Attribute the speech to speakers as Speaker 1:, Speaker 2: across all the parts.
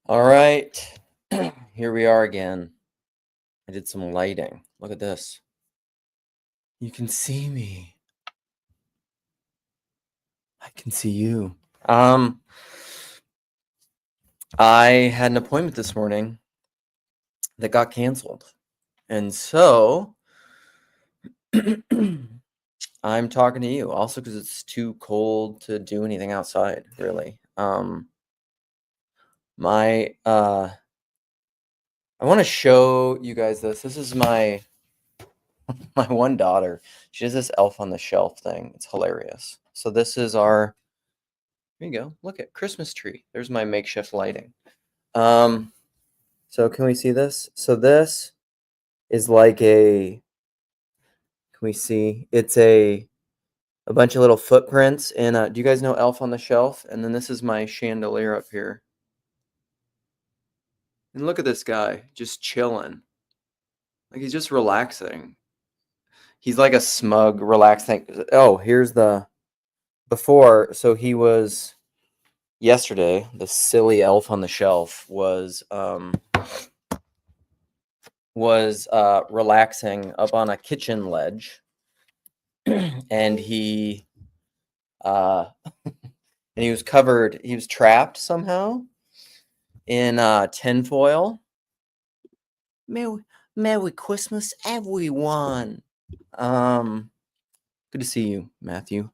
Speaker 1: All right, here we are again. I did some lighting. Look at this. You can see me. I can see you. I had an appointment this morning that got canceled. And so I'm talking to you also because it's too cold to do anything outside, really. I want to show you guys this. This is my one daughter. She has this elf on the shelf thing. It's hilarious. So this is our, here you go. Look at Christmas tree. There's my makeshift lighting. So can we see this? So this is like can we see? It's a bunch of little footprints in do you guys know Elf on the Shelf? And then this is my chandelier up here. And look at this guy just chilling. Like he's just relaxing. He's like a smug, relaxing. Oh, here's the before. So he was yesterday, the silly elf on the shelf was relaxing up on a kitchen ledge, and he and he was trapped somehow in tinfoil. Merry Christmas, everyone. Good to see you, Matthew.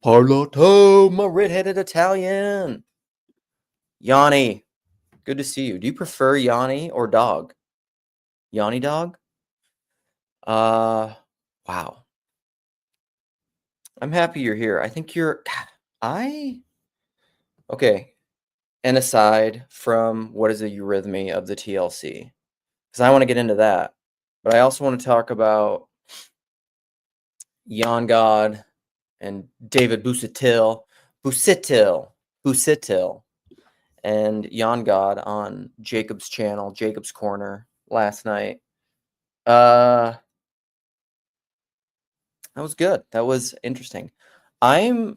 Speaker 1: Parlato, my red-headed Italian. Yanni, good to see you. Do you prefer Yanni or dog? Yanni dog? Wow. I'm happy you're here. I think okay. And aside from what is a eurythmy of the TLC, because I want to get into that, but I also want to talk about Jan God and David Busitil, and Jan God on Jacob's channel, Jacob's Corner last night. That was good. That was interesting. I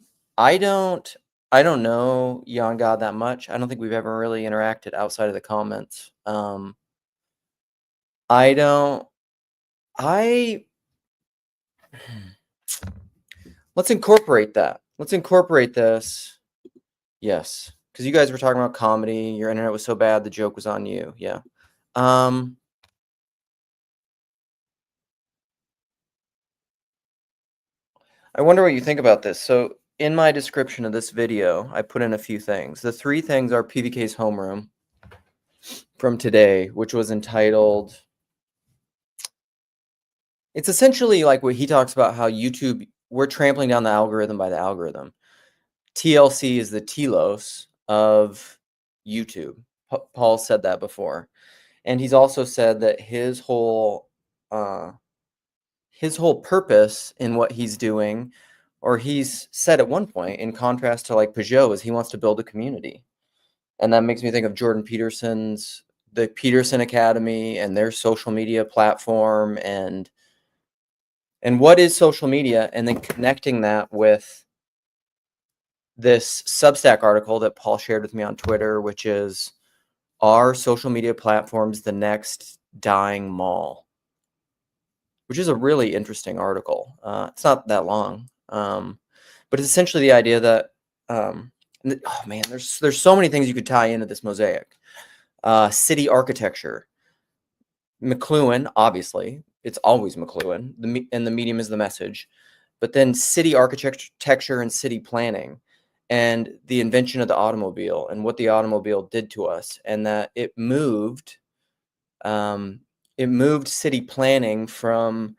Speaker 1: don't know Jan God that much. I don't think we've ever really interacted outside of the comments. Let's incorporate that. Let's incorporate this. Yes, because you guys were talking about comedy. Your internet was so bad, the joke was on you. Yeah. I wonder what you think about this. So in my description of this video, I put in a few things. The 3 things are PVK's homeroom from today, which was entitled, it's essentially like what he talks about how YouTube, we're trampling down the algorithm by the algorithm. TLC is the telos of YouTube. Paul said that before. And he's also said that his whole purpose in what he's doing, or he's said at one point, in contrast to like Peugeot, is he wants to build a community. And that makes me think of Jordan Peterson's, the Peterson Academy and their social media platform, and what is social media, and then connecting that with this Substack article that Paul shared with me on Twitter, which is, are social media platforms the next dying mall? Which is a really interesting article. It's not that long, but it's essentially the idea that, oh man, there's so many things you could tie into this mosaic. City architecture. McLuhan, obviously, it's always McLuhan, and the medium is the message. But then city architecture and city planning, and the invention of the automobile and what the automobile did to us, and that it moved city planning from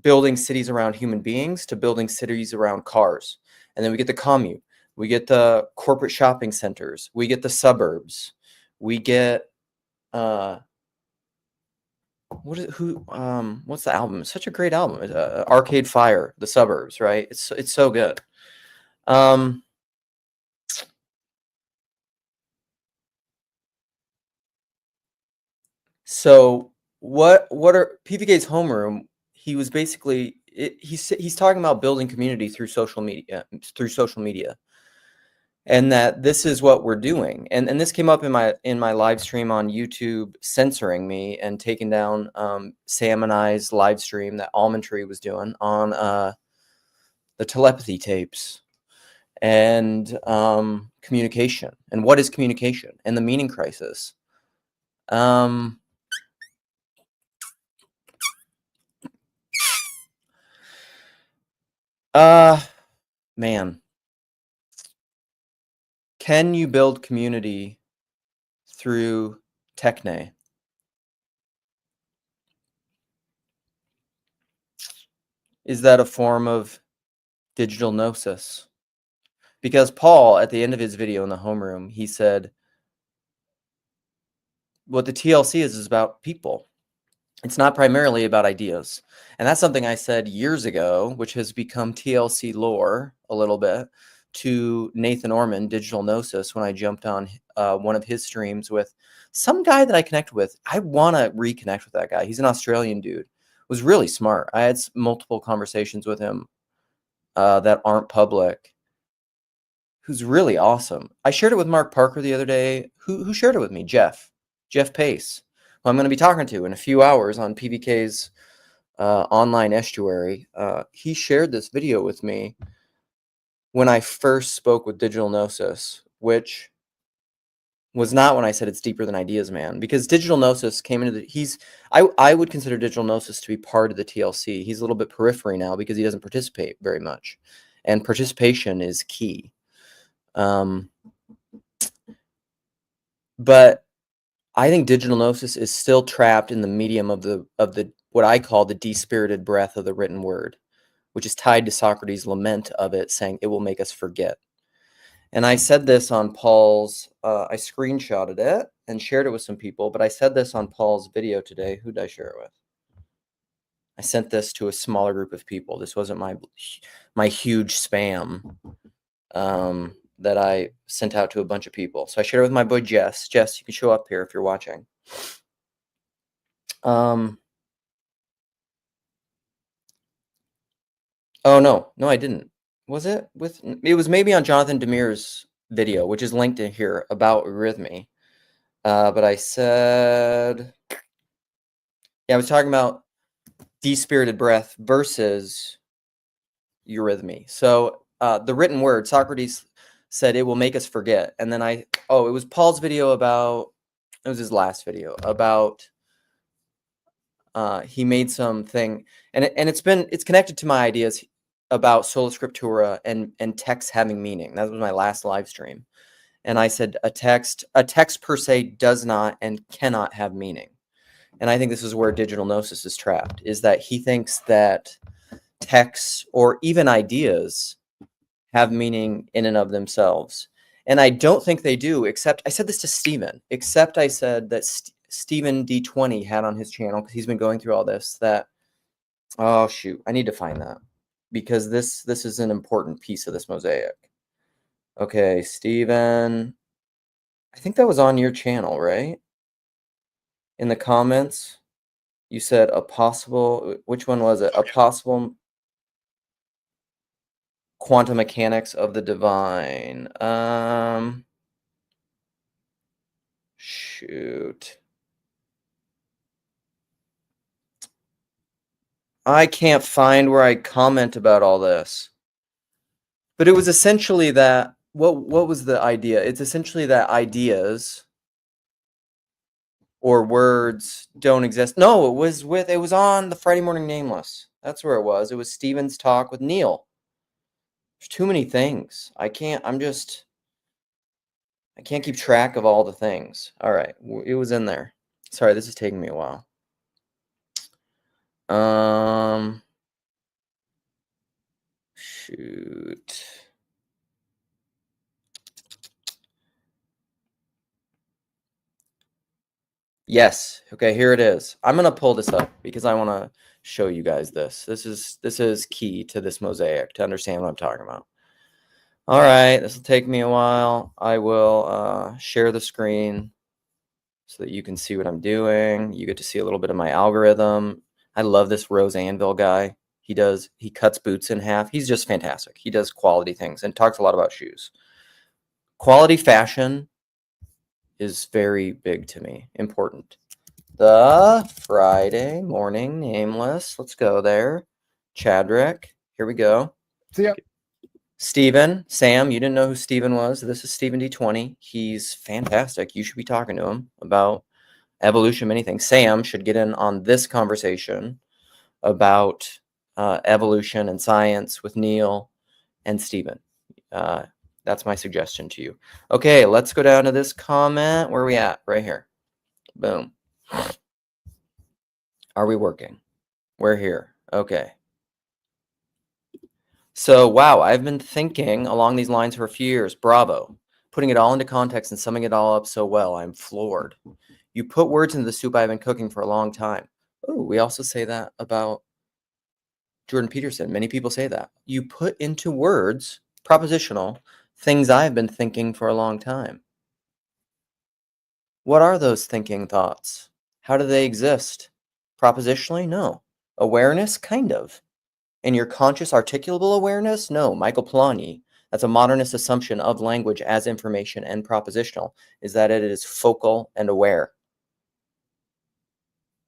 Speaker 1: building cities around human beings to building cities around cars. And then we get the commute, we get the corporate shopping centers, we get the suburbs, we get what's the album? It's such a great album. It's, Arcade Fire, The Suburbs, right? It's so good. So what are PVK's homeroom? He was basically he's talking about building community through social media, and that this is what we're doing. And this came up in my live stream on YouTube, censoring me and taking down Sam and I's live stream that Almond Tree was doing on the telepathy tapes and communication, and what is communication, and the meaning crisis. Man, can you build community through techne? Is that a form of digital gnosis? Because Paul, at the end of his video in the homeroom, he said, what the TLC is about people. It's not primarily about ideas. And that's something I said years ago, which has become TLC lore a little bit, to Nathan Orman, Digital Gnosis, when I jumped on one of his streams with some guy that I connect with. I want to reconnect with that guy. He's an Australian dude. Was really smart. I had multiple conversations with him that aren't public, who's really awesome. I shared it with Mark Parker the other day. Who shared it with me? Jeff Pace, who I'm going to be talking to in a few hours on PBK's online estuary. He shared this video with me when I first spoke with Digital Gnosis, which was not when I said it's deeper than ideas, man, because Digital Gnosis came into the, I would consider Digital Gnosis to be part of the TLC. He's a little bit periphery now because he doesn't participate very much, and participation is key. But I think Digital Gnosis is still trapped in the medium of the what I call the despirited breath of the written word, which is tied to Socrates' lament of it, saying it will make us forget. And I said this on Paul's, I screenshotted it and shared it with some people, but I said this on Paul's video today. Who did I share it with? I sent this to a smaller group of people. This wasn't my huge spam that I sent out to a bunch of people. So I shared it with my boy Jess. Jess, you can show up here if you're watching. Oh, no, I didn't. Was it with, it was maybe on Jonathan Demir's video, which is linked in here, about Eurythmy. But I said, yeah, I was talking about despirited breath versus Eurythmy. So the written word, Socrates said it will make us forget. And then it was Paul's video about, it was his last video about, he made something, and it's connected to my ideas about sola scriptura and text having meaning. That was my last live stream. And I said a text per se does not and cannot have meaning. And I think this is where Digital Gnosis is trapped, is that he thinks that texts or even ideas have meaning in and of themselves. And I don't think they do, except I said this to Steven, except I said that Steven D20 had on his channel, because he's been going through all this, that, oh shoot, I need to find that, because this is an important piece of this mosaic. Okay, Steven, I think that was on your channel, right? In the comments, you said a possible, which one was it? A possible quantum mechanics of the divine. Shoot. I can't find where I comment about all this. But it was essentially that, what was the idea? It's essentially that ideas or words don't exist. No, it was on the Friday Morning Nameless. That's where it was. It was Steven's talk with Neil. There's too many things. I can't keep track of all the things. All right, it was in there. Sorry, this is taking me a while. Shoot. Yes. Okay, here it is. I'm gonna pull this up because I want to show you guys this. This is key to this mosaic to understand what I'm talking about. All right, this will take me a while. I will share the screen so that you can see what I'm doing. You get to see a little bit of my algorithm. I love this Rose Anvil guy. He cuts boots in half. He's just fantastic. He does quality things and talks a lot about shoes. Quality fashion is very big to me, important. The Friday morning nameless. Let's go there. Chadrick. Here we go.
Speaker 2: See ya.
Speaker 1: Steven, Sam, you didn't know who Steven was. This is Steven D20. He's fantastic. You should be talking to him about evolution, many things. Sam should get in on this conversation about evolution and science with Neil and Steven. That's my suggestion to you. Okay, let's go down to this comment. Where are we at? Right here. Boom. Are we working? We're here. Okay. So, wow, I've been thinking along these lines for a few years. Bravo. Putting it all into context and summing it all up so well. I'm floored. You put words into the soup I've been cooking for a long time. Oh, we also say that about Jordan Peterson. Many people say that. You put into words, propositional, things I've been thinking for a long time. What are those thinking thoughts? How do they exist? Propositionally? No. Awareness? Kind of. In your conscious articulable awareness? No. Michael Polanyi, that's a modernist assumption of language as information and propositional, is that it is focal and aware.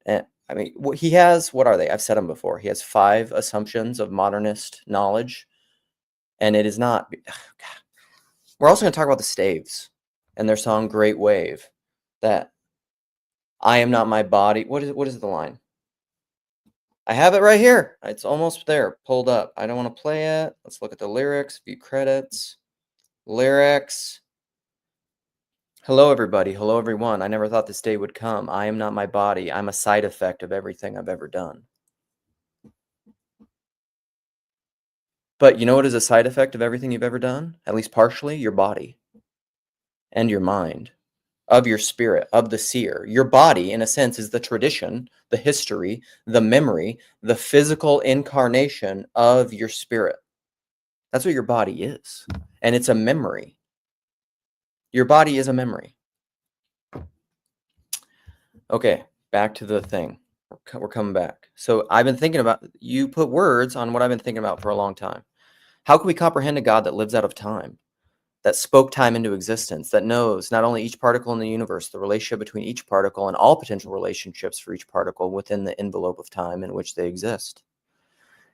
Speaker 1: And I mean, he has, what are they? I've said them before. He has 5 assumptions of modernist knowledge, and it is not. We're also going to talk about the Staves and their song Great Wave, that I am not my body. What is the line? I have it right here. It's almost there, pulled up. I don't want to play it. Let's look at the lyrics, view credits, lyrics. Hello, everybody. Hello, everyone. I never thought this day would come. I am not my body. I'm a side effect of everything I've ever done. But you know what is a side effect of everything you've ever done? At least partially, your body and your mind, of your spirit, of the seer. Your body, in a sense, is the tradition, the history, the memory, the physical incarnation of your spirit. That's what your body is. And it's a memory. Your body is a memory. Okay, back to the thing. We're coming back. So I've been thinking about, you put words on what I've been thinking about for a long time. How can we comprehend a God that lives out of time, that spoke time into existence, that knows not only each particle in the universe, the relationship between each particle and all potential relationships for each particle within the envelope of time in which they exist?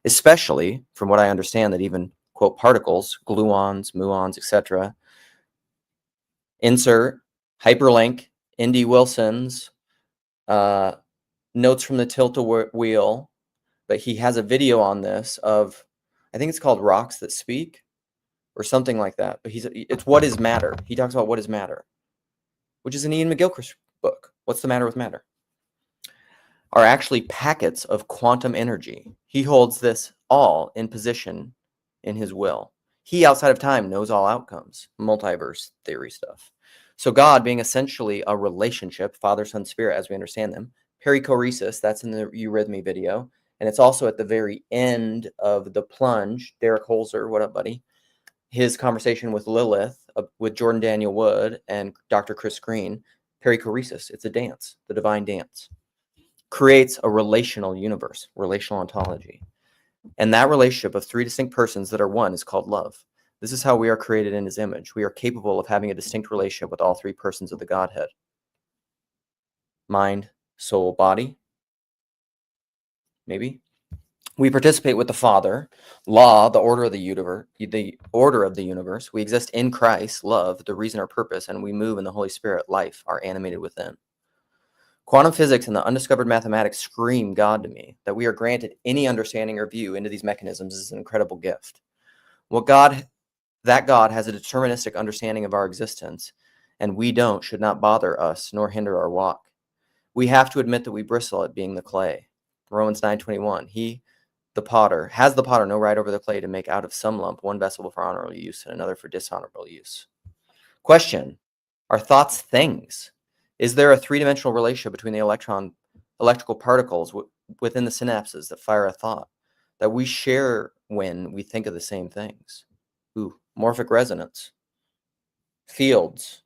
Speaker 1: Especially, from what I understand, that even, quote, particles, gluons, muons, etc., insert, hyperlink, Indy Wilson's notes from the tilt-a-wheel, but he has a video on this of, I think it's called Rocks That Speak, or something like that. But it's What is Matter. He talks about what is matter, which is an Ian McGilchrist book. What's the matter with matter? Are actually packets of quantum energy. He holds this all in position in his will. He, outside of time, knows all outcomes, multiverse theory stuff. So God being essentially a relationship, Father, Son, Spirit, as we understand them, perichoresis, that's in the Eurythmy video, and it's also at the very end of The Plunge, Derek Holzer, what up, buddy? His conversation with Lilith, with Jordan Daniel Wood and Dr. Chris Green, perichoresis, it's a dance, the divine dance, creates a relational universe, relational ontology. And that relationship of 3 distinct persons that are one is called love. This is how we are created in his image. We are capable of having a distinct relationship with all 3 persons of the Godhead. Mind, soul, body. Maybe. We participate with the Father, law, the order of the universe. We exist in Christ, love, the reason or purpose, and we move in the Holy Spirit, life, are animated within. Quantum physics and the undiscovered mathematics scream God to me. That we are granted any understanding or view into these mechanisms is an incredible gift. That God has a deterministic understanding of our existence, and we don't, should not bother us nor hinder our walk. We have to admit that we bristle at being the clay. Romans 9:21. He, the potter, has the potter no right over the clay to make out of some lump one vessel for honorable use and another for dishonorable use. Question: are thoughts things? Is there a 3-dimensional relationship between the electrical particles within the synapses that fire a thought that we share when we think of the same things? Ooh, morphic resonance. Fields.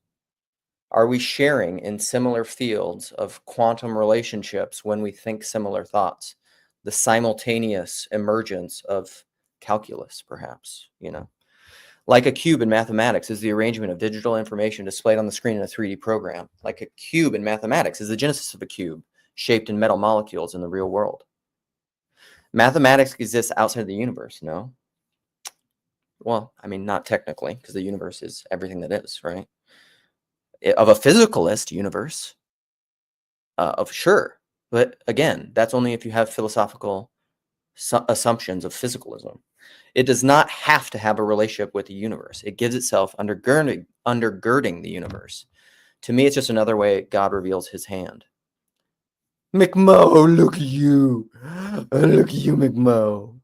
Speaker 1: Are we sharing in similar fields of quantum relationships when we think similar thoughts? The simultaneous emergence of calculus, perhaps, Like a cube in mathematics is the arrangement of digital information displayed on the screen in a 3D program. Like a cube in mathematics is the genesis of a cube, shaped in metal molecules in the real world. Mathematics exists outside of the universe, no? Well, I mean, not technically, because the universe is everything that is, right? Of a physicalist universe, of sure. But again, that's only if you have philosophical assumptions of physicalism. It does not have to have a relationship with the universe. It gives itself undergirding the universe. To me, it's just another way God reveals his hand. McMo, look at you. Look at you, McMo.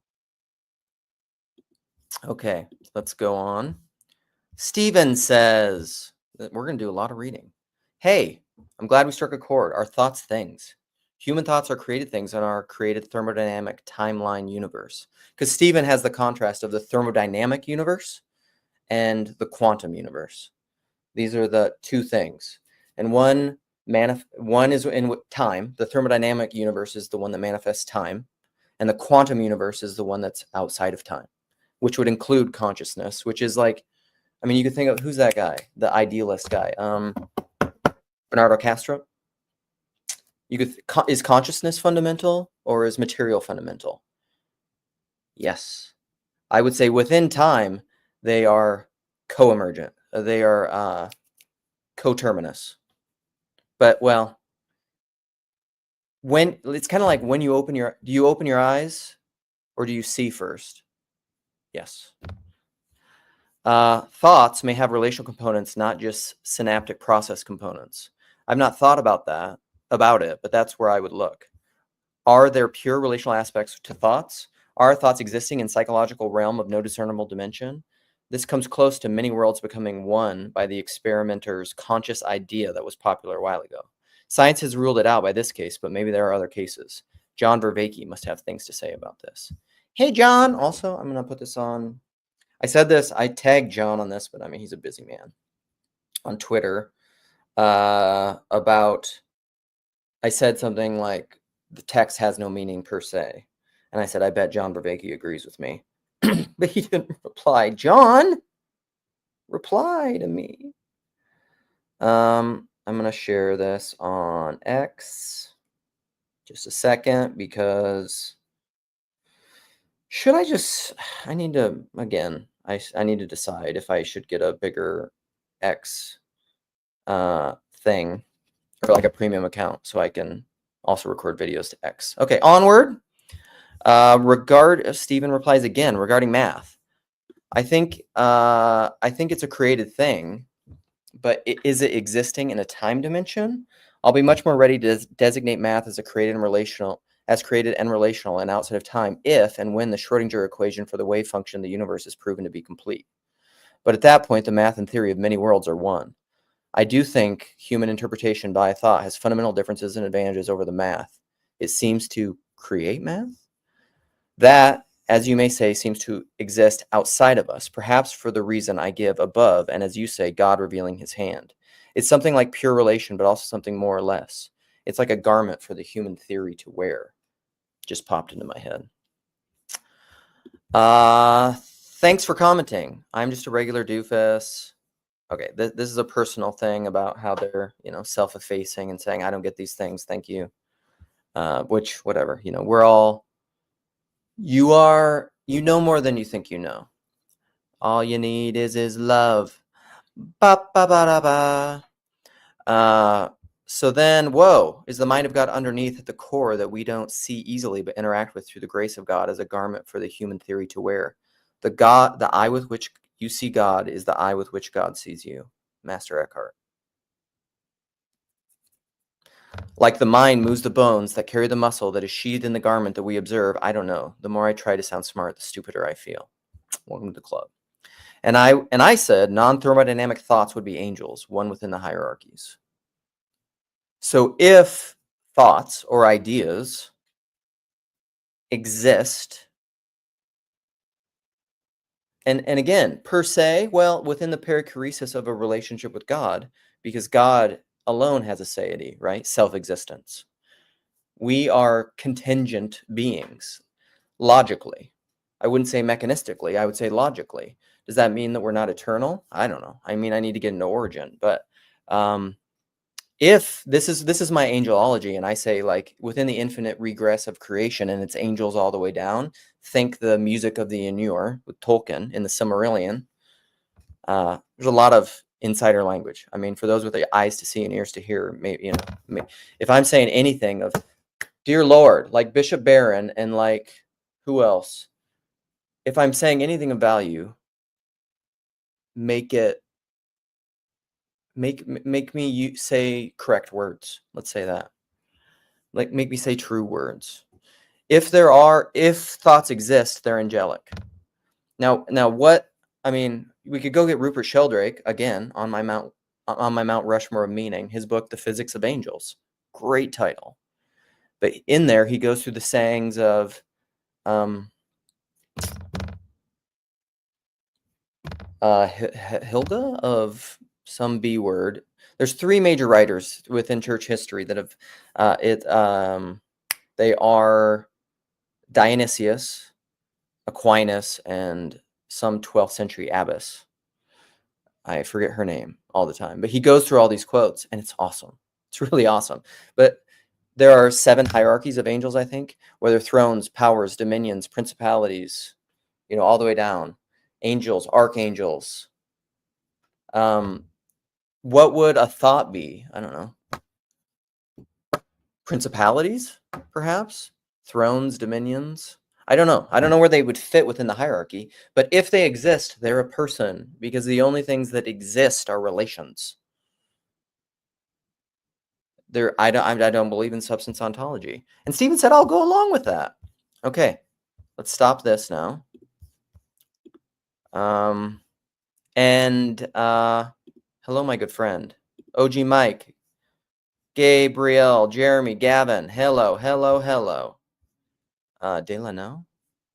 Speaker 1: Okay, let's go on. Steven says, we're going to do a lot of reading. Hey, I'm glad we struck a chord. Are thoughts things? Human thoughts are created things in our created thermodynamic timeline universe. Because Stephen has the contrast of the thermodynamic universe and the quantum universe. These are the two things. And one is in time. The thermodynamic universe is the one that manifests time. And the quantum universe is the one that's outside of time, which would include consciousness, which is like, I mean, you could think of, who's that guy? The idealist guy. Bernardo Castro. Is consciousness fundamental or is material fundamental? Yes. I would say within time, they are co-emergent. They are coterminous. But, well, when it's kind of like when you do you open your eyes or do you see first? Yes. Thoughts may have relational components, not just synaptic process components. I've not thought about it, but that's where I would look. Are there pure relational aspects to thoughts? Are thoughts existing in psychological realm of no discernible dimension? This comes close to many worlds becoming one by the experimenter's conscious idea that was popular a while ago. Science has ruled it out by this case, but maybe there are other cases. John Vervaeke must have things to say about this. Hey, John. Also, I'm going to put this on. I said this. I tagged John on this, but I mean, he's a busy man. On Twitter about, I said something like, the text has no meaning per se. And I said, I bet John Vervaeke agrees with me. But he didn't reply. John, reply to me. I'm going to share this on X. Just a second, because I need to, again, I need to decide if I should get a bigger X thing, or like a premium account, so I can also record videos to X. Okay, onward. Stephen replies again regarding math. I think it's a created thing, but is it existing in a time dimension? I'll be much more ready to designate math as created and relational and outside of time if and when the Schrödinger equation for the wave function of the universe is proven to be complete. But at that point, the math and theory of many worlds are one. I do think human interpretation by thought has fundamental differences and advantages over the math. It seems to create math. That, as you may say, seems to exist outside of us, perhaps for the reason I give above, and as you say, God revealing his hand. It's something like pure relation, but also something more or less. It's like a garment for the human theory to wear. Just popped into my head. Thanks for commenting. I'm just a regular doofus. Okay, this is a personal thing about how they're, self-effacing and saying, I don't get these things, thank you. Which, whatever, you know more than you think you know. All you need is love. Ba ba ba da ba. So then, whoa, is the mind of God underneath at the core that we don't see easily but interact with through the grace of God as a garment for the human theory to wear? The eye with which you see God is the eye with which God sees you. Master Eckhart. Like the mind moves the bones that carry the muscle that is sheathed in the garment that we observe, I don't know. The more I try to sound smart, the stupider I feel. Welcome to the club. And I said non-thermodynamic thoughts would be angels, one within the hierarchies. So if thoughts or ideas exist, and again, per se, well, within the perichoresis of a relationship with God, because God alone has aseity, right? Self-existence. We are contingent beings, logically. I wouldn't say mechanistically, I would say logically. Does that mean that we're not eternal? I don't know. I mean, I need to get into origin, but if this is my angelology, and I say, like, within the infinite regress of creation and its angels all the way down, think the music of the Ainur with Tolkien in the Silmarillion. There's a lot of insider language. I mean, for those with the eyes to see and ears to hear, maybe, if I'm saying anything of dear Lord, like Bishop Barron and like who else, if I'm saying anything of value, make me say correct words. Let's say that. Like, make me say true words. If thoughts exist, they're angelic. Now what, I mean, we could go get Rupert Sheldrake again on my Mount Rushmore of meaning, his book, The Physics of Angels. Great title. But in there, he goes through the sayings of Hilda of some B word. There's 3 major writers within church history that have they are Dionysius, Aquinas, and some 12th century abbess. I forget her name all the time, but he goes through all these quotes, and it's awesome. It's really awesome. But there are 7 hierarchies of angels, I think, whether thrones, powers, dominions, principalities, all the way down. Angels, archangels. What would a thought be? I don't know. Principalities, perhaps? Thrones, dominions? I don't know. I don't know where they would fit within the hierarchy. But if they exist, they're a person, because the only things that exist are relations. I don't believe in substance ontology. And Stephen said, I'll go along with that. Okay, let's stop this now. Hello, my good friend. OG Mike, Gabriel, Jeremy, Gavin. Hello. Delano?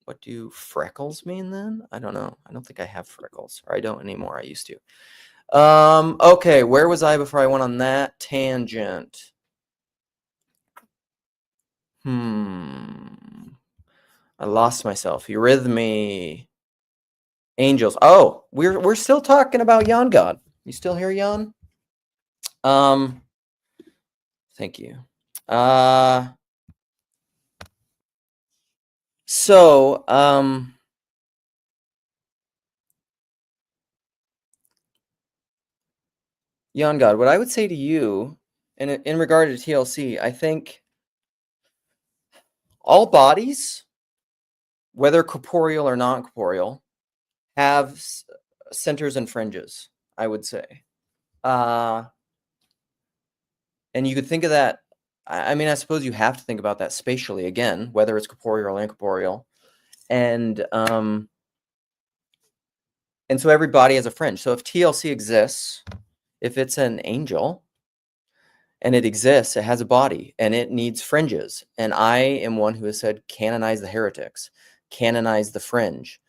Speaker 1: What do freckles mean then? I don't know. I don't think I have freckles. Or I don't anymore. I used to. Okay, where was I before I went on that tangent? I lost myself. Eurythmy. Angels. Oh, we're still talking about Jan God. You still here, Jan? Thank you. Jan God, what I would say to you in regard to TLC, I think all bodies, whether corporeal or non-corporeal, have centers and fringes, I would say. And you could think of that, I mean, I suppose you have to think about that spatially, again, whether it's corporeal or incorporeal. And so every body has a fringe. So if TLC exists, if it's an angel and it exists, it has a body and it needs fringes. And I am one who has said, canonize the heretics, canonize the fringe.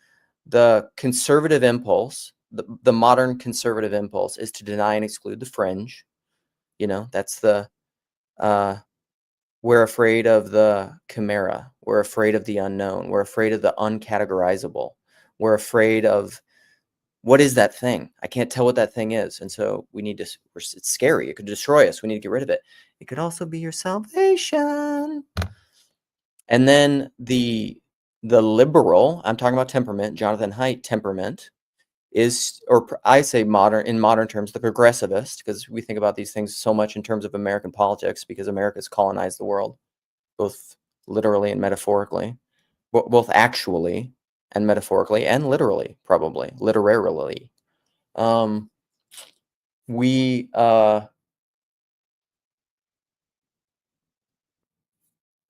Speaker 1: The conservative impulse, the modern conservative impulse, is to deny and exclude the fringe. That's we're afraid of the chimera. We're afraid of the unknown. We're afraid of the uncategorizable. We're afraid of, what is that thing? I can't tell what that thing is. And so we need to, it's scary. It could destroy us. We need to get rid of it. It could also be your salvation. And then the liberal, I'm talking about temperament, Jonathan Haidt temperament, is, or I say in modern terms, the progressivist, because we think about these things so much in terms of American politics, because America's colonized the world, both literally and metaphorically, both actually and metaphorically and literally, probably literarily. The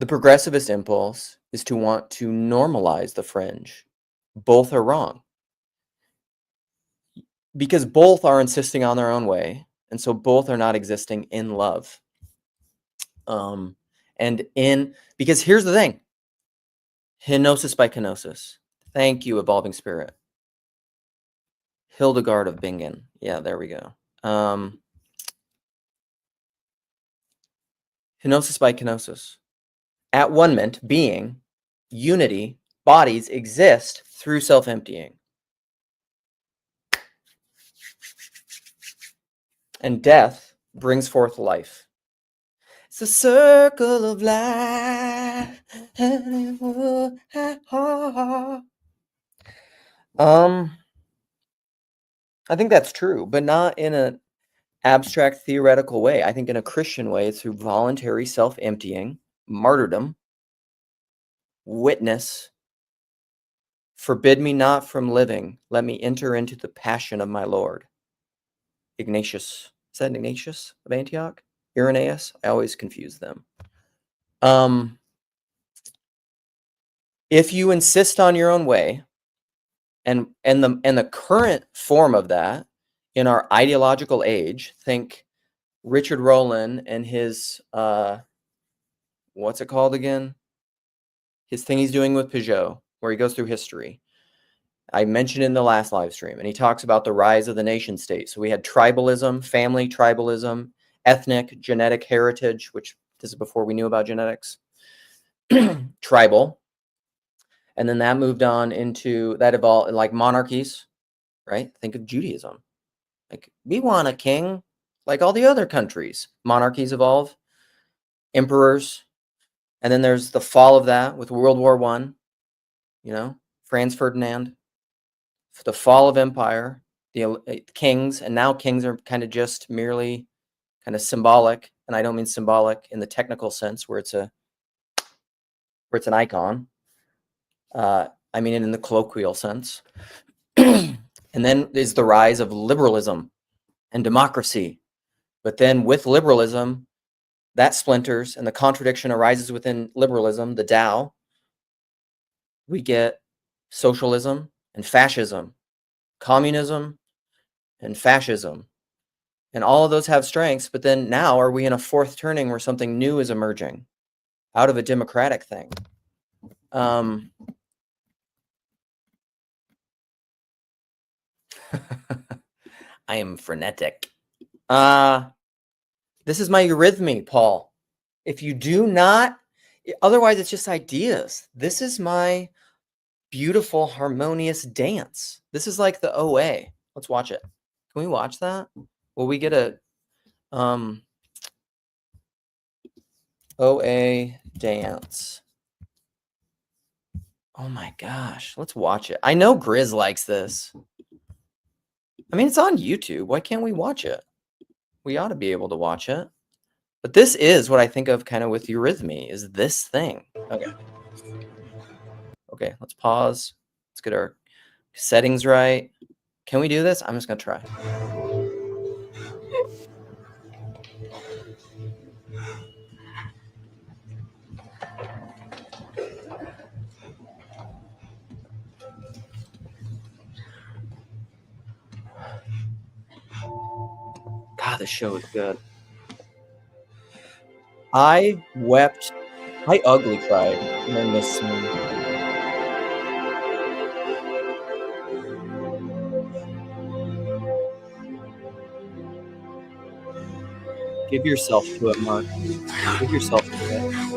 Speaker 1: progressivist impulse is to want to normalize the fringe. Both are wrong, because both are insisting on their own way, and so both are not existing in love. Because here's the thing, Henosis by kenosis. Thank you, Evolving Spirit. Hildegard of Bingen. Yeah, there we go. Henosis by kenosis. At one-ment, being, unity, bodies exist through self-emptying. and death brings forth life. It's a circle of life. I think that's true, but not in an abstract theoretical way. I think in a Christian way, it's through voluntary self-emptying, martyrdom, witness. Forbid me not from living. Let me enter into the passion of my Lord. Ignatius. Is that Ignatius of Antioch? Irenaeus? I always confuse them. If you insist on your own way, and the current form of that in our ideological age, think Richard Rowland and his what's it called again? His thing he's doing with Peugeot, where he goes through history. I mentioned in the last live stream, and he talks about the rise of the nation state. So we had tribalism, family tribalism, ethnic, genetic heritage, which this is before we knew about genetics, tribal. And then that moved on into, that evolved, like monarchies, right? Think of Judaism. Like, we want a king like all the other countries. Monarchies evolve, emperors. And then there's the fall of that with World War I, you know, Franz Ferdinand. The fall of empire, the kings, and now kings are kind of just merely kind of symbolic, and I don't mean symbolic in the technical sense where it's an icon. I mean it in the colloquial sense. And then is the rise of liberalism and democracy. But then with liberalism, that splinters, and the contradiction arises within liberalism, the Tao. We get socialism and fascism, communism and fascism. And all of those have strengths, but then now are we in a fourth turning where something new is emerging out of a democratic thing? I am frenetic. This is my eurythmy, Paul. If you do not, otherwise it's just ideas. This is my beautiful, harmonious dance. This is like the OA. Let's watch it. Can we watch that? Will we get a OA dance? Oh my gosh, let's watch it. I know Grizz likes this. I mean, it's on YouTube. Why can't we watch it? We ought to be able to watch it. But this is what I think of kind of with eurythmy, is this thing. Okay. Okay, let's pause. Let's get our settings right. Can we do this? I'm just going to try. God, this show is good. I wept. I ugly cried during this scene. Give yourself to it, Mark. Give yourself to it.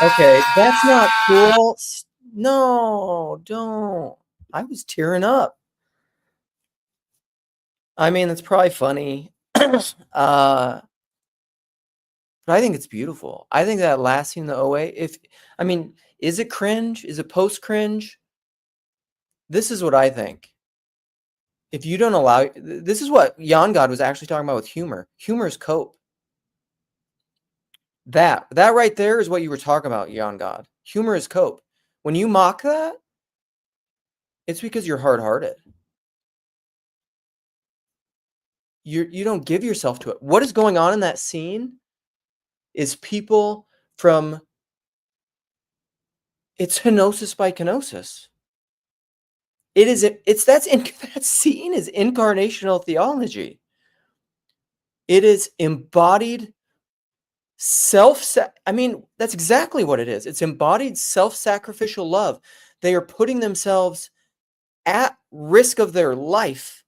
Speaker 1: Okay, that's not cool. No, don't. I was tearing up. I mean, it's probably funny. But I think it's beautiful. I think that last scene in the OA, is it cringe? Is it post-cringe? This is what I think. If you don't allow, this is what Jan God was actually talking about with humor. Humor is cope. That right there is what you were talking about, Jan God. Humor is cope. When you mock that, it's because you're hard-hearted. You don't give yourself to it. What is going on in that scene is people from It's kenosis by kenosis. That scene is incarnational theology. It is embodied that's exactly what it is. It's embodied self-sacrificial love. They are putting themselves at risk of their life,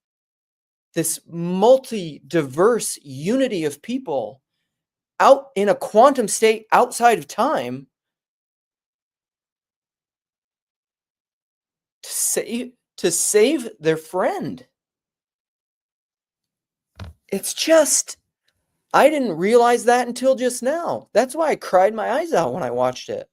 Speaker 1: this multi-diverse unity of people out in a quantum state outside of time to save their friend. It's just, I didn't realize that until just now. That's why I cried my eyes out when I watched it.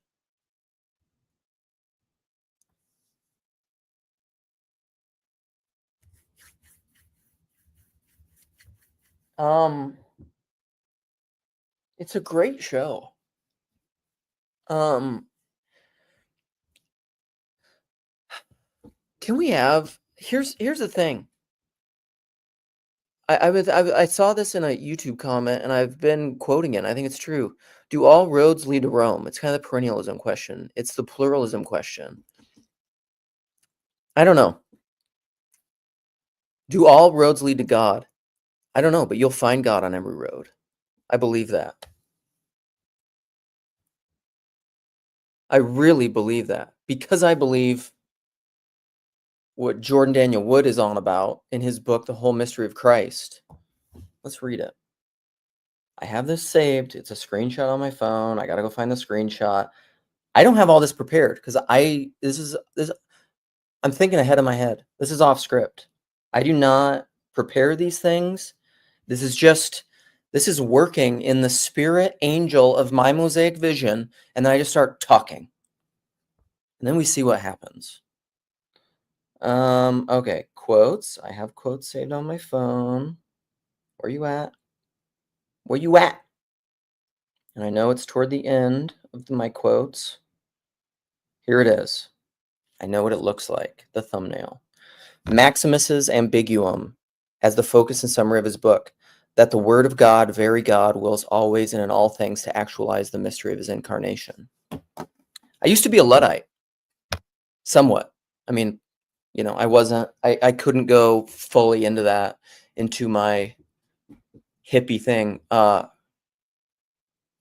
Speaker 1: It's a great show. Here's the thing. I saw this in a YouTube comment, and I've been quoting it, and I think it's true. Do all roads lead to Rome? It's kind of the perennialism question. It's the pluralism question. I don't know. Do all roads lead to God? I don't know, but you'll find God on every road. I believe that. I really believe that, because I believe what Jordan Daniel Wood is on about in his book, The Whole Mystery of Christ. Let's read it. I have this saved. It's a screenshot on my phone. I got to go find the screenshot. I don't have all this prepared because I'm thinking ahead of my head. This is off script. I do not prepare these things. This is working in the spirit angel of my mosaic vision, and then I just start talking. And then we see what happens. Okay, quotes. I have quotes saved on my phone. Where you at? Where you at? And I know it's toward the end of my quotes. Here it is. I know what it looks like, the thumbnail. Maximus's ambiguum as the focus and summary of his book, that the word of God, very God, wills always and in all things to actualize the mystery of his incarnation. I used to be a Luddite, somewhat. I mean, I couldn't go fully into my hippie thing.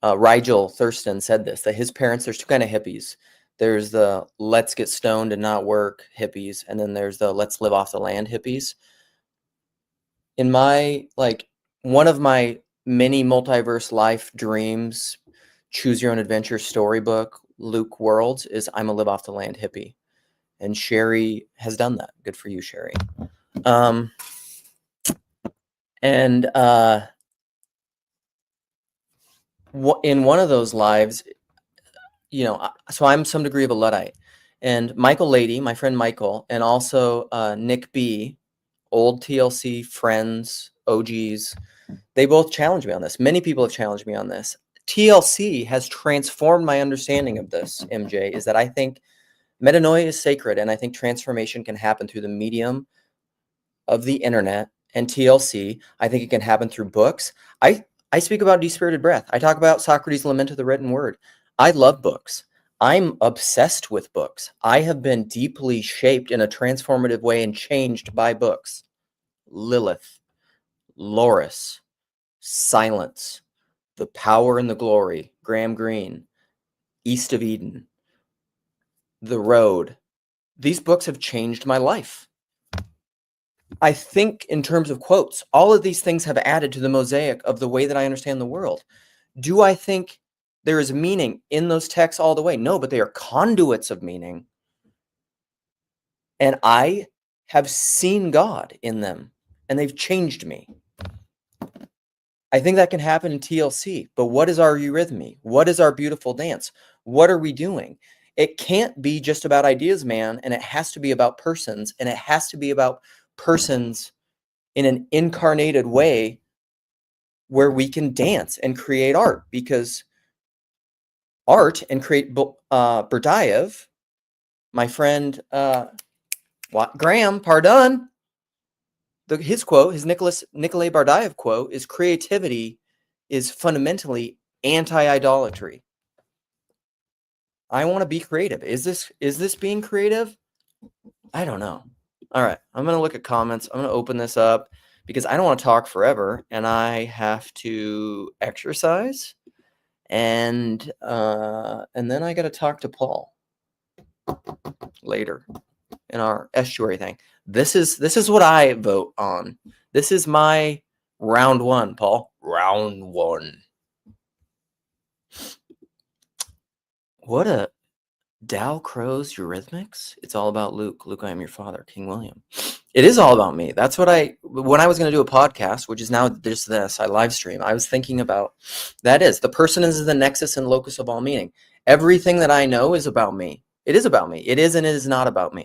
Speaker 1: Rigel Thurston said this, that his parents, there's two kind of hippies. There's the let's get stoned and not work hippies, and then there's the let's live off the land hippies. In my, one of my many multiverse life dreams, choose your own adventure storybook, Luke Worlds, is I'm a live off the land hippie. And Sherry has done that. Good for you, Sherry. In one of those lives, so I'm some degree of a Luddite. And Michael Lady, my friend Michael, and also Nick B, old TLC friends, OGs, they both challenged me on this. Many people have challenged me on this. TLC has transformed my understanding of this, MJ, is that I think metanoia is sacred, and I think transformation can happen through the medium of the internet and TLC. I think it can happen through books. I speak about Despirited Breath. I talk about Socrates' Lament of the Written Word. I love books. I'm obsessed with books. I have been deeply shaped in a transformative way and changed by books. Lilith, Loris, Silence, The Power and the Glory, Graham Greene, East of Eden, The Road. These books have changed my life. I think in terms of quotes, all of these things have added to the mosaic of the way that I understand the world. Do I think there is meaning in those texts all the way? No, but they are conduits of meaning. And I have seen God in them, and they've changed me. I think that can happen in TLC, but what is our eurythmy? What is our beautiful dance? What are we doing? It can't be just about ideas, man, and it has to be about persons, and it has to be about persons in an incarnated way where we can dance and create art, because art and create Berdyaev, my friend Graham, pardon, his quote, his Nikolai Berdyaev quote is creativity is fundamentally anti-idolatry. I want to be creative. Is this being creative? I don't know. All right, I'm going to look at comments. I'm going to open this up because I don't want to talk forever, and I have to exercise, and then I got to talk to Paul later in our estuary thing. This is what I vote on. This is my round one, Paul. Round one. What a Dow Crow's Eurythmics. It's all about Luke. Luke, I am your father, King William. It is all about me. That's what when I was going to do a podcast, which is now just this, I live stream. I was thinking about that is the person is the nexus and locus of all meaning. Everything that I know is about me. It is about me. It is and it is not about me.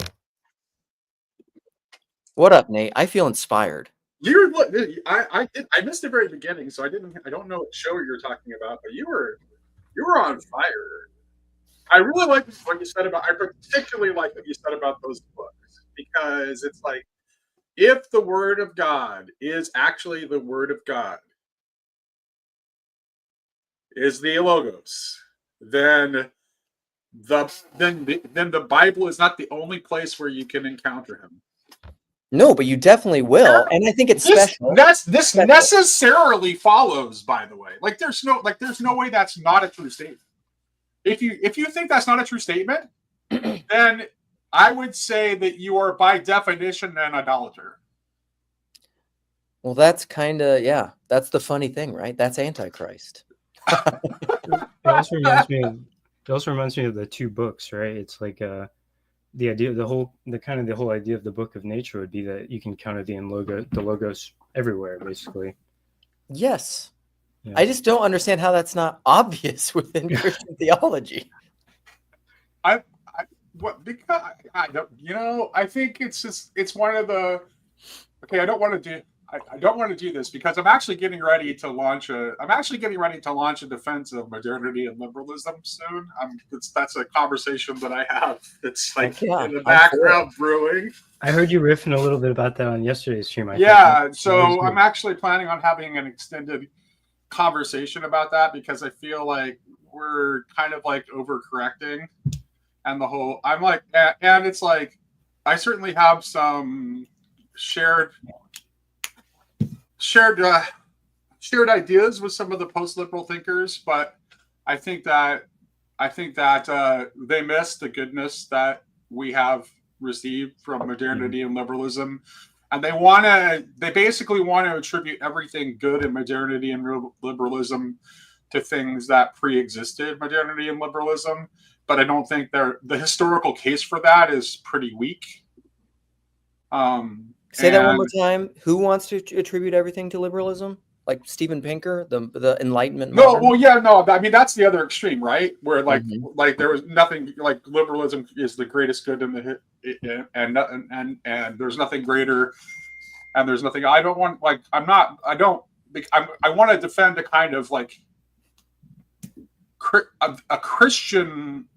Speaker 1: What up, Nate? I feel inspired.
Speaker 2: I missed the very beginning, so I don't know what show you're talking about, but you were on fire. I really like what you said about. I particularly like what you said about those books because it's like if the Word of God is actually the Word of God, is the Logos, then the Bible is not the only place where you can encounter Him.
Speaker 1: No, but you definitely will, and I think it's special.
Speaker 2: This necessarily follows, by the way. Like there's no way that's not a true statement. If you think that's not a true statement, then I would say that you are by definition an idolater.
Speaker 1: Well, that's kind of that's the funny thing, right? That's Antichrist.
Speaker 3: It also reminds me of the two books, right? It's like the idea, the whole idea of the book of nature would be that you can counter the logos everywhere, basically.
Speaker 1: Yes.
Speaker 3: Yeah.
Speaker 1: I just don't understand how that's not obvious within Christian theology.
Speaker 2: I think it's one of the. Okay, I don't want to do this because I'm actually getting ready to launch a defense of modernity and liberalism soon. That's a conversation that I have. It's like in the background brewing.
Speaker 3: I heard you riffing a little bit about that on yesterday's stream.
Speaker 2: So I'm actually planning on having an extended conversation about that because I feel like we're kind of like overcorrecting, and and it's like I certainly have some shared ideas with some of the post-liberal thinkers, but I think that they miss the goodness that we have received from modernity and liberalism, and they basically want to attribute everything good in modernity and liberalism to things that pre-existed modernity and liberalism. But I don't think the historical case for that is pretty weak.
Speaker 1: Say that one more time. Who wants to attribute everything to liberalism? Like Steven Pinker, the Enlightenment?
Speaker 2: No, I mean that's the other extreme, right? Where like there was nothing like liberalism is the greatest good in the and there's nothing greater, and there's nothing. I don't want like I'm not. I don't. I want to defend a kind of like a Christian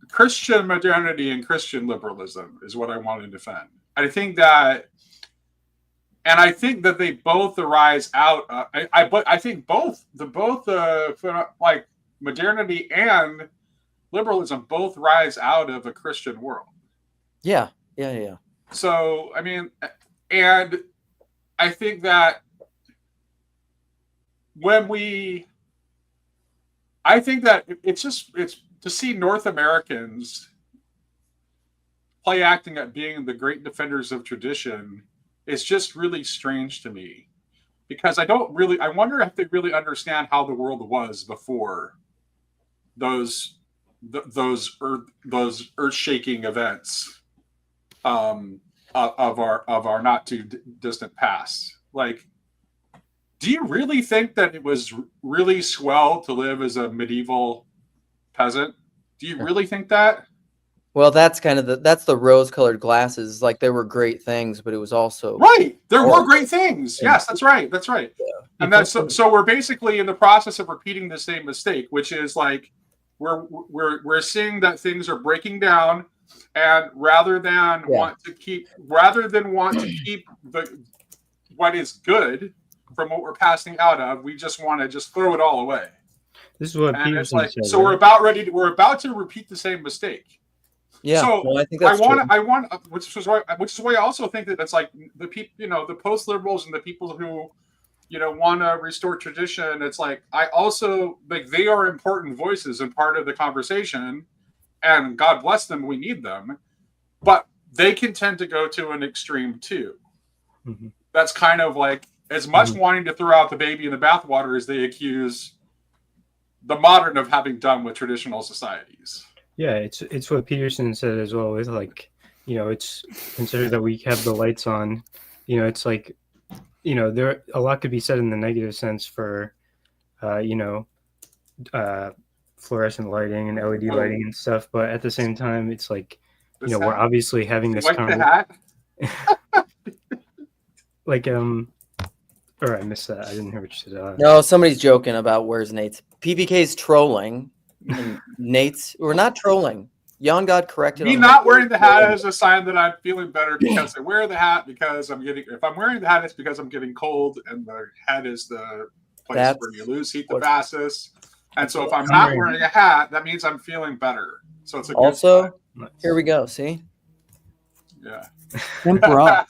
Speaker 2: modernity and Christian liberalism is what I want to defend. I think that they both arise out. I think both like modernity and liberalism both rise out of a Christian world.
Speaker 1: Yeah.
Speaker 2: So I mean, and I think that it's to see North Americans play acting at being the great defenders of tradition. It's just really strange to me because I wonder if they really understand how the world was before those earth-shaking events of our not too distant past. Like, do you really think that it was really swell to live as a medieval peasant? Do you really think that?
Speaker 1: Well, that's kind of that's the rose-colored glasses. Like there were great things, but it was also
Speaker 2: right. There were great things. Yes, that's right. That's right. Yeah. And that's so we're basically in the process of repeating the same mistake, which is like we're seeing that things are breaking down, and rather than want to keep what is good from what we're passing out of, we just want to just throw it all away.
Speaker 3: This is what
Speaker 2: And it's
Speaker 3: Peterson
Speaker 2: like,
Speaker 3: said.
Speaker 2: so
Speaker 3: right?
Speaker 2: we're about to repeat the same mistake.
Speaker 1: Yeah,
Speaker 2: So
Speaker 1: well, I think that's true.
Speaker 2: which is why I also think that it's like the people, the post liberals and the people who, want to restore tradition. It's like, I also like, they are important voices and part of the conversation, and God bless them. We need them, but they can tend to go to an extreme too.
Speaker 3: Mm-hmm.
Speaker 2: That's kind of like as much wanting to throw out the baby in the bathwater as they accuse the modern of having done with traditional societies.
Speaker 3: Yeah, it's what Peterson said as well. It's like, it's considered that we have the lights on. It's like, there a lot could be said in the negative sense for, fluorescent lighting and LED lighting and stuff. But at the same time, it's like, we're obviously having this
Speaker 2: the hat.
Speaker 3: like, or I missed that. I didn't hear what you said.
Speaker 1: No, somebody's joking about where's Nate's. PPK's trolling. And Nate's, we're not trolling. Jan got corrected.
Speaker 2: Me not wearing the hat is a sign that I'm feeling better, because I wear the hat because if I'm wearing the hat, it's because I'm getting cold, and the head is the place where you lose heat the fastest. And so if I'm not wearing a hat, that means I'm feeling better. So it's a good
Speaker 1: also
Speaker 3: sign.
Speaker 1: Here we go. See?
Speaker 2: Yeah.
Speaker 1: Hemp rock.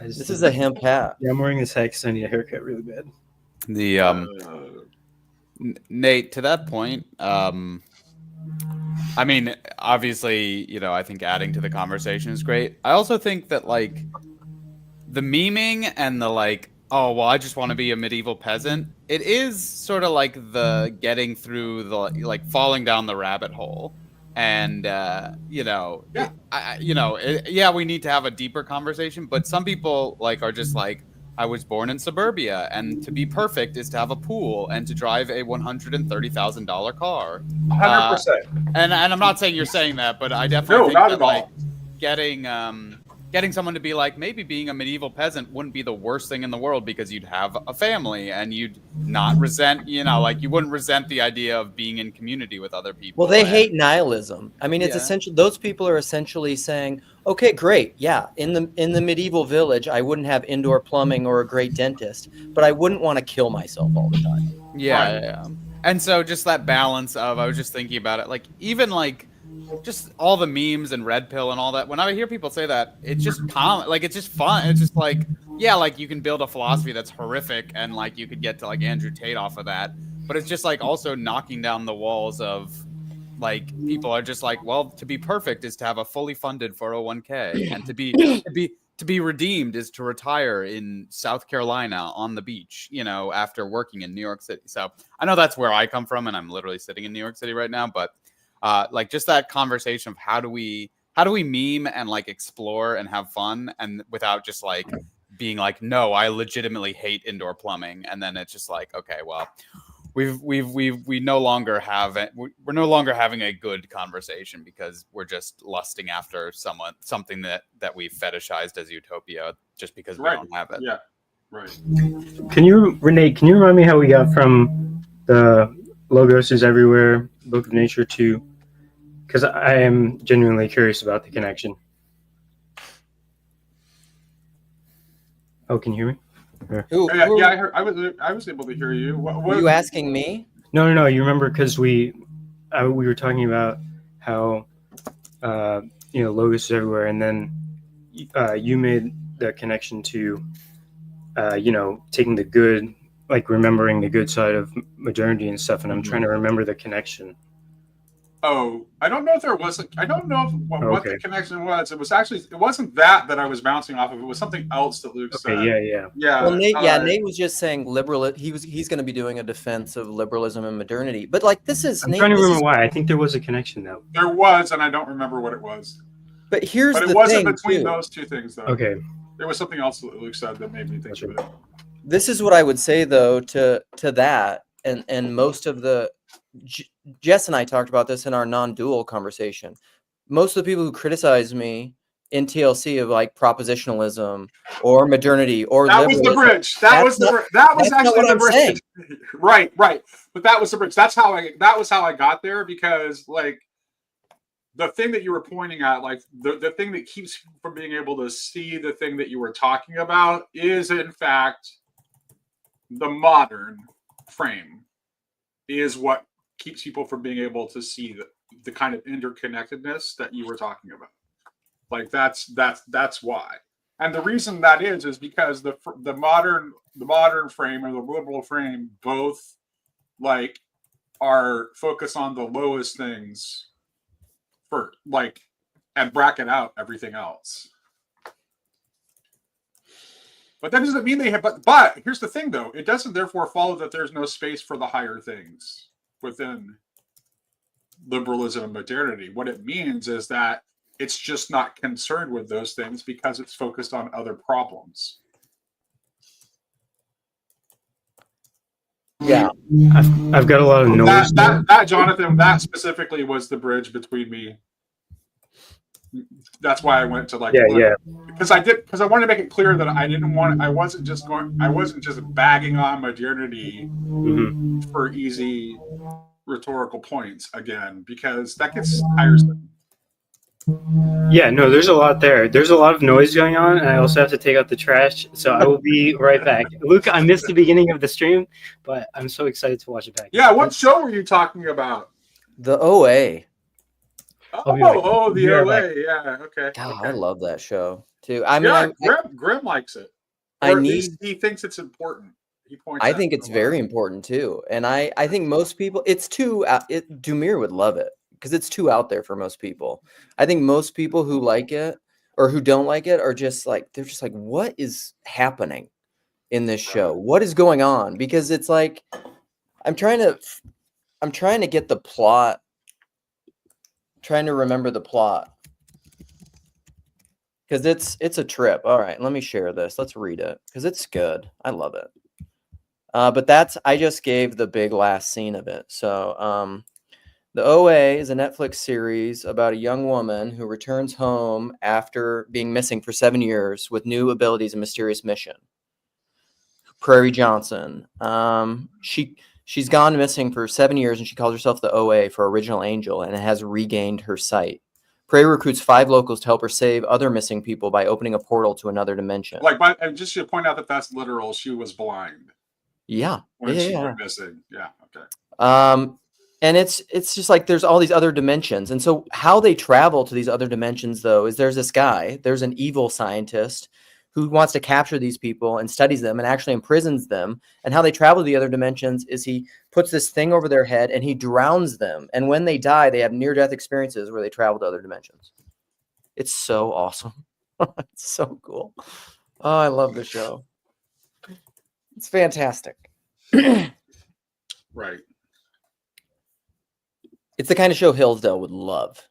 Speaker 1: This is a hemp hat.
Speaker 3: Yeah, I'm wearing this hat because I need a haircut really bad.
Speaker 4: The Nate, to that point, I mean, obviously, I think adding to the conversation is great. I also think that, like, the memeing and the, like, oh, well, I just want to be a medieval peasant, it is sort of like the getting through the, like, falling down the rabbit hole. And, we need to have a deeper conversation, but some people, like, are just like, I was born in suburbia, and to be perfect is to have a pool and to drive a $130,000 car.
Speaker 2: 100%.
Speaker 4: And I'm not saying you're saying that, but I definitely think that, like, getting someone to be like, maybe being a medieval peasant wouldn't be the worst thing in the world, because you'd have a family and you'd not resent, like, you wouldn't resent the idea of being in community with other people.
Speaker 1: Well, they hate nihilism. I mean, it's essential. Those people are essentially saying, okay, great. Yeah. In the medieval village, I wouldn't have indoor plumbing or a great dentist, but I wouldn't want to kill myself all the time.
Speaker 4: Yeah. And so just that balance of, I was just thinking about it, like, even like, just all the memes and red pill and all that. When I hear people say that, it's just common. Like, it's just fun. It's just like, yeah, like, you can build a philosophy that's horrific, and like, you could get to like Andrew Tate off of that. But it's just like also knocking down the walls of, like, people are just like, well, to be perfect is to have a fully funded 401k, and to be redeemed is to retire in South Carolina on the beach, after working in New York City. So I know that's where I come from, and I'm literally sitting in New York City right now, but like, just that conversation of how do we meme and, like, explore and have fun, and without just like being like, no, I legitimately hate indoor plumbing, and then it's just like, okay, well, we no longer have it. We're no longer having a good conversation because we're just lusting after something that we've fetishized as utopia just because we don't have it.
Speaker 2: Yeah, right.
Speaker 3: Renee, can you remind me how we got from the Logos is everywhere, Book of Nature, to, because I am genuinely curious about the connection. Oh, can you hear me?
Speaker 2: I heard. I was able to hear you.
Speaker 1: Were you asking me?
Speaker 3: No. You remember, because we were talking about how Logos is everywhere, and then you made the connection to taking the good, like, remembering the good side of modernity and stuff, and I'm trying to remember the connection.
Speaker 2: Oh, I don't know if there was. I don't know what the connection was. It wasn't that I was bouncing off of. It was something else that Luke said.
Speaker 3: Yeah.
Speaker 1: Well, Nate was just saying liberal. He's going to be doing a defense of liberalism and modernity. But, like, this is.
Speaker 3: I'm trying to remember why. I think there was a connection though.
Speaker 2: There was, and I don't remember what it was.
Speaker 1: But it
Speaker 2: wasn't between those two things though.
Speaker 3: Okay.
Speaker 2: There was something else that Luke said that made me think of it.
Speaker 1: This is what I would say though to that, and most of the. Jess and I talked about this in our non-dual conversation. Most of the people who criticize me in TLC of, like, propositionalism or modernity or
Speaker 2: that was the bridge. That was actually the bridge. Right. But that was the bridge. That was how I got there, because, like, the thing that you were pointing at, like, the thing that keeps you from being able to see the thing that you were talking about is, in fact, the modern. frame is what keeps people from being able to see the kind of interconnectedness that you were talking about. Like that's why. And the reason that is because the modern frame and the liberal frame both like are focused on the lowest things for like and bracket out everything else. But that doesn't mean they have. But here's the thing, though: it doesn't therefore follow that there's no space for the higher things within liberalism and modernity. What it means is that it's just not concerned with those things because it's focused on other problems.
Speaker 1: Yeah,
Speaker 3: I've got a lot of noise.
Speaker 2: That Jonathan, that specifically was the bridge between me. That's why I went to like because I wanted to make it clear that I wasn't just bagging on modernity for easy rhetorical points again, because that gets tiresome.
Speaker 3: Yeah, no, there's a lot there. There's a lot of noise going on, and I also have to take out the trash, so I will be right back. Luke, I missed the beginning of the stream, but I'm so excited to watch it back.
Speaker 2: Yeah, what show were you talking about?
Speaker 1: the OA.
Speaker 2: The OA. Yeah, okay.
Speaker 1: God,
Speaker 2: okay.
Speaker 1: I love that show too. I mean,
Speaker 2: Grim likes it.
Speaker 1: Or
Speaker 2: at least he thinks it's important. He points.
Speaker 1: I think it's very important too, and I think most people, it's too. Dumir would love it because it's too out there for most people. I think most people who like it or who don't like it are just like, they're just like, what is happening in this show? What is going on? Because it's like, I'm trying to get the plot. Trying to remember the plot because it's a trip. All right, let me share this. Let's read it because it's good. I love it. But I just gave the big last scene of it. So the OA is a Netflix series about a young woman who returns home after being missing for 7 years with new abilities and mysterious mission. Prairie Johnson. She's gone missing for 7 years, and she calls herself the OA for Original Angel, and has regained her sight. Prairie recruits 5 locals to help her save other missing people by opening a portal to another dimension.
Speaker 2: And just to point out that that's literal. She was blind.
Speaker 1: Yeah.
Speaker 2: When she went missing. Yeah. Okay.
Speaker 1: And it's just like there's all these other dimensions, and so how they travel to these other dimensions, though, is there's an evil scientist who wants to capture these people and studies them and actually imprisons them. And how they travel to the other dimensions is he puts this thing over their head and he drowns them. And when they die, they have near-death experiences where they travel to other dimensions. It's so awesome. It's so cool. Oh, I love the show. It's fantastic.
Speaker 2: Right.
Speaker 1: It's the kind of show Hillsdale would love.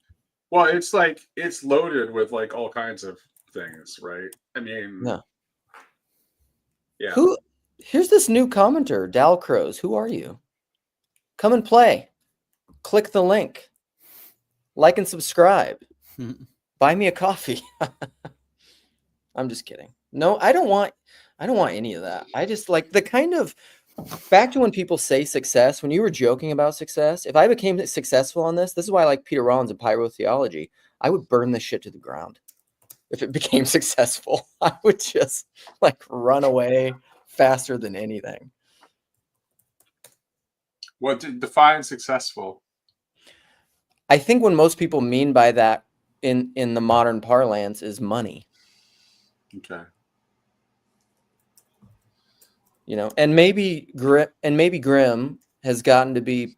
Speaker 2: Well, it's like, it's loaded with like all kinds of things, right? I mean, yeah.
Speaker 1: Here's this new commenter, Dalcrows. Who are you? Come and play. Click the link. Like and subscribe. Buy me a coffee. I'm just kidding. No, I don't want any of that. I just like the kind of, back to when people say success, when you were joking about success, if I became successful on this is why I like Peter Rollins and Pyro Theology. I would burn this shit to the ground. If it became successful, I would just like run away faster than anything.
Speaker 2: What define successful?
Speaker 1: I think what most people mean by that in the modern parlance is money.
Speaker 2: Okay.
Speaker 1: You know, and maybe Grimm has gotten to be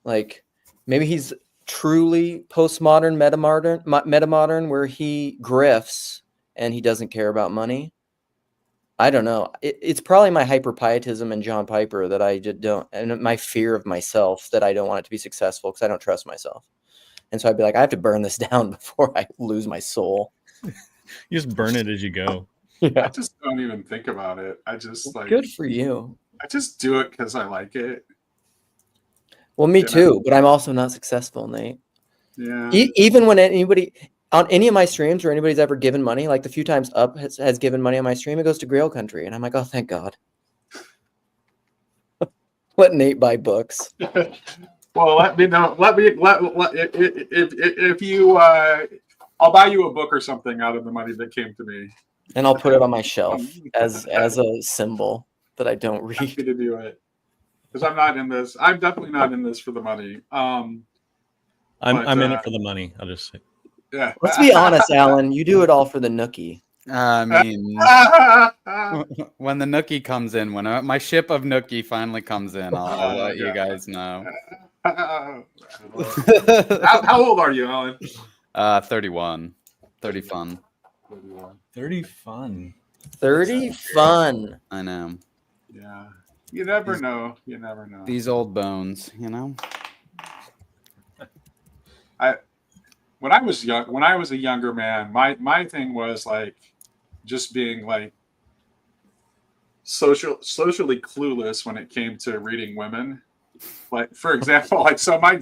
Speaker 1: like, maybe he's truly postmodern, metamodern, where he grifts and he doesn't care about money. I don't know. It's probably my hyper-pietism and John Piper that I just don't, and my fear of myself that I don't want it to be successful because I don't trust myself. And so I'd be like, I have to burn this down before I lose my soul.
Speaker 5: You just burn it as you go.
Speaker 1: Yeah.
Speaker 2: I just don't even think about it. I just like,
Speaker 1: good for you.
Speaker 2: I just do it because I like it.
Speaker 1: Well, me too, but I'm also not successful, Nate.
Speaker 2: Yeah.
Speaker 1: Even when anybody on any of my streams or anybody's ever given money, like the few times Up has given money on my stream, it goes to Grail Country, and I'm like, oh, thank God. Let Nate buy books.
Speaker 2: Well, let me know. If you, I'll buy you a book or something out of the money that came to me,
Speaker 1: and I'll put it on my shelf as a symbol that I don't read.
Speaker 2: Happy to do it. because I'm not in this. I'm definitely not in this for the money.
Speaker 5: I'm in it for the money. I'll just say.
Speaker 2: Yeah.
Speaker 1: Let's be honest, Alan. You do it all for the nookie.
Speaker 4: I mean, when the nookie comes in, when my ship of nookie finally comes in, I'll let you guys know.
Speaker 2: How old are you, Alan?
Speaker 4: 31. 30 fun.
Speaker 5: 30 fun.
Speaker 1: 30 fun.
Speaker 4: I know.
Speaker 2: Yeah. You never know. You never know.
Speaker 4: These old bones, you know?
Speaker 2: When I was a younger man, my thing was like just being like socially clueless when it came to reading women. Like, for example, like, so my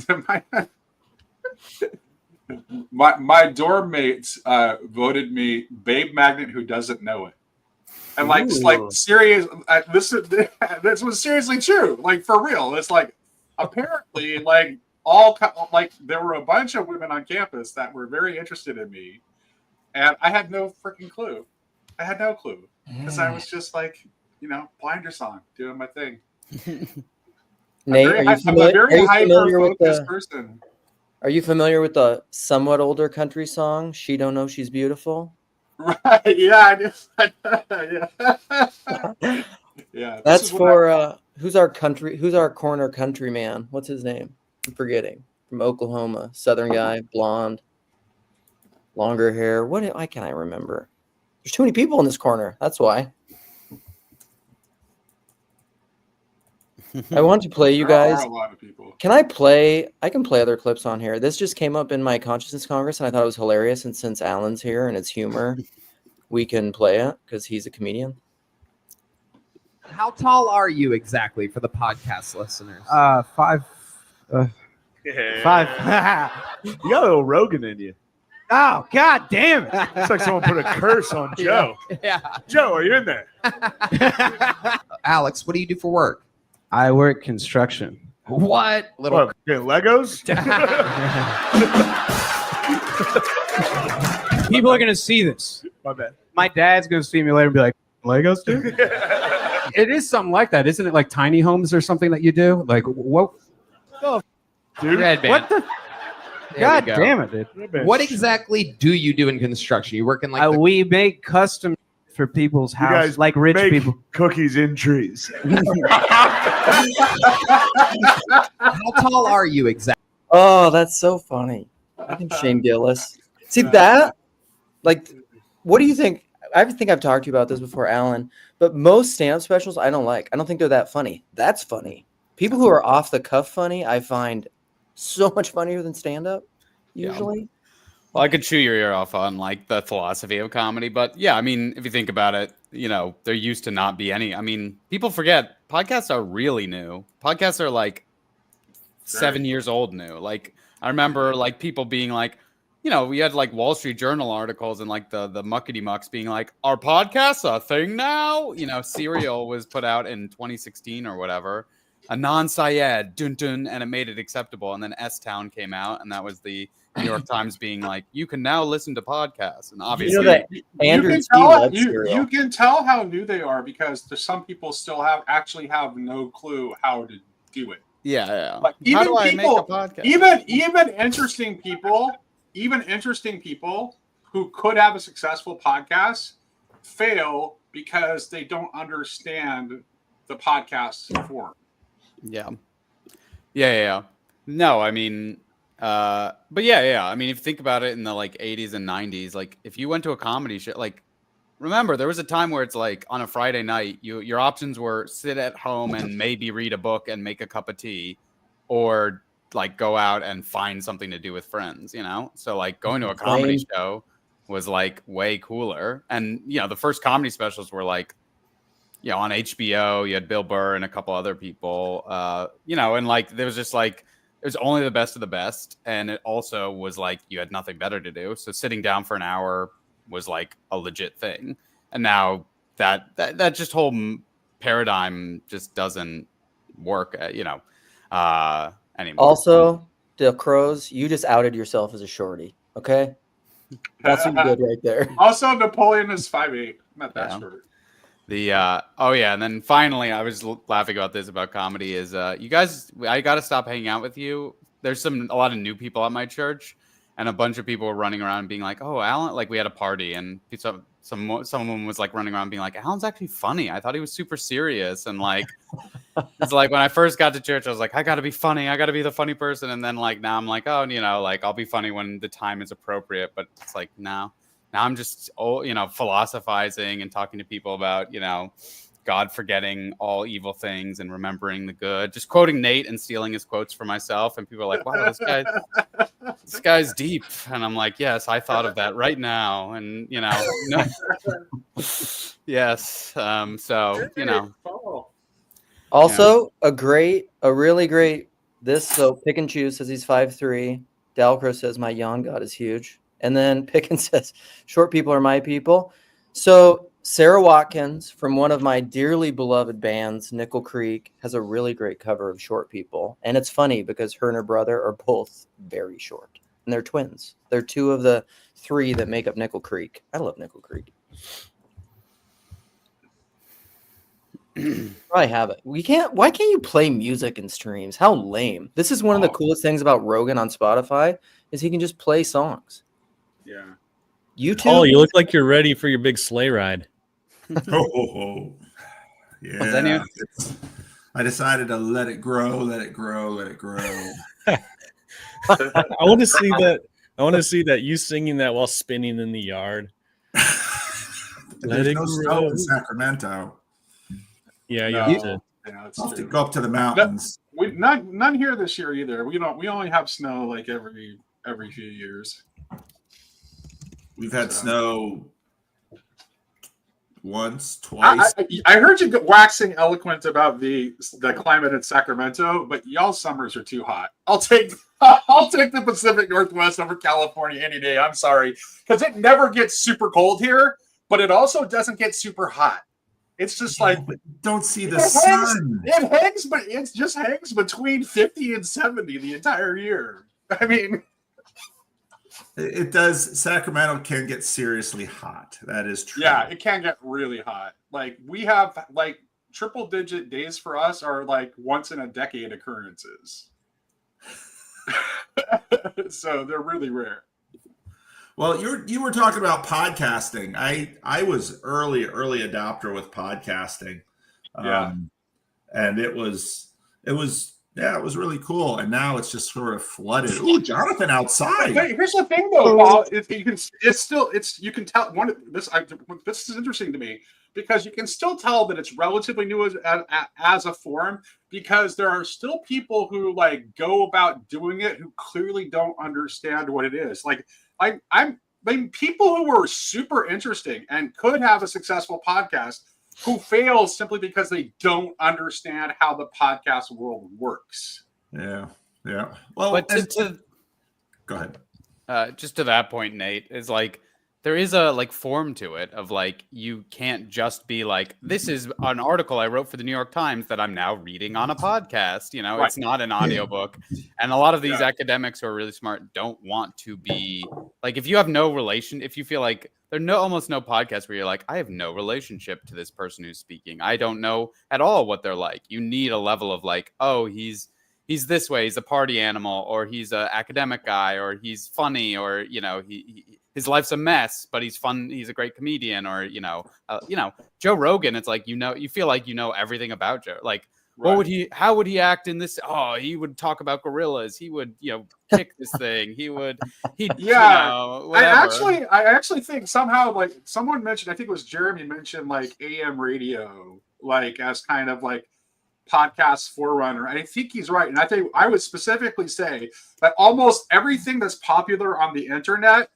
Speaker 2: dorm mates voted me babe magnet who doesn't know it. And like, serious, this was seriously true. Like, for real. It's like, apparently, like, there were a bunch of women on campus that were very interested in me. And I had no freaking clue. I had no clue. Because I was just like, blinder song, doing my thing.
Speaker 1: Nate,
Speaker 2: I'm a very hyper-focused person.
Speaker 1: Are you familiar with the somewhat older country song, She Don't Know She's Beautiful?
Speaker 2: Right, yeah, I yeah. Yeah.
Speaker 1: That's for who's our corner country man? What's his name? I'm forgetting. From Oklahoma, southern guy, blonde, longer hair. Why can't I remember? There's too many people in this corner. That's why. I want to play you guys.
Speaker 2: There are a lot of people.
Speaker 1: Can I play? I can play other clips on here. This just came up in my Consciousness Congress, and I thought it was hilarious. And since Alan's here and it's humor, we can play it because he's a comedian.
Speaker 6: How tall are you exactly for the podcast listeners?
Speaker 7: 5. 5. You got a little Rogan in you.
Speaker 6: Oh, God damn it.
Speaker 7: It's like someone put a curse on Joe.
Speaker 6: Yeah.
Speaker 7: Joe, are you in there?
Speaker 6: Alex, what do you do for work?
Speaker 7: I work construction.
Speaker 6: What?
Speaker 7: What, Legos?
Speaker 8: People are going to see this.
Speaker 7: My bad.
Speaker 8: My dad's going to see me later and be like, Legos, dude? It is something like that, isn't it? Like tiny homes or something that you do? Like, what? Oh,
Speaker 7: Dude,
Speaker 8: what the? God damn it, dude.
Speaker 6: What exactly do you do in construction? You work in like
Speaker 8: We make custom for people's
Speaker 7: You
Speaker 8: houses,
Speaker 7: guys
Speaker 8: like rich
Speaker 7: make
Speaker 8: people.
Speaker 7: cookies in trees.
Speaker 6: How tall are you exactly?
Speaker 1: Oh, that's so funny. I think Shane Gillis. See that? Like, what do you think? I think I've talked to you about this before, Alan. But most stand-up specials, I don't like. I don't think they're that funny. That's funny. People who are off the cuff funny, I find so much funnier than stand-up. Usually.
Speaker 4: Yeah. Well, I could chew your ear off on like the philosophy of comedy, but yeah, I mean, if you think about it, there used to not be any. I mean, people forget podcasts are really new. Podcasts are like 7 years old new. Like I remember like people being like, we had like Wall Street Journal articles and like the muckety mucks being like, are podcasts a thing now? Serial was put out in 2016 or whatever, a non-Syed, dun dun, and it made it acceptable. And then S-Town came out, and that was the New York Times being like, you can now listen to podcasts. And obviously,
Speaker 2: you can tell how new they are because some people still have no clue how to do it.
Speaker 4: Yeah.
Speaker 2: Like,
Speaker 4: how do I make a podcast? Even interesting people who could have a successful podcast fail because they don't understand the podcast form. Yeah. No, I mean, but yeah. I mean, if you think about it in the like 80s and 90s, like if you went to a comedy show, like remember there was a time where it's like on a Friday night, your options were sit at home and maybe read a book and make a cup of tea, or like go out and find something to do with friends, So like going to a comedy show was like way cooler. And the first comedy specials were like, on HBO, you had Bill Burr and a couple other people, and like there was just like it was only the best of the best, and it also was like you had nothing better to do, so sitting down for an hour was like a legit thing. And now that just whole paradigm just doesn't work, anymore.
Speaker 1: Also, the Crows, you just outed yourself as a shorty. Okay, that's what you did right there.
Speaker 2: Also, Napoleon is 5'8", not that short.
Speaker 4: Oh yeah, and then finally, I was laughing about this about comedy. Is you guys? I got to stop hanging out with you. There's a lot of new people at my church, and a bunch of people were running around being like, "Oh, Alan!" Like we had a party, and someone was like running around being like, "Alan's actually funny. I thought he was super serious." And like, it's like when I first got to church, I was like, "I got to be funny. I got to be the funny person." And then like now I'm like, "Oh, like I'll be funny when the time is appropriate." But it's like now I'm just philosophizing and talking to people about God forgetting all evil things and remembering the good. Just quoting Nate and stealing his quotes for myself, and people are like, "Wow, this guy's deep." And I'm like, "Yes, I thought of that right now." And no. Yes. So
Speaker 1: Also, a really great. So Pick and Choose says he's 5'3". Dalcro says my yawn god is huge. And then Pickens says, short people are my people. So Sarah Watkins from one of my dearly beloved bands, Nickel Creek, has a really great cover of Short People. And it's funny because her and her brother are both very short. And they're twins. They're two of the three that make up Nickel Creek. I love Nickel Creek. Probably have it. Why can't you play music in streams? How lame. This is one of the coolest things about Rogan on Spotify is he can just play songs.
Speaker 2: Yeah.
Speaker 1: YouTube.
Speaker 5: Oh, you look like you're ready for your big sleigh ride.
Speaker 9: Yeah. I decided to let it grow, let it grow, let it grow.
Speaker 5: I want to see that. I want to see that you singing that while spinning in the yard.
Speaker 9: There's no snow in Sacramento.
Speaker 5: Yeah, you have to.
Speaker 2: Yeah,
Speaker 9: I'll have to go up to the mountains.
Speaker 2: None here this year either. We only have snow like every few years.
Speaker 9: We've had snow once, twice.
Speaker 2: I heard you waxing eloquent about the climate in Sacramento, but y'all's summers are too hot. I'll take the Pacific Northwest over California any day. I'm sorry, because it never gets super cold here, but it also doesn't get super hot. It's just like
Speaker 9: don't see the sun.
Speaker 2: It just hangs between 50 and 70 the entire year. I mean.
Speaker 9: It does. Sacramento can get seriously hot. That is true.
Speaker 2: Yeah, it can get really hot. Like we have like triple digit days for us are like once in a decade occurrences. So they're really rare.
Speaker 9: Well, you were talking about podcasting. I was early adopter with podcasting. And it was really cool. And now it's just sort of flooded. Ooh, Jonathan outside.
Speaker 2: Here's the thing, though, Paul. You can tell this is interesting to me because you can still tell that it's relatively new as a form because there are still people who like go about doing it who clearly don't understand what it is. Like I mean, people who were super interesting and could have a successful podcast who fail simply because they don't understand how the podcast world works.
Speaker 9: Yeah. Well,
Speaker 4: but
Speaker 9: go ahead.
Speaker 4: Just to that point, Nate, is like there is a like form to it of like you can't just be like, this is an article I wrote for the New York Times that I'm now reading on a podcast. Right. It's not an audiobook. And a lot of these academics who are really smart don't want to be like, if you have no relation, if you feel like there are almost no podcasts where you're like, I have no relationship to this person who's speaking. I don't know at all what they're like. You need a level of like, oh, he's this way, he's a party animal, or he's an academic guy, or he's funny, or his life's a mess, but he's fun. He's a great comedian, or Joe Rogan. It's like you feel like everything about Joe. Like, how would he act in this? Oh, he would talk about gorillas. He would kick this thing. Whatever.
Speaker 2: I actually think somehow like someone mentioned, I think it was Jeremy mentioned like AM radio, like as kind of like podcast forerunner. And I think he's right. And I think I would specifically say that almost everything that's popular on the internet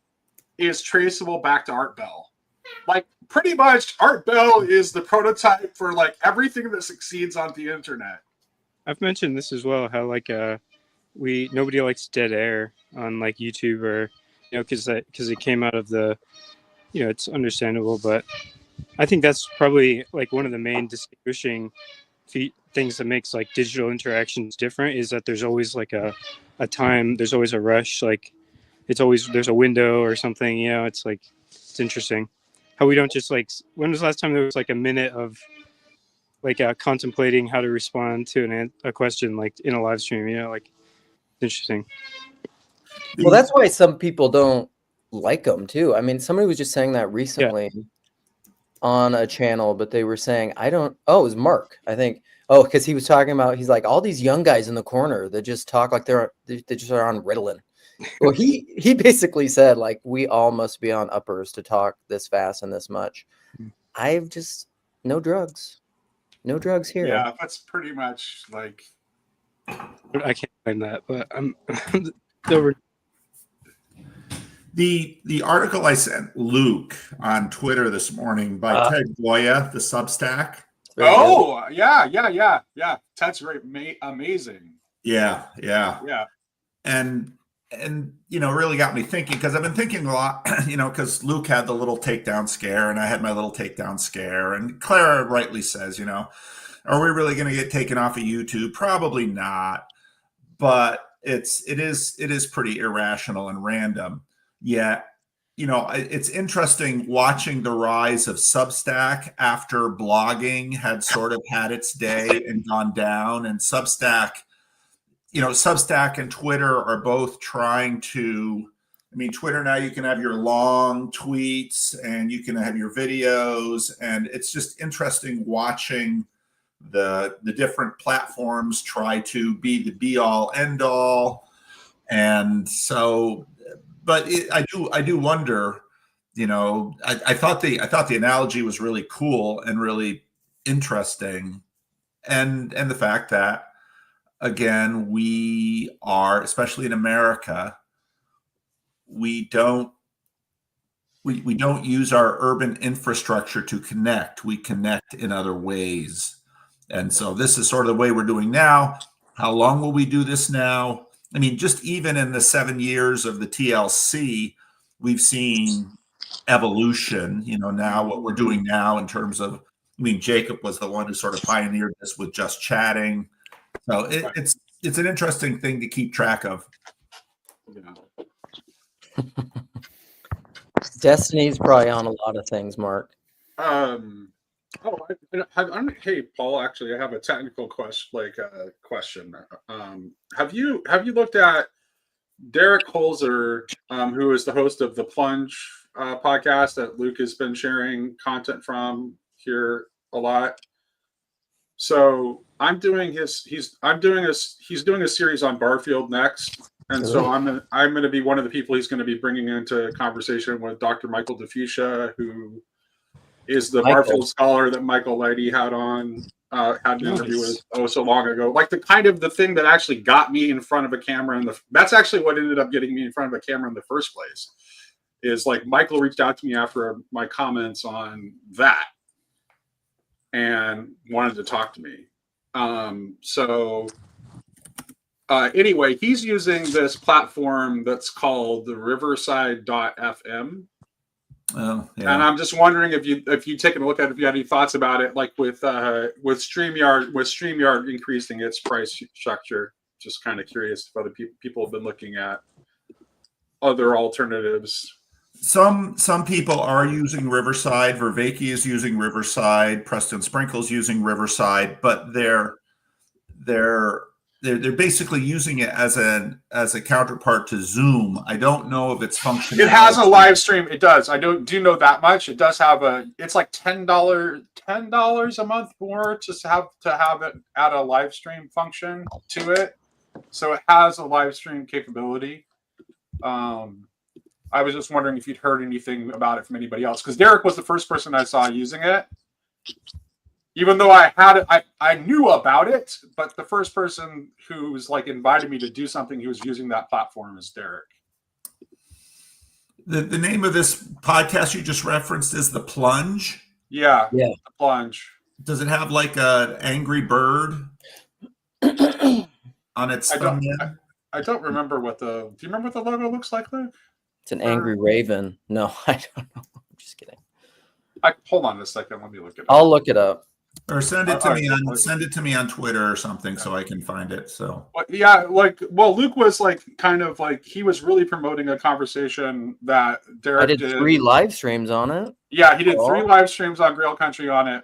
Speaker 2: is traceable back to Art Bell. Like pretty much Art Bell is the prototype for like everything that succeeds on the internet.
Speaker 3: I've mentioned this as well, how like nobody likes dead air on like YouTube or because it came out of the it's understandable, but I think that's probably like one of the main distinguishing things that makes like digital interactions different is that there's always like a time, there's always a rush, like there's a window or something, it's like it's interesting how we don't just like. When was the last time there was like a minute of like contemplating how to respond to a question like in a live stream? You know, like interesting.
Speaker 1: Well, that's why some people don't like them too. I mean, somebody was just saying that recently on a channel, but they were saying, it was Mark, I think. Oh, because he was talking about, he's like, all these young guys in the corner that just talk like they just are on Ritalin. Well, he basically said, like, we all must be on uppers to talk this fast and this much. I've just, no drugs here.
Speaker 2: Yeah, that's pretty much like.
Speaker 3: I can't find that, but I'm over.
Speaker 9: The article I sent Luke on Twitter this morning by Ted Goya, the Substack.
Speaker 2: Oh, yeah. Ted's great, amazing.
Speaker 9: Yeah. And really got me thinking, because I've been thinking a lot, because Luke had the little takedown scare and I had my little takedown scare, and Clara rightly says, are we really going to get taken off of YouTube? Probably not, but it is pretty irrational and random. Yet, it's interesting watching the rise of Substack after blogging had sort of had its day and gone down, and Substack and Twitter are both trying to, Twitter now you can have your long tweets and you can have your videos, and it's just interesting watching the different platforms try to be the be all end all. And so, but I do wonder, I thought the analogy was really cool and really interesting. And the fact that, again, we are, especially in America, we don't use our urban infrastructure to connect. We connect in other ways. And so this is sort of the way we're doing now. How long will we do this now? Just even in the 7 years of the TLC, we've seen evolution, now what we're doing now in terms of, Jacob was the one who sort of pioneered this with just chatting. So it's an interesting thing to keep track of.
Speaker 2: Yeah.
Speaker 1: Destiny's probably on a lot of things, Mark.
Speaker 2: Hey, Paul. Actually, I have a technical question. Have you looked at Derek Holzer, who is the host of the Plunge podcast that Luke has been sharing content from here a lot? So I'm doing he's doing a series on Barfield next, and so I'm going to be one of the people he's going to be bringing into conversation with Dr. Michael DeFucia, who is the Barfield scholar that Michael Leidy had an interview with so long ago. Like the thing that actually got me in front of a camera, that's actually what ended up getting me in front of a camera in the first place. Is like Michael reached out to me after my comments on that and wanted to talk to me. Anyway, he's using this platform that's called the Riverside.fm.
Speaker 9: Oh, yeah.
Speaker 2: And I'm just wondering if you taken a look at it, if you had any thoughts about it, like with StreamYard increasing its price structure. Just kind of curious if other people have been looking at other alternatives.
Speaker 9: Some people are using Riverside. Vervaeke is using Riverside. Preston Sprinkle's using Riverside, but they're basically using it as a counterpart to Zoom. I don't know if it's functioning.
Speaker 2: It has a live stream. It does. I do know that much. It does have it's like $10 a month more to have it add a live stream function to it. So it has a live stream capability. I was just wondering if you'd heard anything about it from anybody else, because Derek was the first person I saw using it. Even though I knew about it, but the first person who's like invited me to do something who was using that platform is Derek.
Speaker 9: The name of this podcast you just referenced is The Plunge?
Speaker 2: Yeah. The Plunge.
Speaker 9: Does it have like an angry bird on its thumbnail?
Speaker 2: I don't remember do you remember what the logo looks like, Luke?
Speaker 1: It's an angry raven. No, I don't know. I'm just kidding.
Speaker 2: Hold on a second. Let me look it up.
Speaker 1: I'll look it up.
Speaker 9: Or send it to me on Twitter or something so I can find it. So
Speaker 2: Luke was he was really promoting a conversation that Derek
Speaker 1: I did 3 live streams on it.
Speaker 2: Yeah, he did 3
Speaker 1: Oh.
Speaker 2: live streams on Grail Country on it.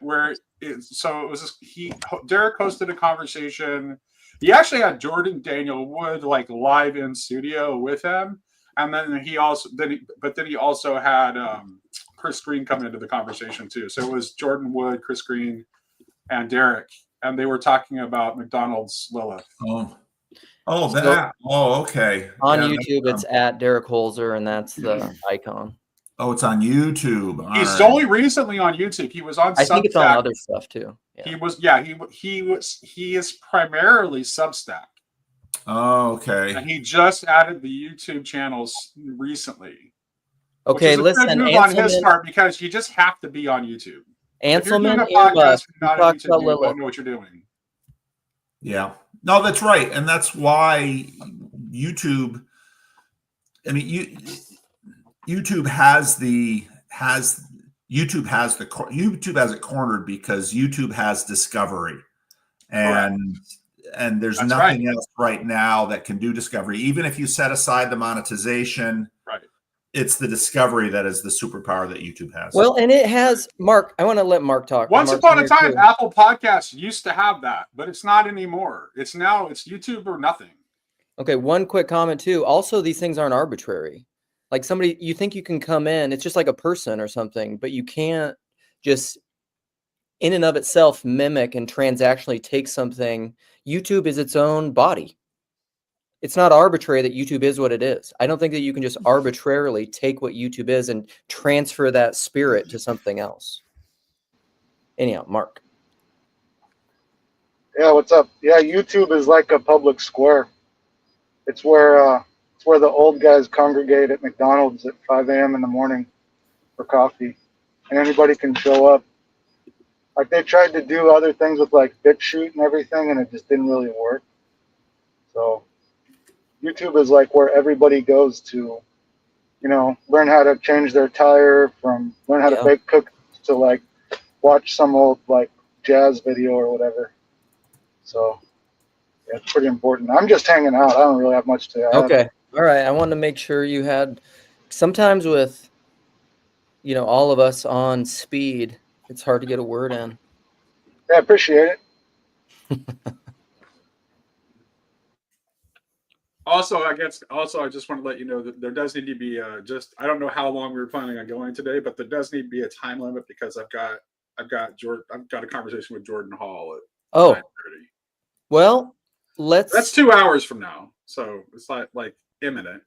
Speaker 2: Derek hosted a conversation. He actually had Jordan Daniel Wood like live in studio with him, and then he also had Chris Green coming into the conversation too. So it was Jordan Wood, Chris Green, and Derek, and they were talking about McDonald's Lilith.
Speaker 9: Okay.
Speaker 1: On
Speaker 9: Yeah,
Speaker 1: YouTube, it's at Derek Holzer, and that's the icon.
Speaker 9: Oh, it's on YouTube. All
Speaker 2: He's
Speaker 9: right.
Speaker 2: only recently on YouTube. He was on Substack.
Speaker 1: I think it's on other stuff too. Yeah.
Speaker 2: He is primarily Substack.
Speaker 9: Oh, okay.
Speaker 2: And he just added the YouTube channels recently.
Speaker 1: Okay,
Speaker 2: which is a
Speaker 1: listen,
Speaker 2: good move on his
Speaker 1: Anselman,
Speaker 2: part, because you just have to be on YouTube. If you're doing
Speaker 1: Anselman
Speaker 2: a podcast and not on
Speaker 1: talks
Speaker 2: YouTube,
Speaker 1: about
Speaker 2: you
Speaker 1: Lilith.
Speaker 2: won't know what you're doing.
Speaker 9: Yeah. No, that's right. And that's why YouTube, I mean, YouTube has it cornered because YouTube has discovery. And there's
Speaker 2: That's
Speaker 9: nothing
Speaker 2: right.
Speaker 9: else right now that can do discovery. Even if you set aside the monetization,
Speaker 2: right,
Speaker 9: it's the discovery that is the superpower that YouTube has.
Speaker 1: Well, and it has Mark. I want to let Mark talk.
Speaker 2: Once
Speaker 1: Mark's
Speaker 2: upon a
Speaker 1: here
Speaker 2: time,
Speaker 1: too.
Speaker 2: Apple Podcasts used to have that, but it's not anymore. It's YouTube or nothing.
Speaker 1: Okay, one quick comment too. Also, these things aren't arbitrary. Like somebody, you think you can come in, it's just like a person or something, but you can't just in and of itself mimic and transactionally take something. YouTube is its own body. It's not arbitrary that YouTube is what it is. I don't think that you can just arbitrarily take what YouTube is and transfer that spirit to something else. Anyhow, Mark.
Speaker 10: Yeah, what's up? Yeah, YouTube is like a public square. It's where the old guys congregate at McDonald's at 5 a.m. in the morning for coffee, and anybody can show up. Like they tried to do other things with like BitChute and everything, and it just didn't really work. So YouTube is like where everybody goes to, learn how to change their tire, from learn how to bake cookies to like watch some old like jazz video or whatever. So yeah, it's pretty important. I'm just hanging out. I don't really have much to add.
Speaker 1: Okay. All right. I wanted to make sure you had, sometimes with, all of us on speed, it's hard to get a word in.
Speaker 10: Yeah, I appreciate it.
Speaker 2: Also, I just want to let you know that there does need to be I don't know how long we were planning on going today, but there does need to be a time limit because I've got a conversation with Jordan Hall at 9:30.
Speaker 1: Well, that's
Speaker 2: 2 hours from now, so it's like imminent.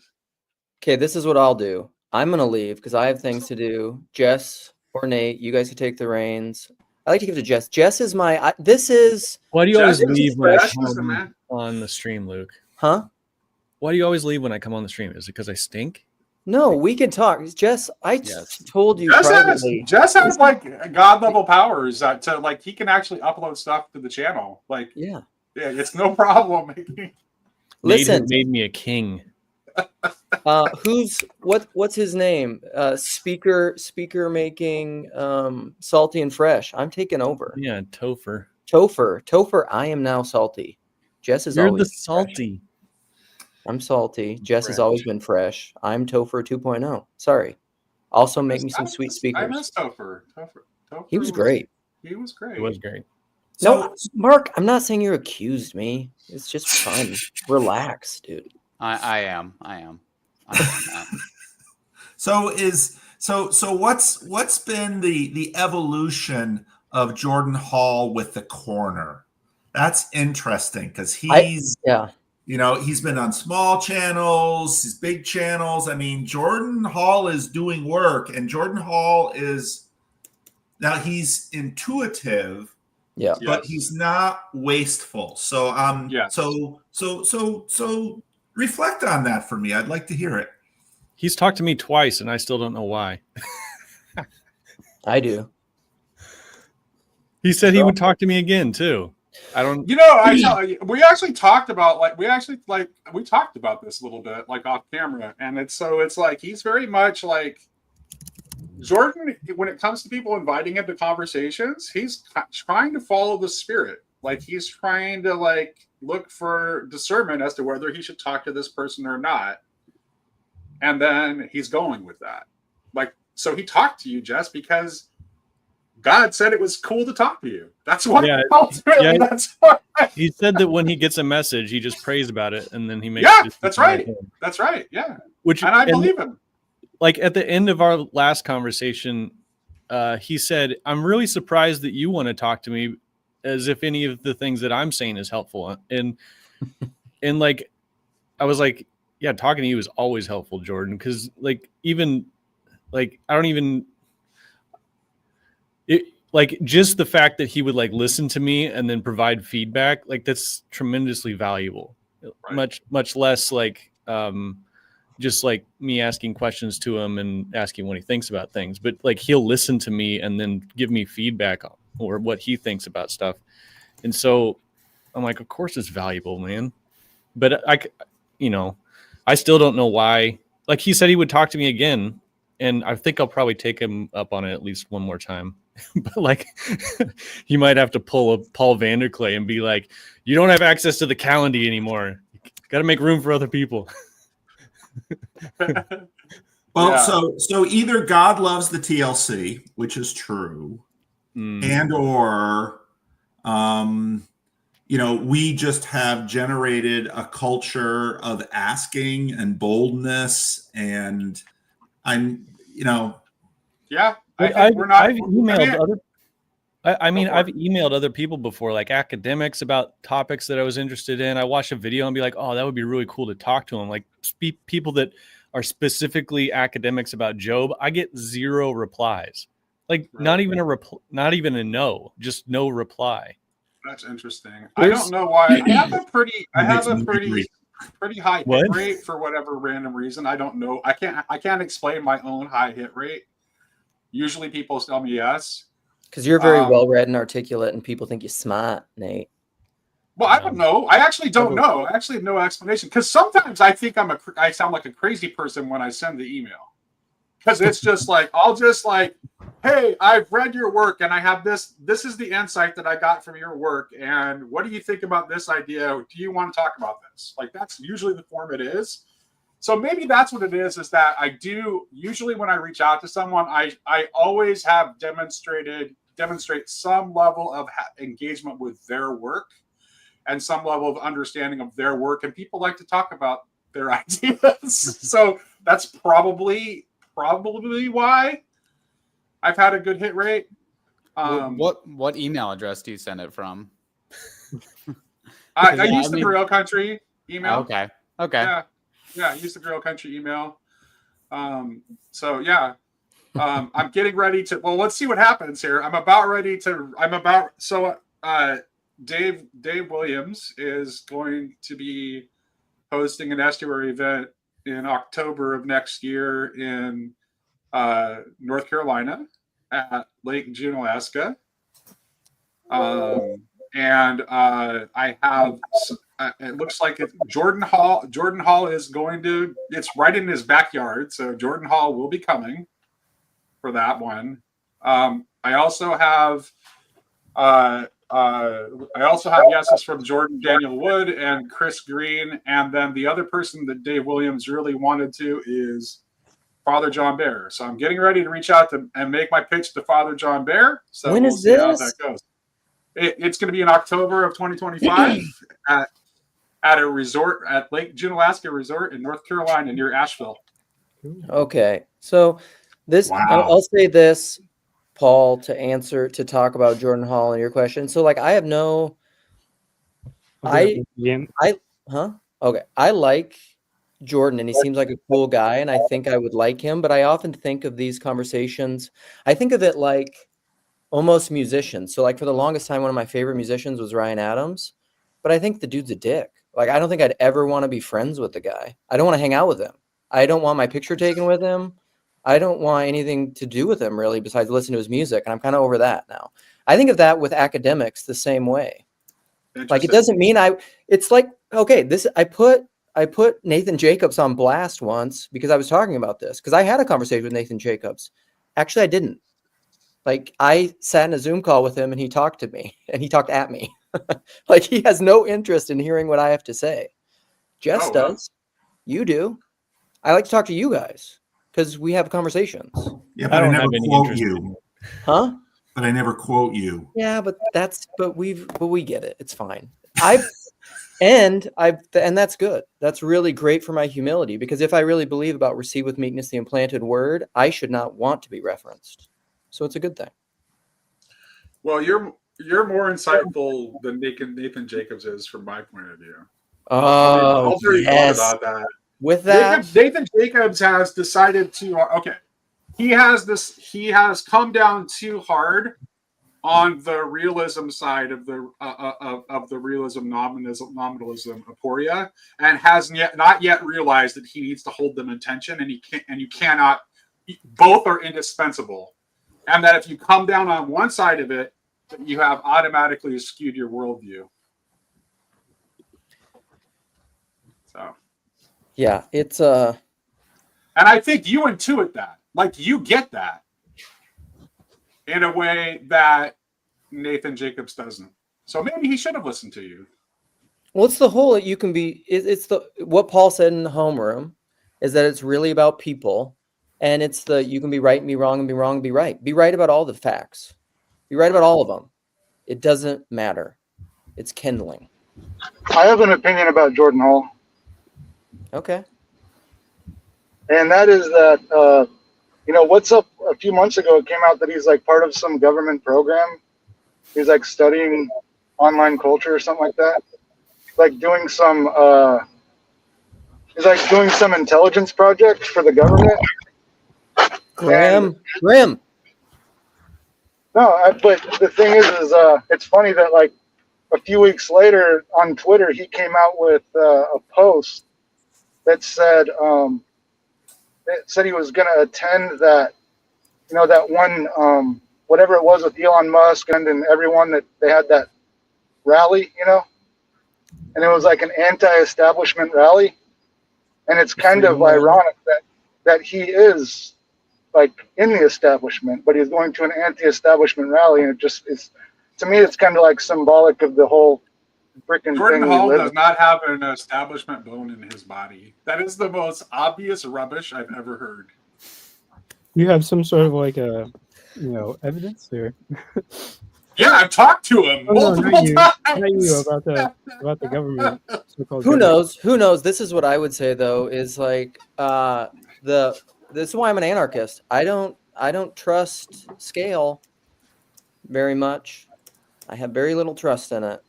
Speaker 1: Okay, this is what I'll do. I'm gonna leave because I have things to do. Jess or Nate, you guys can take the reins. I like to give it to Jess. Jess is my.
Speaker 5: Why do you
Speaker 2: Jess
Speaker 5: always leave when I
Speaker 2: Jess is the
Speaker 5: come
Speaker 2: man.
Speaker 5: on the stream, Luke?
Speaker 1: Huh?
Speaker 5: Why do you always leave when I come on the stream? Is it because I stink?
Speaker 1: No, we can talk. Jess, told you privately.
Speaker 2: Jess has like god level powers to like he can actually upload stuff to the channel. Like
Speaker 1: yeah,
Speaker 2: it's no problem.
Speaker 1: Listen,
Speaker 5: Nate made me a king.
Speaker 1: What's his name? Speaker making salty and fresh. I'm taking over.
Speaker 5: Yeah,
Speaker 1: Topher. I am now salty. Jess is
Speaker 5: You're
Speaker 1: always
Speaker 5: the salty.
Speaker 1: Fresh. I'm salty. Jess has always been fresh. I'm Topher 2.0. Sorry. Also make me some sweet speakers.
Speaker 2: I miss Topher.
Speaker 1: He was great.
Speaker 2: He was great.
Speaker 5: It was great.
Speaker 1: No, Mark, I'm not saying you accused me. It's just fun. Relax, dude.
Speaker 4: I am.
Speaker 9: So what's been the evolution of Jordan Hall with the corner? That's interesting because he's been on small channels, his big channels. I mean, Jordan Hall is doing work, and Jordan Hall he's intuitive, but he's not wasteful. So so reflect on that for me. I'd like to hear it.
Speaker 5: He's talked to me twice, and I still don't know why.
Speaker 1: I do.
Speaker 5: He said he would talk to me again too. I don't.
Speaker 2: We actually talked about we talked about this a little bit like off camera, and it's like he's very much like Jordan when it comes to people inviting him to conversations. He's trying to follow the spirit. Like he's trying to like look for discernment as to whether he should talk to this person or not, and then he's going with that. Like So he talked to you, Jess, because God said it was cool to talk to you. That's what ultimately. That's what.
Speaker 5: He said that when he gets a message, he just prays about it, and then he makes.
Speaker 2: Yeah, that's right. That's right. Yeah, and I believe him.
Speaker 5: Like at the end of our last conversation, he said, "I'm really surprised that you want to talk to me, as if any of the things that I'm saying is helpful." And like, I was like, "Yeah, talking to you is always helpful, Jordan." Because like even like I don't even. Like just the fact that he would like listen to me and then provide feedback, like that's tremendously valuable. Right. Much less like just like me asking questions to him and asking what he thinks about things. But like he'll listen to me and then give me feedback or what he thinks about stuff. And so I'm like, of course it's valuable, man. But I still don't know why. Like he said he would talk to me again, and I think I'll probably take him up on it at least one more time. But like you might have to pull a Paul Vanderklay and be like, you don't have access to the calendar anymore. You got to make room for other people.
Speaker 9: Well, so either God loves the TLC, which is true, and or we just have generated a culture of asking and boldness, and I've emailed other people before, like academics, about topics that I was interested in. I watch a video and be like, oh, that would be really cool to talk to them. Like people that are specifically academics about Job, I get 0 replies. Like not even a no, just no reply.
Speaker 2: That's interesting. I don't know why. I have a pretty high hit rate for whatever random reason. I don't know. I can't explain my own high hit rate. Usually people tell me yes.
Speaker 1: Because you're very well read and articulate, and people think you're smart, Nate.
Speaker 2: Well, I don't know. I actually don't know. I actually have no explanation. Because sometimes I think I sound like a crazy person when I send the email. Because it's just like, I'll just like, hey, I've read your work and I have this. This is the insight that I got from your work. And what do you think about this idea? Do you want to talk about this? Like, that's usually the form it is. So maybe that's what it is that I do. Usually when I reach out to someone, I always have demonstrate some level of engagement with their work and some level of understanding of their work. And people like to talk about their ideas. So that's probably why I've had a good hit rate.
Speaker 4: What email address do you send it from?
Speaker 2: I use the Grill Country email.
Speaker 4: Okay.
Speaker 2: Yeah, I use the Grill Country email. So yeah, I'm getting ready to. Well, let's see what happens here. Dave Williams is going to be hosting an estuary event in October of next year in North Carolina at Lake Juneau-Alaska. And I have, it looks like Jordan Hall is going to, it's right in his backyard. So Jordan Hall will be coming for that one. I also have yeses from Jordan Daniel Wood and Chris Green. And then the other person that Dave Williams really wanted to is Father John Behr. So I'm getting ready to reach out to and make my pitch to Father John Behr. So
Speaker 1: when
Speaker 2: we'll
Speaker 1: is
Speaker 2: see
Speaker 1: this?
Speaker 2: how that goes. It's going to be in October of 2025 at a resort at Lake Juneau-Alaska Resort in North Carolina near Asheville.
Speaker 1: Okay, so this I'll say this, Paul, to talk about Jordan Hall and your question. So like I have no, I like Jordan and he seems like a cool guy and I think I would like him, but I often think of these conversations, I think of it like almost musicians. So like for the longest time, one of my favorite musicians was Ryan Adams, but I think the dude's a dick. Like, I don't think I'd ever want to be friends with the guy. I don't want to hang out with him. I don't want my picture taken with him. I don't want anything to do with him really besides listen to his music. And I'm kind of over that now. I think of that with academics the same way. Like, it doesn't mean it's like, okay, I put Nathan Jacobs on blast once because I was talking about this because I had a conversation with Nathan Jacobs. Actually, I didn't. Like, I sat in a Zoom call with him and he talked to me and he talked at me. Like, he has no interest in hearing what I have to say. Jess does. You do. I like to talk to you guys because we have conversations.
Speaker 9: Yeah,
Speaker 5: I
Speaker 9: but I,
Speaker 5: don't
Speaker 9: never
Speaker 5: have any
Speaker 9: quote
Speaker 5: interest in
Speaker 9: you.
Speaker 1: Huh?
Speaker 9: But I never quote you.
Speaker 1: Yeah, but we get it. It's fine. And that's good. That's really great for my humility, because if I really believe about receive with meekness the implanted word, I should not want to be referenced. So it's a good thing.
Speaker 2: Well, you're more insightful than Nathan Jacobs is from my point of view.
Speaker 1: Oh,
Speaker 2: I'll tell you more about that.
Speaker 1: With that,
Speaker 2: Nathan Jacobs has decided to. Okay, he has come down too hard on the realism side of the realism nominalism aporia, and has not yet realized that he needs to hold them in tension, and you cannot. Both are indispensable, and that if you come down on one side of it, you have automatically skewed your worldview. So,
Speaker 1: yeah, it's
Speaker 2: and I think you intuit that, like you get that in a way that Nathan Jacobs doesn't. So maybe he should have listened to you.
Speaker 1: well, it's the whole. You can be. It's the what Paul said in the homeroom is that it's really about people, and it's the you can be right and be wrong and be wrong and be right. Be right about all the facts. Be right about all of them. It doesn't matter. It's kindling.
Speaker 10: I have an opinion about Jordan Hall,
Speaker 1: Okay.
Speaker 10: and that is that what's up? A few months ago, it came out that he's like part of some government program. He's like studying online culture or something like that. Like doing some. He's like doing some intelligence project for the government.
Speaker 1: Graham.
Speaker 10: No, but the thing is it's funny that like a few weeks later on Twitter, he came out with a post that said he was going to attend that, that one, whatever it was with Elon Musk and everyone that they had that rally, and it was like an anti-establishment rally. And it's kind of ironic that he is like in the establishment, but he's going to an anti-establishment rally, and to me, it's kind of like symbolic of the whole freaking
Speaker 2: Jordan
Speaker 10: thing.
Speaker 2: Hall does not have an establishment bone in his body. That is the most obvious rubbish I've ever heard.
Speaker 3: You have some sort of like evidence or?
Speaker 2: Yeah, I've talked to him multiple times.
Speaker 3: Not you about the government.
Speaker 1: Who knows? This is what I would say though, is like this is why I'm an anarchist. I don't trust scale very much. I have very little trust in it.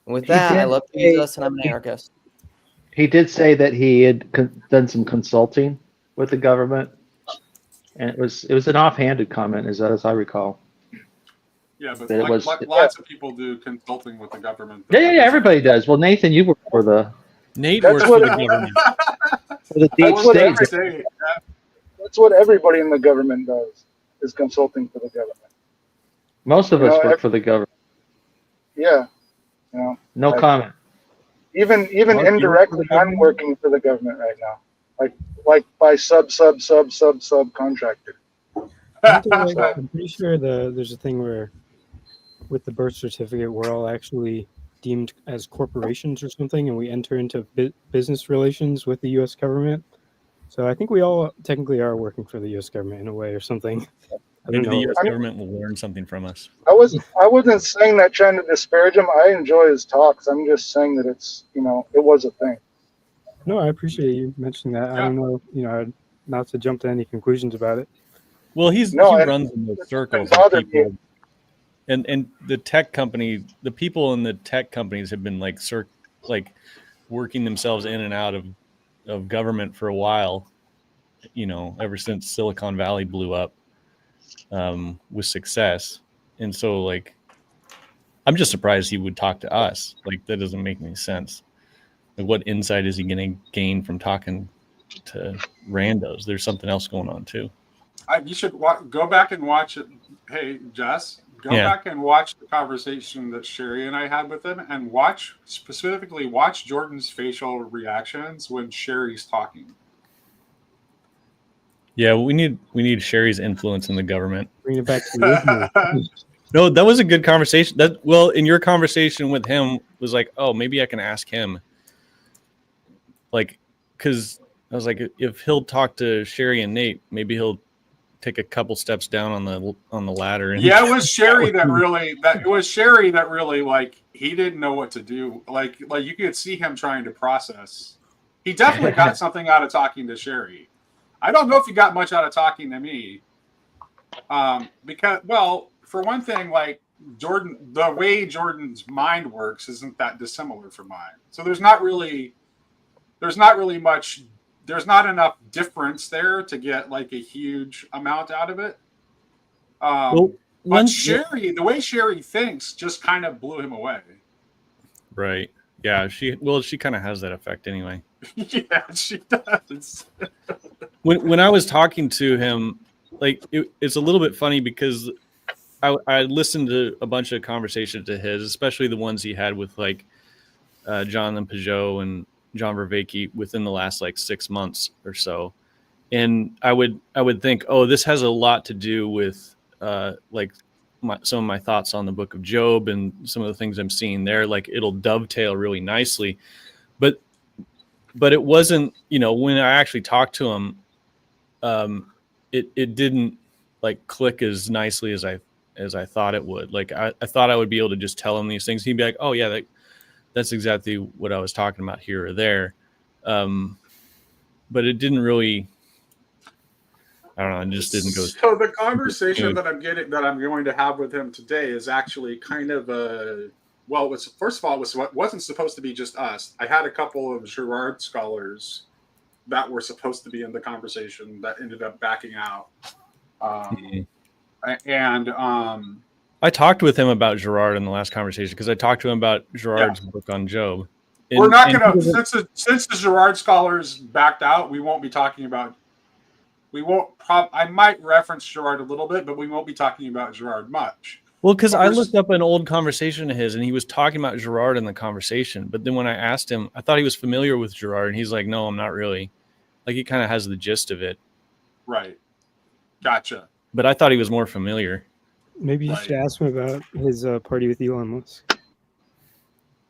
Speaker 1: And with that, I love Jesus and I'm an anarchist.
Speaker 11: He did say that he had done some consulting with the government, and it was an offhanded comment, as I recall.
Speaker 2: Yeah, but lots of people do consulting with the government.
Speaker 11: Yeah, everybody does. Well, Nathan, you work for the...
Speaker 5: Nate works for the government.
Speaker 11: For the deep state.
Speaker 10: That's what everybody in the government does, is consulting for the government.
Speaker 11: Most of us work for the government.
Speaker 10: Yeah.
Speaker 11: No comment.
Speaker 10: Even indirectly, I'm working for the government right now. Like by subcontractor.
Speaker 3: I'm pretty sure there's a thing where with the birth certificate we're all actually deemed as corporations or something, and we enter into business relations with the U.S. government. So I think we all technically are working for the U.S. government in a way or something.
Speaker 5: Maybe the U.S. government will learn something from us.
Speaker 10: I wasn't saying that trying to disparage him. I enjoy his talks. I'm just saying that it's it was a thing.
Speaker 3: No, I appreciate you mentioning that. I don't know, not to jump to any conclusions about it.
Speaker 5: Well, he runs in those circles of people. And the tech company, the people in the tech companies have been like working themselves in and out of government for a while, ever since Silicon Valley blew up with success. And so I'm just surprised he would talk to us. That doesn't make any sense. What insight is he going to gain from talking to randos? There's something else going on too.
Speaker 2: You should go back and watch it. Hey, Jess, back and watch the conversation that Sherry and I had with him, and specifically watch Jordan's facial reactions when Sherry's talking.
Speaker 5: Yeah, we need Sherry's influence in the government.
Speaker 3: Bring it back to
Speaker 5: No, that was a good conversation. In your conversation with him was like, oh, maybe I can ask him. Because I was like, if he'll talk to Sherry and Nate, maybe he'll take a couple steps down on the ladder. And
Speaker 2: Yeah, it was Sherry that really like he didn't know what to do. Like you could see him trying to process. He definitely got something out of talking to Sherry. I don't know if he got much out of talking to me. Because, well, for one thing, like Jordan, the way Jordan's mind works isn't that dissimilar from mine. So there's not enough difference there to get like a huge amount out of it. But Sherry, the way Sherry thinks just kind of blew him away.
Speaker 5: Right. Yeah. She kind of has that effect anyway.
Speaker 2: Yeah, she does.
Speaker 5: when I was talking to him, like it's a little bit funny because I listened to a bunch of conversations to his, especially the ones he had with like Jonathan Peugeot and John Vervaeke within the last like 6 months or so. And I would think, oh, this has a lot to do with like some of my thoughts on the book of Job and some of the things I'm seeing there. Like it'll dovetail really nicely. But it wasn't, when I actually talked to him, it didn't like click as nicely as I thought it would. Like I thought I would be able to just tell him these things. He'd be like, oh yeah, that's exactly what I was talking about here or there. But it didn't really, I don't know. It just didn't go.
Speaker 2: So the conversation that I'm going to have with him today is actually kind of first of all, it wasn't supposed to be just us. I had a couple of Girard scholars that were supposed to be in the conversation that ended up backing out.
Speaker 5: I talked with him about Girard in the last conversation because I talked to him about Girard's book on Job.
Speaker 2: We're not going to, since the Girard scholars backed out, we won't be talking about. I might reference Girard a little bit, but we won't be talking about Girard much.
Speaker 5: Well, because I looked up an old conversation of his, and he was talking about Girard in the conversation. But then when I asked him, I thought he was familiar with Girard, and he's like, "No, I'm not really." Like he kind of has the gist of it.
Speaker 2: Right. Gotcha.
Speaker 5: But I thought he was more familiar.
Speaker 3: Maybe you should ask him about his party with Elon Musk.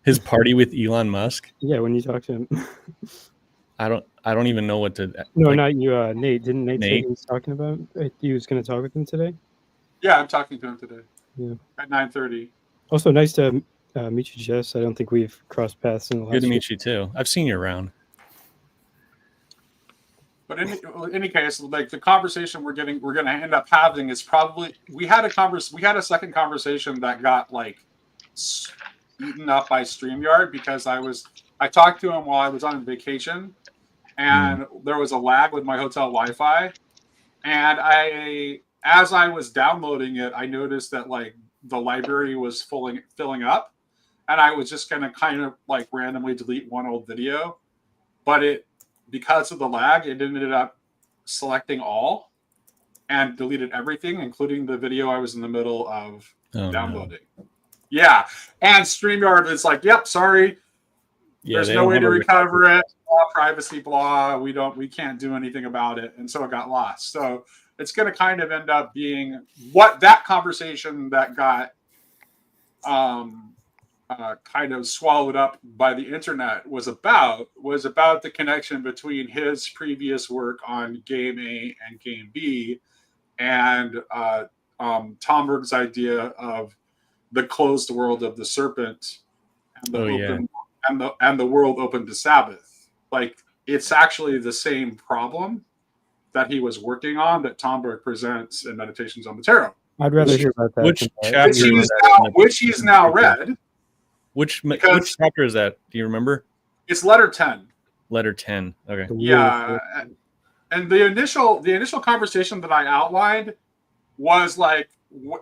Speaker 5: His party with Elon Musk?
Speaker 3: Yeah, when you talk to him.
Speaker 5: I don't even know what to.
Speaker 3: No, not you, Nate. Didn't Nate say he was talking about? He was going to talk with him today.
Speaker 2: Yeah, I'm talking to him today.
Speaker 3: Yeah.
Speaker 2: At 9:30.
Speaker 3: Also, nice to meet you, Jess. I don't think we've crossed paths in the last.
Speaker 5: Good to meet you too. I've seen you around.
Speaker 2: But in any case, like the conversation we're going to end up having is probably we had a second conversation that got like eaten up by StreamYard because I talked to him while I was on vacation, and there was a lag with my hotel Wi-Fi, and as I was downloading it, I noticed that like the library was filling up, and I was just going to kind of like randomly delete one old video, but because of the lag, it ended up selecting all and deleted everything, including the video I was in the middle of downloading. No. Yeah. And StreamYard is like, yep, sorry. Yeah, there's no way to recover it. Blah, privacy, blah. We can't do anything about it. And so it got lost. So it's going to kind of end up being what that conversation that got kind of swallowed up by the internet was about the connection between his previous work on Game A and Game B and Tom Berg's idea of the closed world of the serpent and the world open to Sabbath. Like it's actually the same problem that he was working on that Tom Berg presents in Meditations on the Tarot.
Speaker 3: I'd rather hear about that.
Speaker 2: Which he's now read.
Speaker 5: Which chapter is that? Do you remember?
Speaker 2: It's letter 10.
Speaker 5: Letter 10. Okay.
Speaker 2: Yeah. And the initial conversation that I outlined was like,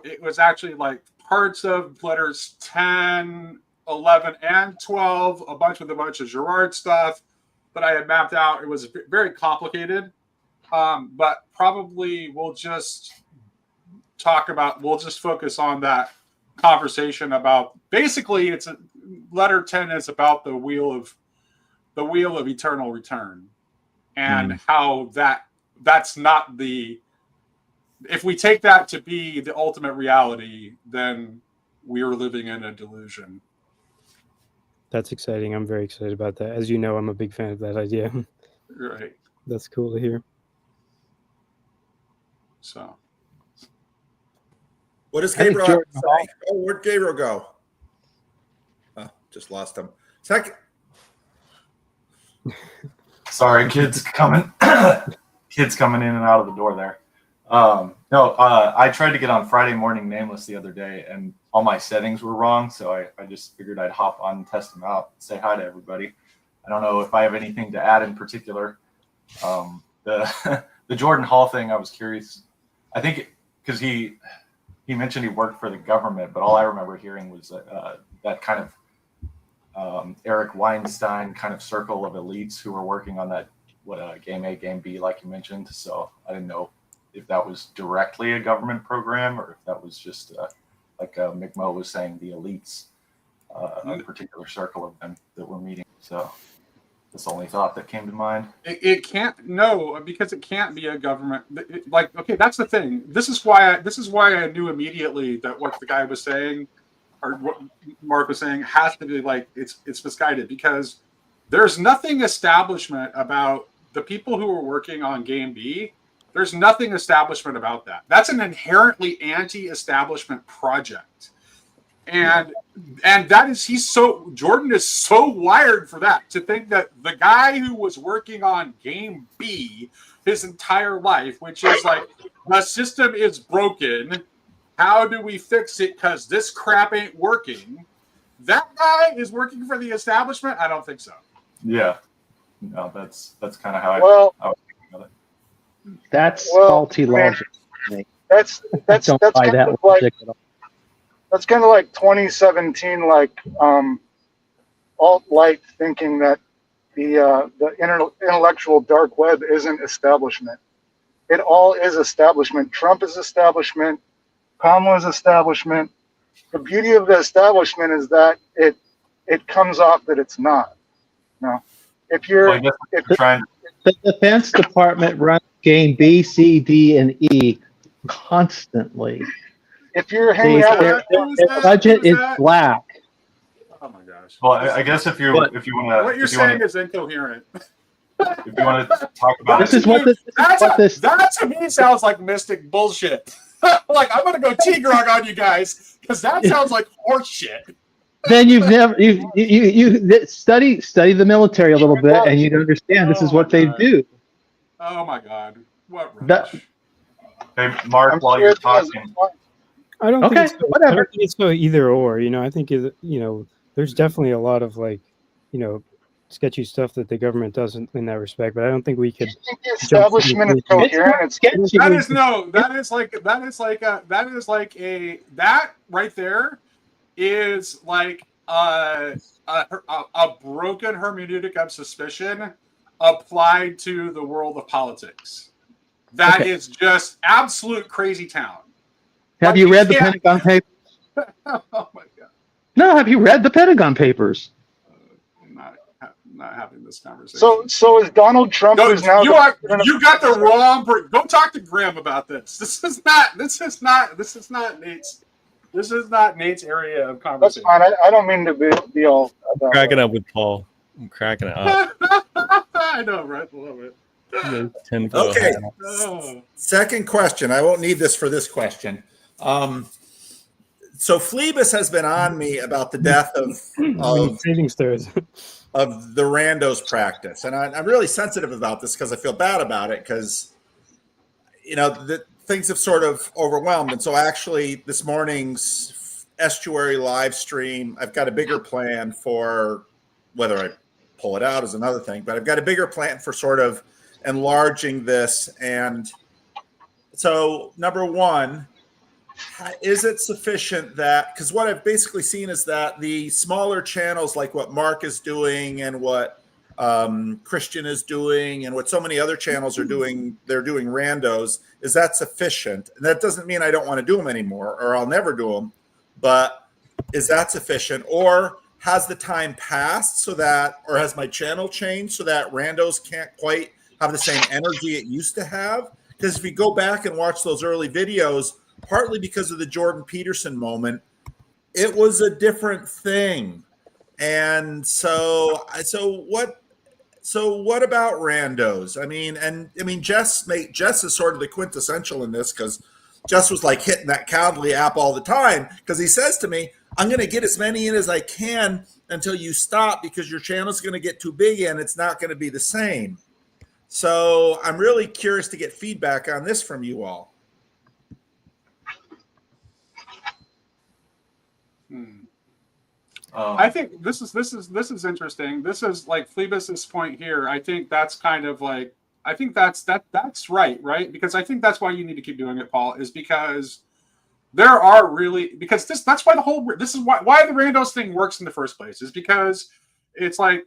Speaker 2: it was actually like parts of letters 10, 11, and 12, a bunch of Girard stuff that I had mapped out. It was very complicated. But probably we'll just focus on that conversation about basically letter 10 is about the wheel of eternal return and how that's not if we take that to be the ultimate reality, then we are living in a delusion.
Speaker 3: That's exciting. I'm very excited about that. As you know, I'm a big fan of that idea.
Speaker 2: Right.
Speaker 3: That's cool to hear.
Speaker 2: So,
Speaker 9: What does
Speaker 11: I think
Speaker 9: Gabriel have to
Speaker 11: Jordan
Speaker 9: say? Oh, where'd Gabriel go? Just lost him. Second.
Speaker 12: Sorry, kids coming in and out of the door there. I tried to get on Friday Morning Nameless the other day, and all my settings were wrong, so I just figured I'd hop on and test them out and say hi to everybody. I don't know if I have anything to add in particular. The Jordan Hall thing, I was curious. I think because he mentioned he worked for the government, but all I remember hearing was that kind of Eric Weinstein kind of circle of elites who were working on that game A, game B, like you mentioned. So I didn't know if that was directly a government program or if that was just like Mick Mo was saying, the elites, a particular circle of them that were meeting. So that's the only thought that came to mind.
Speaker 2: It can't, no, because it can't be a government. Okay, that's the thing. This is why I knew immediately that what the guy was saying, or what Mark was saying, has to be like it's misguided, because there's nothing establishment about the people who are working on Game B. There's nothing establishment about that. That's an inherently anti-establishment project. And that is, Jordan is so wired for that, to think that the guy who was working on Game B his entire life, which is like, the system is broken, how do we fix it because this crap ain't working, that guy is working for the establishment? I don't think so.
Speaker 12: Yeah. No, that's kind of how I
Speaker 10: Well,
Speaker 12: was thinking about it.
Speaker 11: That's faulty logic.
Speaker 10: That's
Speaker 11: don't buy
Speaker 10: kind
Speaker 11: that
Speaker 10: of
Speaker 11: logic at all.
Speaker 10: That's kind of like 2017, like alt-light thinking that the intellectual dark web isn't establishment. It all is establishment. Trump is establishment. Kamala is establishment. The beauty of the establishment is that it comes off that it's not. No, if you're,
Speaker 11: the Defense Department runs Game B, C, D, and E constantly.
Speaker 10: if you're hanging out
Speaker 11: Their
Speaker 10: with
Speaker 11: budget is black.
Speaker 2: Oh my gosh.
Speaker 12: Well, I guess if you want to,
Speaker 2: What you're saying is incoherent.
Speaker 12: If you want to talk about
Speaker 11: This is what this.
Speaker 2: That to me sounds like mystic bullshit. Like, I'm gonna go T-Grog on you guys, because that sounds like horse shit.
Speaker 11: Then you've never you study the military a little bit, and you'd understand this is what they do.
Speaker 2: Oh my god, what rubbish.
Speaker 12: Hey, Mark, while you're talking.
Speaker 3: I don't
Speaker 11: Okay,
Speaker 3: think it's
Speaker 11: whatever.
Speaker 3: I don't think it's so either or. I think there's definitely a lot of sketchy stuff that the government doesn't in that respect. But I don't think we could.
Speaker 10: the establishment is coherent.
Speaker 2: That right there is like a broken hermeneutic of suspicion applied to the world of politics. That is just absolute crazy town.
Speaker 11: Have you read the Pentagon Papers?
Speaker 2: Oh my god!
Speaker 11: No, have you read the Pentagon Papers?
Speaker 2: Not having this conversation.
Speaker 10: So is Donald Trump is now?
Speaker 2: You got the wrong. Go talk to Graham about this. This is not Nate's. This is not Nate's area of conversation.
Speaker 10: That's fine. I don't mean to be all.
Speaker 5: I'm cracking up with Paul. I'm cracking it up.
Speaker 2: I know, right? I love it.
Speaker 9: Okay. Second question. I won't need this for this question. So Phlebas has been on me about the death of the randos practice, and I'm really sensitive about this because I feel bad about it, because the things have sort of overwhelmed. And so actually this morning's estuary live stream, I've got a bigger plan for, whether I pull it out is another thing, but I've got a bigger plan for sort of enlarging this. And so number one, is it sufficient that, because what I've basically seen is that the smaller channels like what Mark is doing and what Christian is doing and what so many other channels are doing, they're doing randos, is that sufficient? And that doesn't mean I don't want to do them anymore or I'll never do them, but is that sufficient? Or has the time passed so that, or has my channel changed so that randos can't quite have the same energy it used to have? Because if you go back and watch those early videos, partly because of the Jordan Peterson moment, it was a different thing. And so what, so what about randos? I mean, Jess is sort of the quintessential in this, because Jess was like hitting that Calendly app all the time, because he says to me, I'm going to get as many in as I can until you stop, because your channel's going to get too big and it's not going to be the same. So I'm really curious to get feedback on this from you all.
Speaker 2: I think this is interesting. This is like Phlebas's point here. I think that's kind of like, I think that's right? Because I think that's why you need to keep doing it, Paul, is because there are really, because that's why this is why the randos thing works in the first place, is because it's like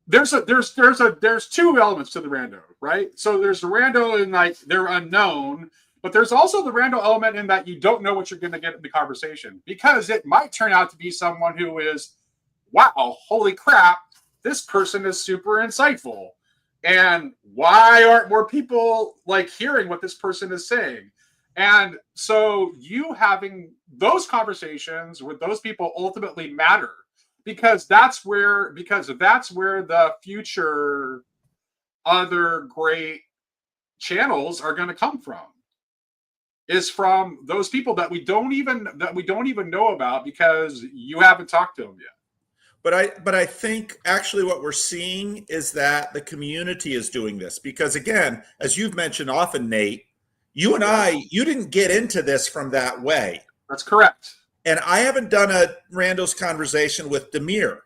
Speaker 2: there's two elements to the rando, right? So there's the rando in like they're unknown, but there's also the rando element in that you don't know what you're going to get in the conversation, because it might turn out to be someone who is, wow, holy crap, this person is super insightful. And why aren't more people like hearing what this person is saying? And so you having those conversations with those people ultimately matter, because that's where the future other great channels are going to come from, is from those people that we don't even know about because you haven't talked to them yet.
Speaker 9: But I think actually what we're seeing is that the community is doing this, because again, as you've mentioned often, Nate, you and you didn't get into this from that way.
Speaker 2: That's correct.
Speaker 9: And I haven't done a randos conversation with Demir.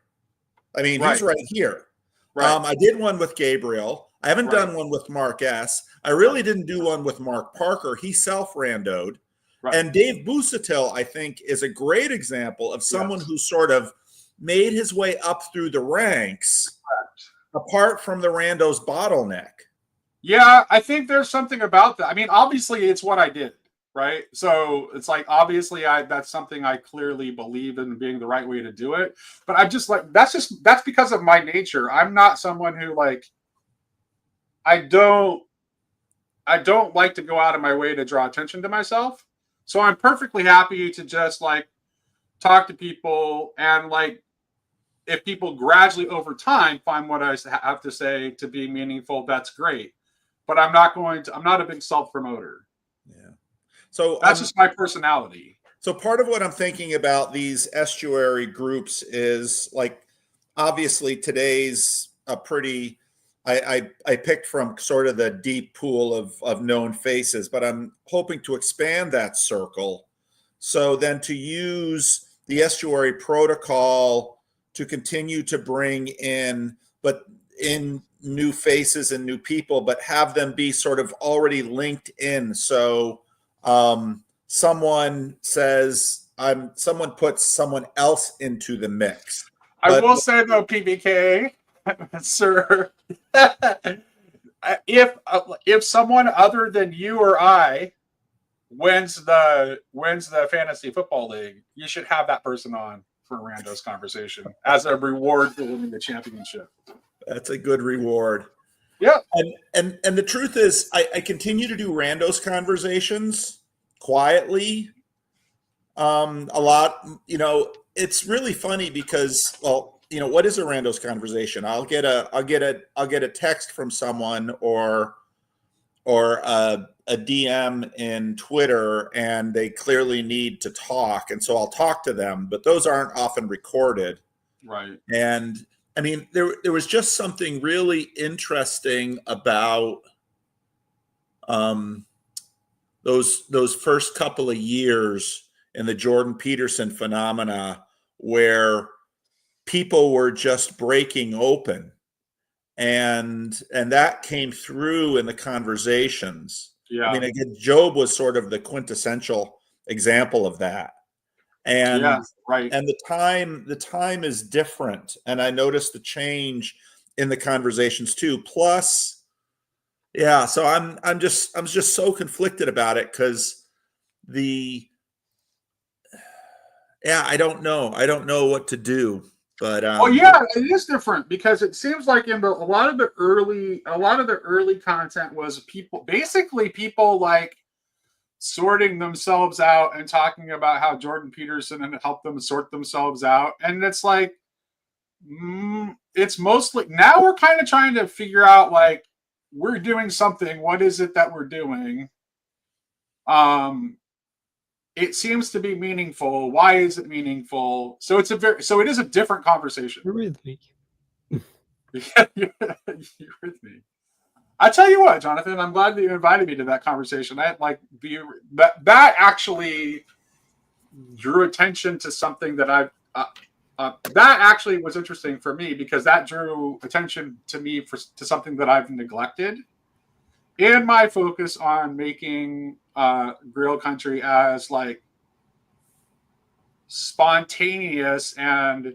Speaker 9: I mean, he's right here.
Speaker 2: Right.
Speaker 9: I did one with Gabriel. I haven't done one with Mark S. I really didn't do one with Mark Parker. He self-randoed. Right. And Dave Busatil, I think, is a great example of someone who sort of made his way up through the ranks, apart from the randos bottleneck.
Speaker 2: Yeah, I think there's something about that. I mean, obviously, it's what I did, right? So it's like, obviously, that's something I clearly believe in being the right way to do it. But I'm just like, that's because of my nature. I'm not someone who like, I don't like to go out of my way to draw attention to myself. So I'm perfectly happy to just like talk to people, and like, if people gradually over time find what I have to say to be meaningful, that's great. But I'm not a big self-promoter.
Speaker 9: Yeah. So
Speaker 2: that's just my personality.
Speaker 9: So part of what I'm thinking about these estuary groups is like, obviously today's a pretty, I picked from sort of the deep pool of known faces, but I'm hoping to expand that circle. So then to use the estuary protocol to continue to bring in new faces and new people, but have them be sort of already linked in. So someone puts someone else into the mix.
Speaker 2: I will say though, PBK, sir, if someone other than you or I wins the fantasy football league, you should have that person on for a randos conversation as a reward for winning the championship.
Speaker 9: That's a good reward.
Speaker 2: Yeah.
Speaker 9: And the truth is, I continue to do randos conversations quietly. A lot, it's really funny because, well, what is a randos conversation? I'll get a text from someone or a DM in Twitter, and they clearly need to talk, and so I'll talk to them, but those aren't often recorded.
Speaker 2: Right.
Speaker 9: And I mean, there was just something really interesting about those first couple of years in the Jordan Peterson phenomena, where people were just breaking open, and that came through in the conversations.
Speaker 2: Yeah.
Speaker 9: I mean, again, Job was sort of the quintessential example of that. And
Speaker 2: right.
Speaker 9: And the time is different, and I noticed the change in the conversations too. Plus, so I'm just so conflicted about it, because I don't know what to do. But
Speaker 2: it is different, because it seems like in a lot of the early content was people like sorting themselves out and talking about how Jordan Peterson had helped them sort themselves out. And it's like, It's mostly now we're kind of trying to figure out like we're doing something. What is it that we're doing? It seems to be meaningful. Why is it meaningful? So it is a different conversation.
Speaker 3: Eurythmy.
Speaker 2: Eurythmy. I tell you what, Jonathan, I'm glad that you invited me to that conversation. That actually drew attention to something that that actually was interesting for me because that drew attention to me to something that I've neglected in my focus on making Grill Country as like spontaneous and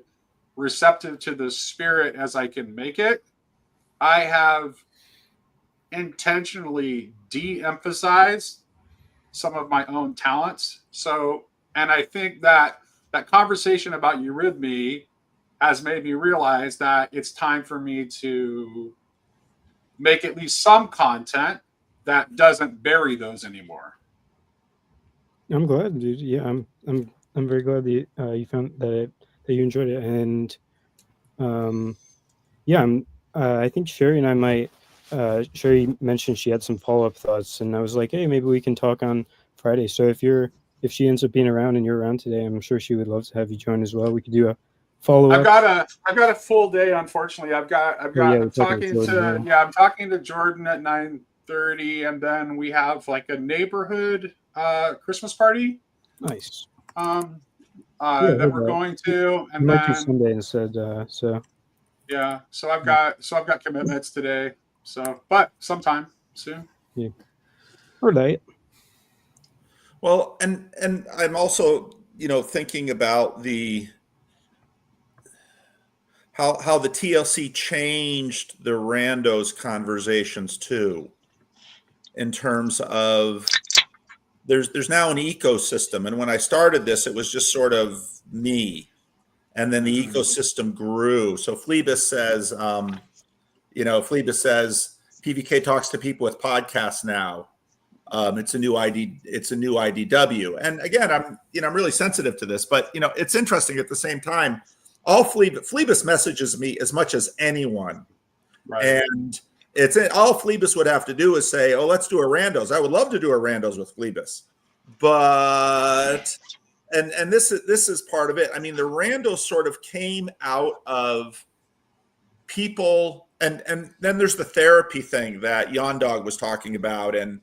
Speaker 2: receptive to the spirit as I can make it. I have intentionally de-emphasized some of my own talents. So, and I think that conversation about Eurythmy has made me realize that it's time for me to make at least some content that doesn't bury those anymore.
Speaker 3: I'm glad, dude. Yeah, I'm very glad that you found that you enjoyed it, and yeah, I think Sherry and I might. Sherry mentioned she had some follow-up thoughts, and I was like, hey, maybe we can talk on Friday. So if she ends up being around and you're around today, I'm sure she would love to have you join as well. We could do a follow-up.
Speaker 2: I've got a full day, unfortunately. I'm talking to Jordan at 9:30, and then we have like a neighborhood Christmas party.
Speaker 3: Nice.
Speaker 2: That we're going to, and
Speaker 3: might do
Speaker 2: then
Speaker 3: Sunday instead. So
Speaker 2: yeah, so I've got commitments today. So, but sometime soon.
Speaker 3: Yeah. Or late.
Speaker 9: Well, and I'm also, thinking about how the TLC changed the randos conversations too, in terms of there's now an ecosystem. And when I started this, it was just sort of me. And then the ecosystem grew. So Phlebas says, PVK talks to people with podcasts now. It's a new IDW. And again, I'm really sensitive to this, but it's interesting at the same time. All Phlebas messages me as much as anyone.
Speaker 2: Right.
Speaker 9: And all Phlebas would have to do is say, oh, let's do a randos. I would love to do a randos with Phlebas. But and this is part of it. I mean, the randos sort of came out of people, and then there's the therapy thing that Yondog was talking about, and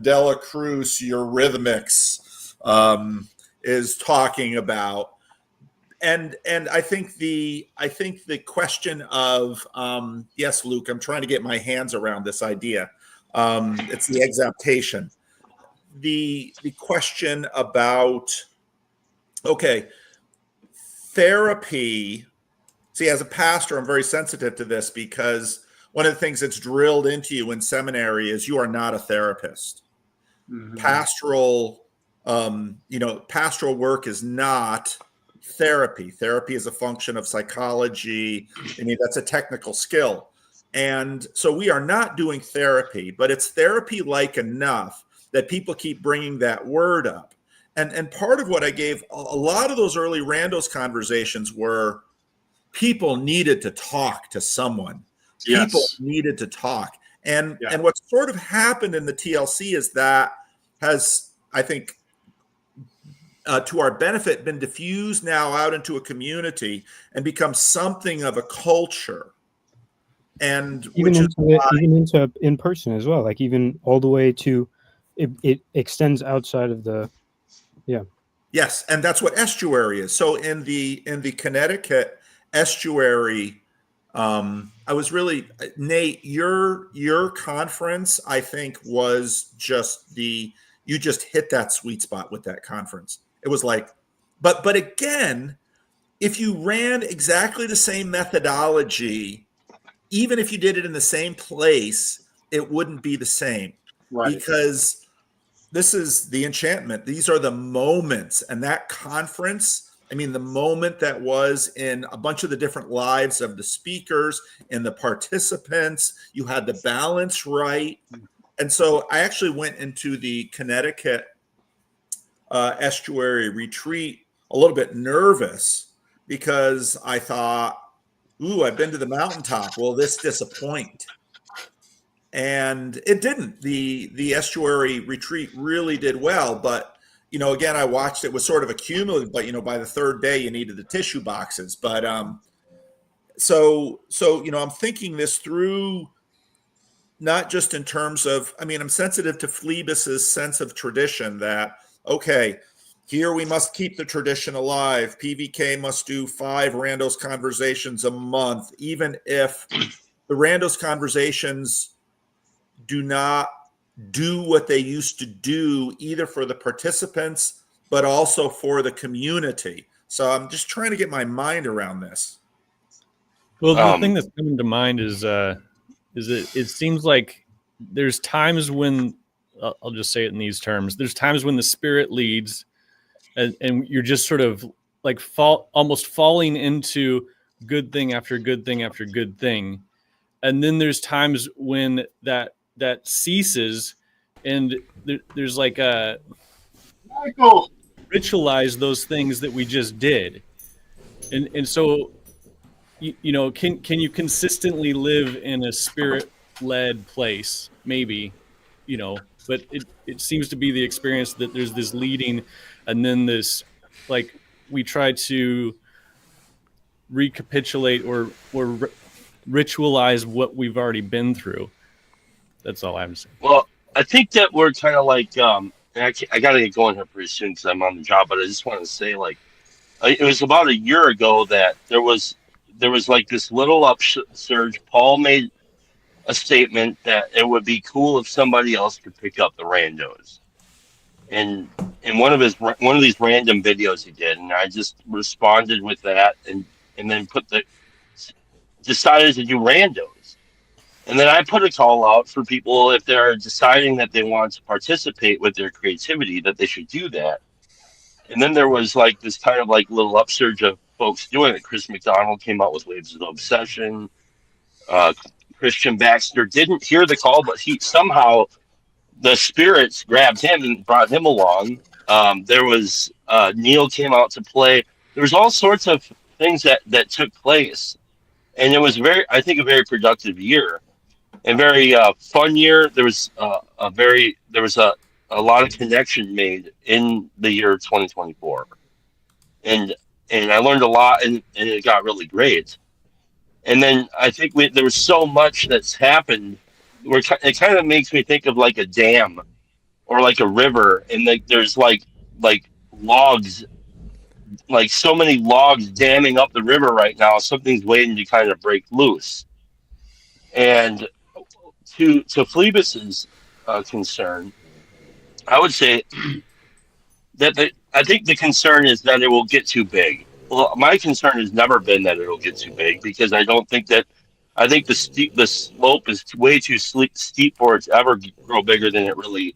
Speaker 9: Dela Cruz Eurythmics is talking about. And I think the question of yes, Luke, I'm trying to get my hands around this idea. It's the exaptation. The question about therapy. See, as a pastor, I'm very sensitive to this because one of the things that's drilled into you in seminary is you are not a therapist. Mm-hmm. Pastoral work is not therapy. Therapy is a function of psychology. I mean, that's a technical skill. And so we are not doing therapy, but it's therapy-like enough that people keep bringing that word up. And part of what I gave, a lot of those early randos conversations were people needed to talk to someone.
Speaker 2: Yes.
Speaker 9: People needed to talk. And what sort of happened in the TLC is that has, I think, to our benefit, been diffused now out into a community and become something of a culture. And
Speaker 3: even into in person as well, like even all the way to it extends outside of the
Speaker 9: Yes, and that's what estuary is. So in the Connecticut estuary, I was really, Nate, your conference, I think, was you just hit that sweet spot with that conference. It was like, but again, if you ran exactly the same methodology, even if you did it in the same place, it wouldn't be the same. Right. Because this is the enchantment. These are the moments. And that conference, I mean, the moment that was in a bunch of the different lives of the speakers and the participants, you had the balance right. And so I actually went into the Connecticut estuary retreat a little bit nervous because I thought, ooh, I've been to the mountaintop. Will this disappoint? And it didn't. The estuary retreat really did well, but again, I watched it was sort of accumulative, but by the third day you needed the tissue boxes. But so I'm thinking this through, not just in terms of, I'm sensitive to Phlebas's sense of tradition that, okay, here we must keep the tradition alive. PVK must do 5 randos conversations a month, even if the randos conversations do not do what they used to do, either for the participants, but also for the community. So I'm just trying to get my mind around this.
Speaker 5: Well, the thing that's coming to mind is it seems like there's times when, I'll just say it in these terms, there's times when the Spirit leads and you're just sort of like almost falling into good thing after good thing after good thing. And then there's times when that ceases and there's like a ritualize those things that we just did. And so, can you consistently live in a Spirit-led place? Maybe, but it seems to be the experience that there's this leading and then this, like, we try to recapitulate or ritualize what we've already been through. That's all I'm saying.
Speaker 13: Well, I think that we're kind of like, and I got to get going here pretty soon because I'm on the job, but I just want to say, like, it was about a year ago that there was like this little upsurge. Paul made a statement that it would be cool if somebody else could pick up the randos. And in one of these random videos he did, and I just responded with that and then decided to do randos. And then I put a call out for people, if they're deciding that they want to participate with their creativity, that they should do that. And then there was like this kind of like little upsurge of folks doing it. Chris McDonald came out with Waves of Obsession. Christian Baxter didn't hear the call, but he somehow, the spirits grabbed him and brought him along. There was Neil came out to play. There was all sorts of things that took place, and it was I think a very productive year, and very fun year. There was a lot of connection made in the year 2024, and I learned a lot, and it got really great. And then I think there was so much that's happened. It kind of makes me think of like a dam or like a river, and like there's like logs, like so many logs damming up the river right now. Something's waiting to kind of break loose. And to Phlebas's concern, I would say that I think the concern is that it will get too big. Well, my concern has never been that it'll get too big, because I think the slope is way too steep for it to ever grow bigger than it really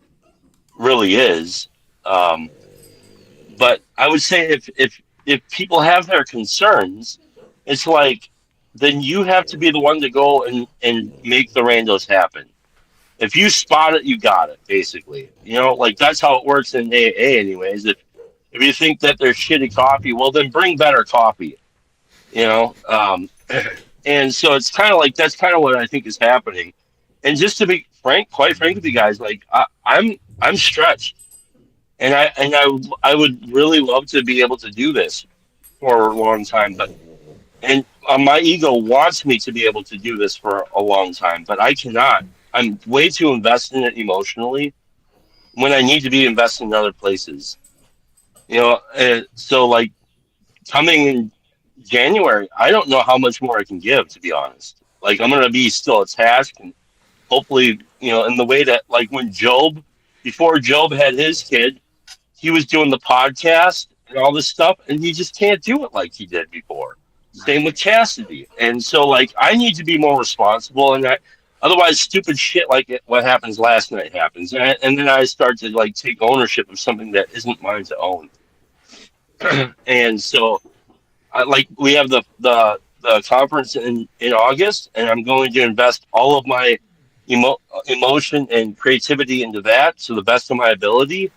Speaker 13: is. But I would say if people have their concerns, it's like, then you have to be the one to go and make the randos happen. If you spot it, you got it, basically. Like that's how it works in AA anyways. If you think that there's shitty coffee, well, then bring better coffee, and so it's kind of like, that's kind of what I think is happening. And just to be quite frank with you guys, like I'm stretched, and I would really love to be able to do this for a long time, and my ego wants me to be able to do this for a long time, but I cannot. I'm way too invested in it emotionally when I need to be invested in other places. So like coming in January, I don't know how much more I can give, to be honest. Like I'm going to be still attached, and hopefully, in the way that, like when before Job had his kid, he was doing the podcast and all this stuff, and he just can't do it like he did before. Same with Chastity. And so like, I need to be more responsible, and otherwise stupid shit like what happens last night happens. And then I start to like take ownership of something that isn't mine to own. And so we have the conference in August, and I'm going to invest all of my emotion and creativity into that to the best of my ability.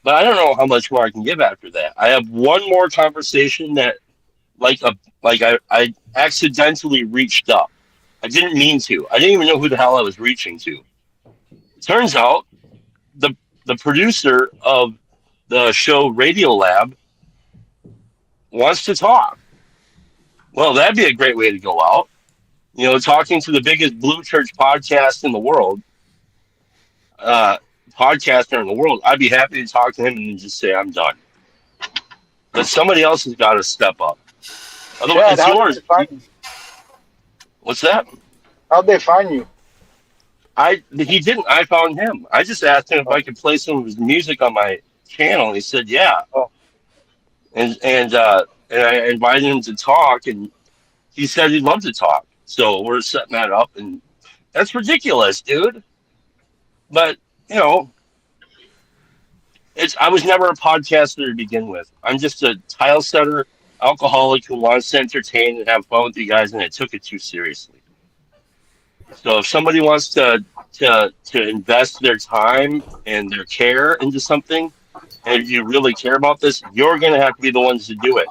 Speaker 13: But I don't know how much more I can give after that. I have one more conversation that I accidentally reached up. I didn't mean to. I didn't even know who the hell I was reaching to. Turns out the producer of the show Radio Lab wants to talk. Well, that'd be a great way to go out. You know, talking to the biggest blue church podcast in the world, podcaster in the world. I'd be happy to talk to him and just say I'm done. But somebody else has got to step up. Otherwise, it's yours. What's that?
Speaker 10: How'd they find you?
Speaker 13: He didn't. I found him. I just asked him if I could play some of his music on my channel, and he said, "Yeah."
Speaker 10: Oh.
Speaker 13: And I invited him to talk, and he said he'd love to talk. So we're setting that up, and that's ridiculous, dude. But you know, I was never a podcaster to begin with. I'm just a tile setter, alcoholic who wants to entertain and have fun with you guys, and I took it too seriously. So if somebody wants to invest their time and their care into something, and if you really care about this, you're going to have to be the ones to do it.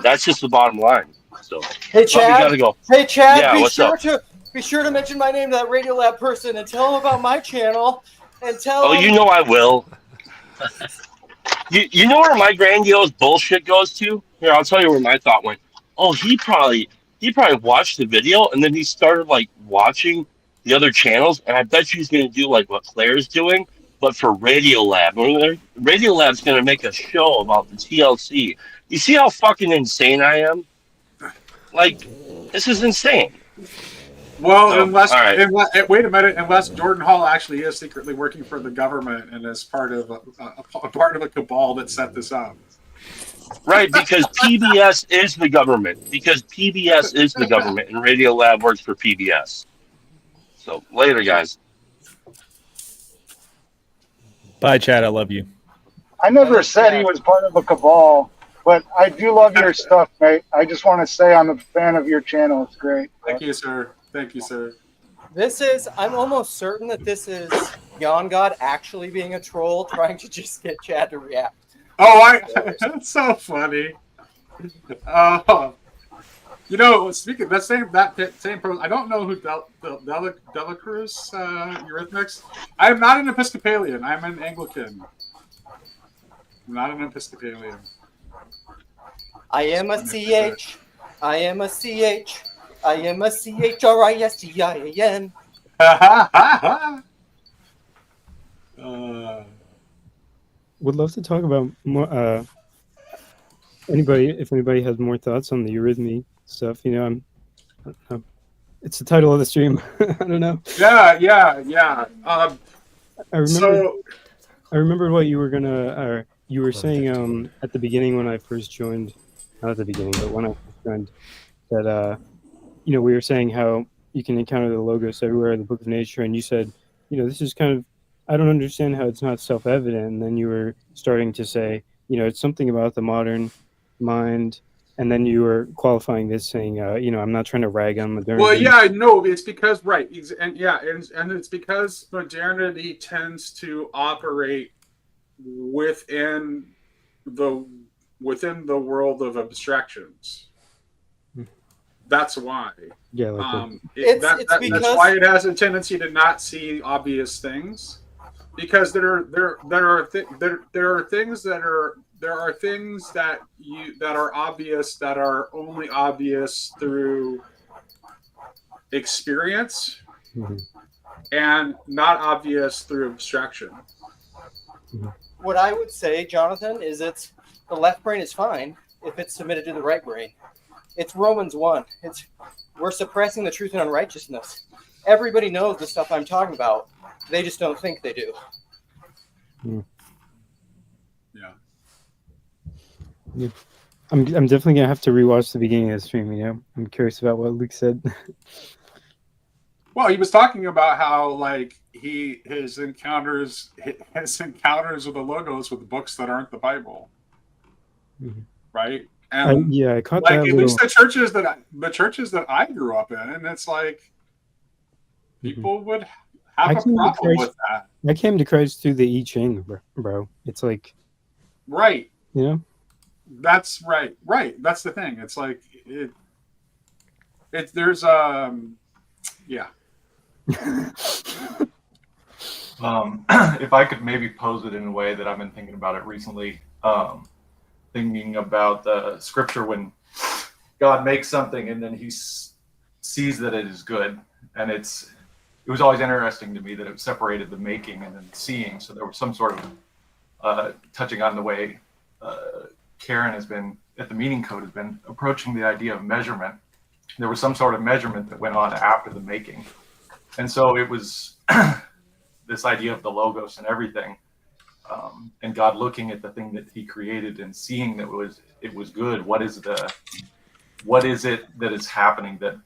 Speaker 13: That's just the bottom line. So
Speaker 1: Hey Chad.
Speaker 13: gotta go.
Speaker 1: Hey Chad.
Speaker 13: Yeah,
Speaker 1: be
Speaker 13: what's
Speaker 1: sure
Speaker 13: up?
Speaker 1: be sure to mention my name to that Radio Lab person and tell him about my channel and tell
Speaker 13: Oh,
Speaker 1: him.
Speaker 13: you know I will. You know where my grandiose bullshit goes to? Here, I'll tell you where my thought went. Oh, he probably watched the video and then he started like watching the other channels, and I bet you he's gonna do like what Claire's doing, but for Radio Lab. Radio Lab's gonna make a show about the TLC. You see how fucking insane I am? Like, this is insane.
Speaker 2: Well,
Speaker 13: So,
Speaker 2: unless,
Speaker 13: all right.
Speaker 2: wait a minute, unless Jordan Hall actually is secretly working for the government and is part of a part of a cabal that set this up.
Speaker 13: Right, because PBS is the government. Because PBS is the government, and Radio Lab works for PBS. So later, guys.
Speaker 5: Bye, Chad. I love you.
Speaker 10: I never said he was part of a cabal, but I do love your stuff, mate. I just want to say I'm a fan of your channel. It's great.
Speaker 2: Thank you, sir. Thank you, sir.
Speaker 1: I'm almost certain that this is Yon God actually being a troll, trying to just get Chad to react.
Speaker 2: Oh, that's so funny. You know, speaking of that same post, I don't know who Delacruz Eurythmics. I am not an Episcopalian. I'm an Anglican. I'm not an Episcopalian.
Speaker 1: I am a CH. I am a CH. I am a CHRISTIAN.
Speaker 3: Would love to talk about more. If anybody has more thoughts on the Eurythmy stuff, you know, I don't know. It's the title of the stream. I don't know.
Speaker 2: Yeah.
Speaker 3: I remember what you were gonna. You were saying at the beginning when I first joined, not at the beginning, but when I first joined, that you know, we were saying how you can encounter the logos everywhere in the Book of Nature, and you said, you know, this is kind of, I don't understand how it's not self-evident, and then you were starting to say, you know, it's something about the modern mind, and then you were qualifying this, saying, you know, I'm not trying to rag on modernity.
Speaker 2: Well, yeah, no, it's because and it's because modernity tends to operate within the world of abstractions. That's why.
Speaker 3: Yeah, like
Speaker 2: that's why it has a tendency to not see obvious things, because there are things that are obvious that are only obvious through experience, and not obvious through abstraction.
Speaker 1: What I would say, Jonathan, is the left brain is fine if it's submitted to the right brain. It's Romans 1. We're suppressing the truth and unrighteousness. Everybody knows the stuff I'm talking about. They just don't think they do.
Speaker 3: Yeah. I'm definitely gonna have to rewatch the beginning of the stream. You know, I'm curious about what Luke said.
Speaker 2: Well, he was talking about how like his encounters with the logos with books that aren't the Bible, right? And
Speaker 3: I caught
Speaker 2: like
Speaker 3: that.
Speaker 2: At least the churches that I grew up in, and it's like people would have a problem with that.
Speaker 3: I came to Christ through the I Ching, bro. It's like,
Speaker 2: right?
Speaker 3: You know,
Speaker 2: that's right. That's the thing. It's like There's yeah.
Speaker 12: If I could maybe pose it in a way that I've been thinking about it recently, thinking about the scripture when God makes something and then he sees that it is good. And it was always interesting to me that it separated the making and then seeing. So there was some sort of touching on the way Karen has been at the Meaning Code has been approaching the idea of measurement. There was some sort of measurement that went on after the making. And so it was this idea of the logos and everything, and God looking at the thing that he created and seeing that it was good. What is it that is happening that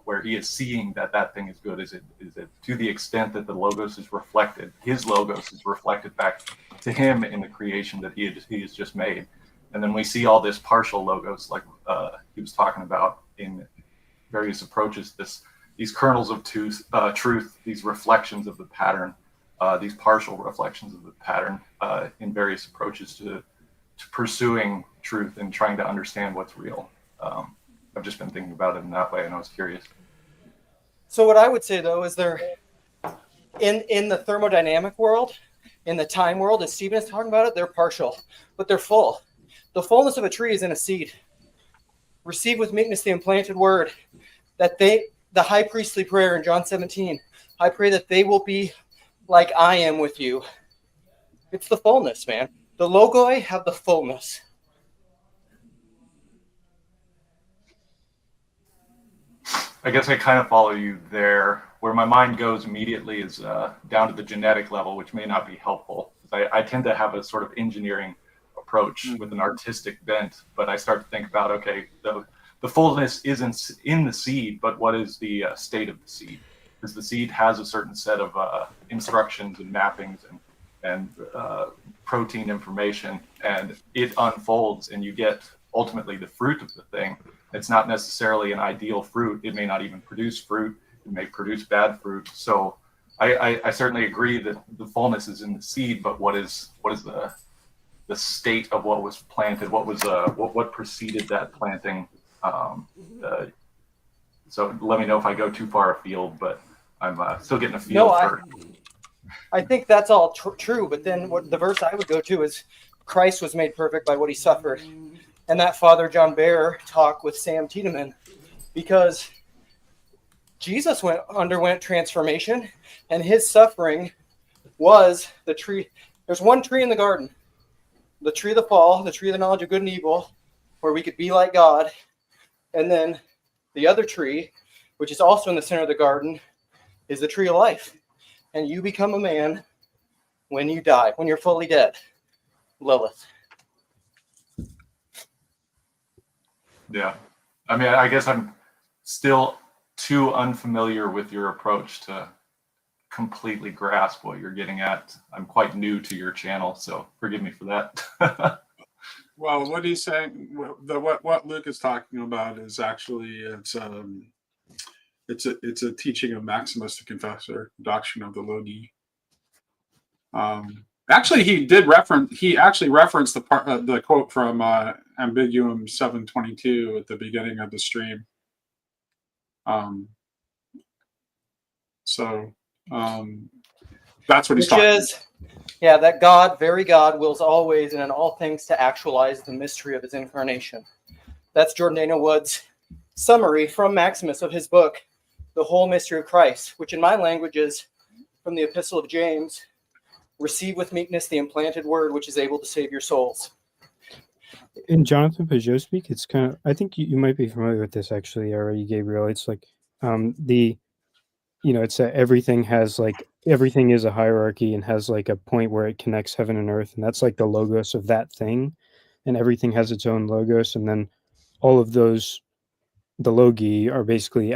Speaker 12: where he is seeing that thing is good? Is it to the extent that the logos is reflected, his logos is reflected back to him in the creation that he has just made? And then we see all this partial logos, like he was talking about in various approaches, these kernels of truth, these reflections of the pattern, these partial reflections of the pattern in various approaches to pursuing truth and trying to understand what's real. I've just been thinking about it in that way, and I was curious.
Speaker 1: So what I would say, though, is they're in the thermodynamic world, in the time world, as Stephen is talking about it, they're partial, but they're full. The fullness of a tree is in a seed. Receive with meekness the implanted word, that the high priestly prayer in John 17, I pray that they will be like I am with you. It's the fullness, man. The logoi have the fullness.
Speaker 12: I guess I kind of follow you there. Where my mind goes immediately is down to the genetic level, which may not be helpful. I tend to have a sort of engineering approach with an artistic bent, but I start to think about, okay, the fullness isn't in the seed, but what is the state of the seed? Because the seed has a certain set of instructions and mappings and protein information, and it unfolds, and you get ultimately the fruit of the thing. It's not necessarily an ideal fruit. It may not even produce fruit. It may produce bad fruit. So I certainly agree that the fullness is in the seed, but what is the state of what was planted? What was what preceded that planting? So let me know if I go too far afield, but I'm still getting a feel for.
Speaker 1: I think that's all true, but then what the verse I would go to is Christ was made perfect by what he suffered. And that Father John Behr talk with Sam Tiedemann, because Jesus underwent transformation, and his suffering was the tree. There's one tree in the garden, the tree of the fall, the tree of the knowledge of good and evil, where we could be like God. And then the other tree, which is also in the center of the garden, is the tree of life. And you become a man when you die, when you're fully dead. Lilith.
Speaker 12: Yeah. I mean, I guess I'm still too unfamiliar with your approach to completely grasp what you're getting at. I'm quite new to your channel, so forgive me for that.
Speaker 2: Well, what he's saying, what Luke is talking about is actually it's a teaching of Maximus the Confessor, doctrine of the Logi. Actually, he actually referenced the quote from Ambiguum 722 at the beginning of the stream. That's what he's talking about.
Speaker 1: Yeah, that God, very God, wills always and in all things to actualize the mystery of his incarnation. That's Jordan Daniel Wood's summary from Maximus of his book, The Whole Mystery of Christ, which in my language is from the Epistle of James, receive with meekness the implanted word which is able to save your souls.
Speaker 3: In Jonathan Pajot speak, it's kind of, I think you might be familiar with this actually already, Gabriel. It's like it's that everything is a hierarchy and has like a point where it connects heaven and earth, and that's like the logos of that thing, and everything has its own logos, and then all of those, the logi, are basically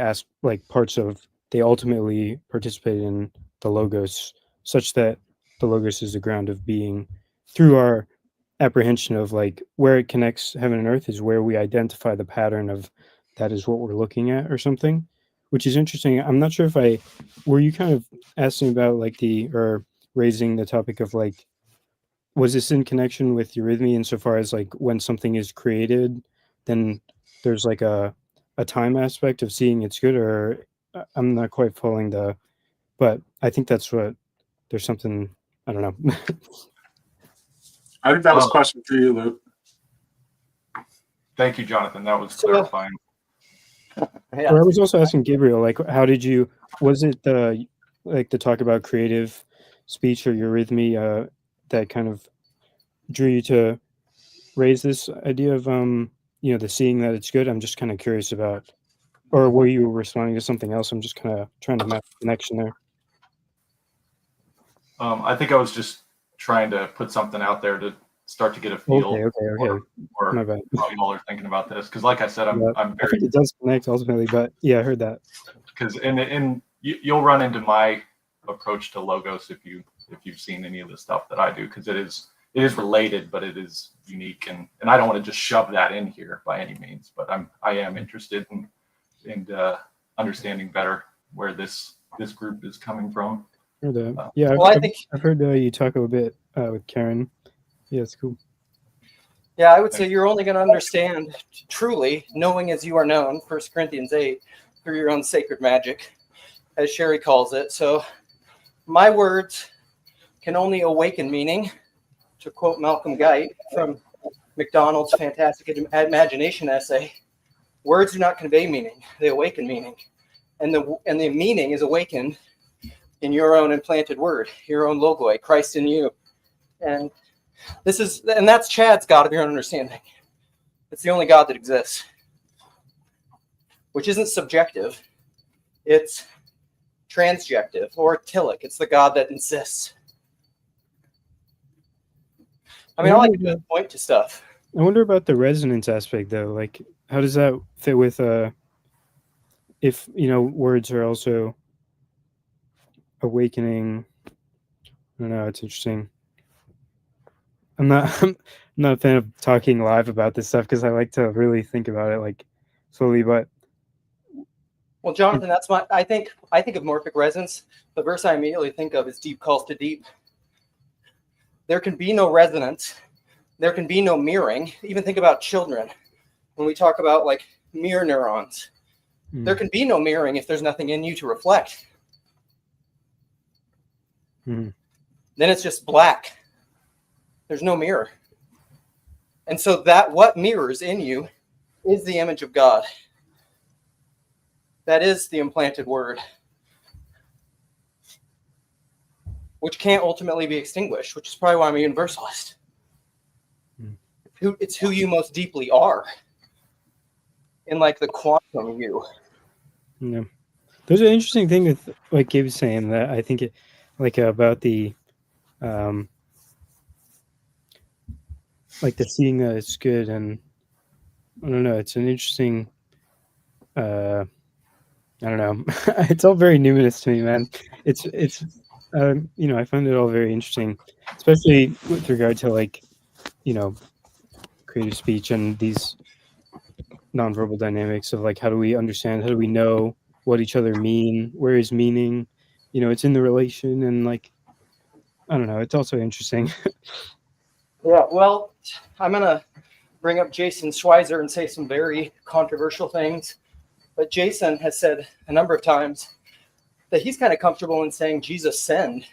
Speaker 3: parts of, they ultimately participate in the logos, such that the logos is the ground of being. Through our apprehension of like where it connects heaven and earth is where we identify the pattern of that is what we're looking at or something, which is interesting. I'm not sure if were you kind of asking about or raising the topic of like, was this in connection with eurythmy insofar as like when something is created, then there's like a a time aspect of seeing it's good, or I'm not quite following but I think that's what there's something, I don't know.
Speaker 2: I think that was a question for you, Luke.
Speaker 12: Thank you, Jonathan. That was clarifying.
Speaker 3: Yeah. Or I was also asking Gabriel, like, how did you, was it the talk about creative speech or eurythmy that kind of drew you to raise this idea of, the seeing that it's good? I'm just kind of curious about, or were you responding to something else? I'm just kind of trying to map the connection there.
Speaker 12: I think I was just trying to put something out there to start to get a feel
Speaker 3: Okay. My bad.
Speaker 12: how you all are thinking about this. Because like I said, I'm
Speaker 3: I
Speaker 12: very...
Speaker 3: think it does connect ultimately, but yeah, I heard that.
Speaker 12: Because you'll run into my approach to logos if you've seen any of the stuff that I do, because it is related, but it is unique, and I don't want to just shove that in here by any means. But I am interested in understanding better where this group is coming from.
Speaker 3: Yeah,
Speaker 1: Well, I think
Speaker 3: I've heard you talk a bit with Karen. Yeah, it's cool.
Speaker 1: Yeah, I would say you're only going to understand truly, knowing as you are known, 1 Corinthians 8, through your own sacred magic, as Sherry calls it. So my words can only awaken meaning, to quote Malcolm Guite from MacDonald's fantastic imagination essay. Words do not convey meaning, they awaken meaning. And the meaning is awakened in your own implanted word, your own logoi, Christ in you. And that's Chad's God of your own understanding. It's the only God that exists, which isn't subjective. It's transjective, or tilic. It's the God that insists. I mean, I like to point to stuff.
Speaker 3: I wonder about the resonance aspect, though. Like, how does that fit with if words are also awakening? I don't know. It's interesting. I'm not a fan of talking live about this stuff because I like to really think about it like slowly. But
Speaker 1: well, Jonathan, I think of morphic resonance. The verse I immediately think of is deep calls to deep. There can be no resonance. There can be no mirroring. Even think about children. When we talk about like mirror neurons, there can be no mirroring if there's nothing in you to reflect. Then it's just black. There's no mirror. And so that what mirrors in you is the image of God. That is the implanted word, which can't ultimately be extinguished, which is probably why I'm a universalist. It's who you most deeply are in like the quantum you.
Speaker 3: Yeah. There's an interesting thing with like Gabe was saying that I think it like about the like the seeing that it's good, and I don't know, it's an interesting I don't know. It's all very numinous to me, man. It's I find it all very interesting, especially with regard to like, creative speech and these nonverbal dynamics of like, how do we understand, how do we know what each other mean, where is meaning, it's in the relation, and like, I don't know, it's also interesting.
Speaker 1: Yeah, well, I'm going to bring up Jason Schweizer and say some very controversial things. But Jason has said a number of times that he's kind of comfortable in saying Jesus sinned.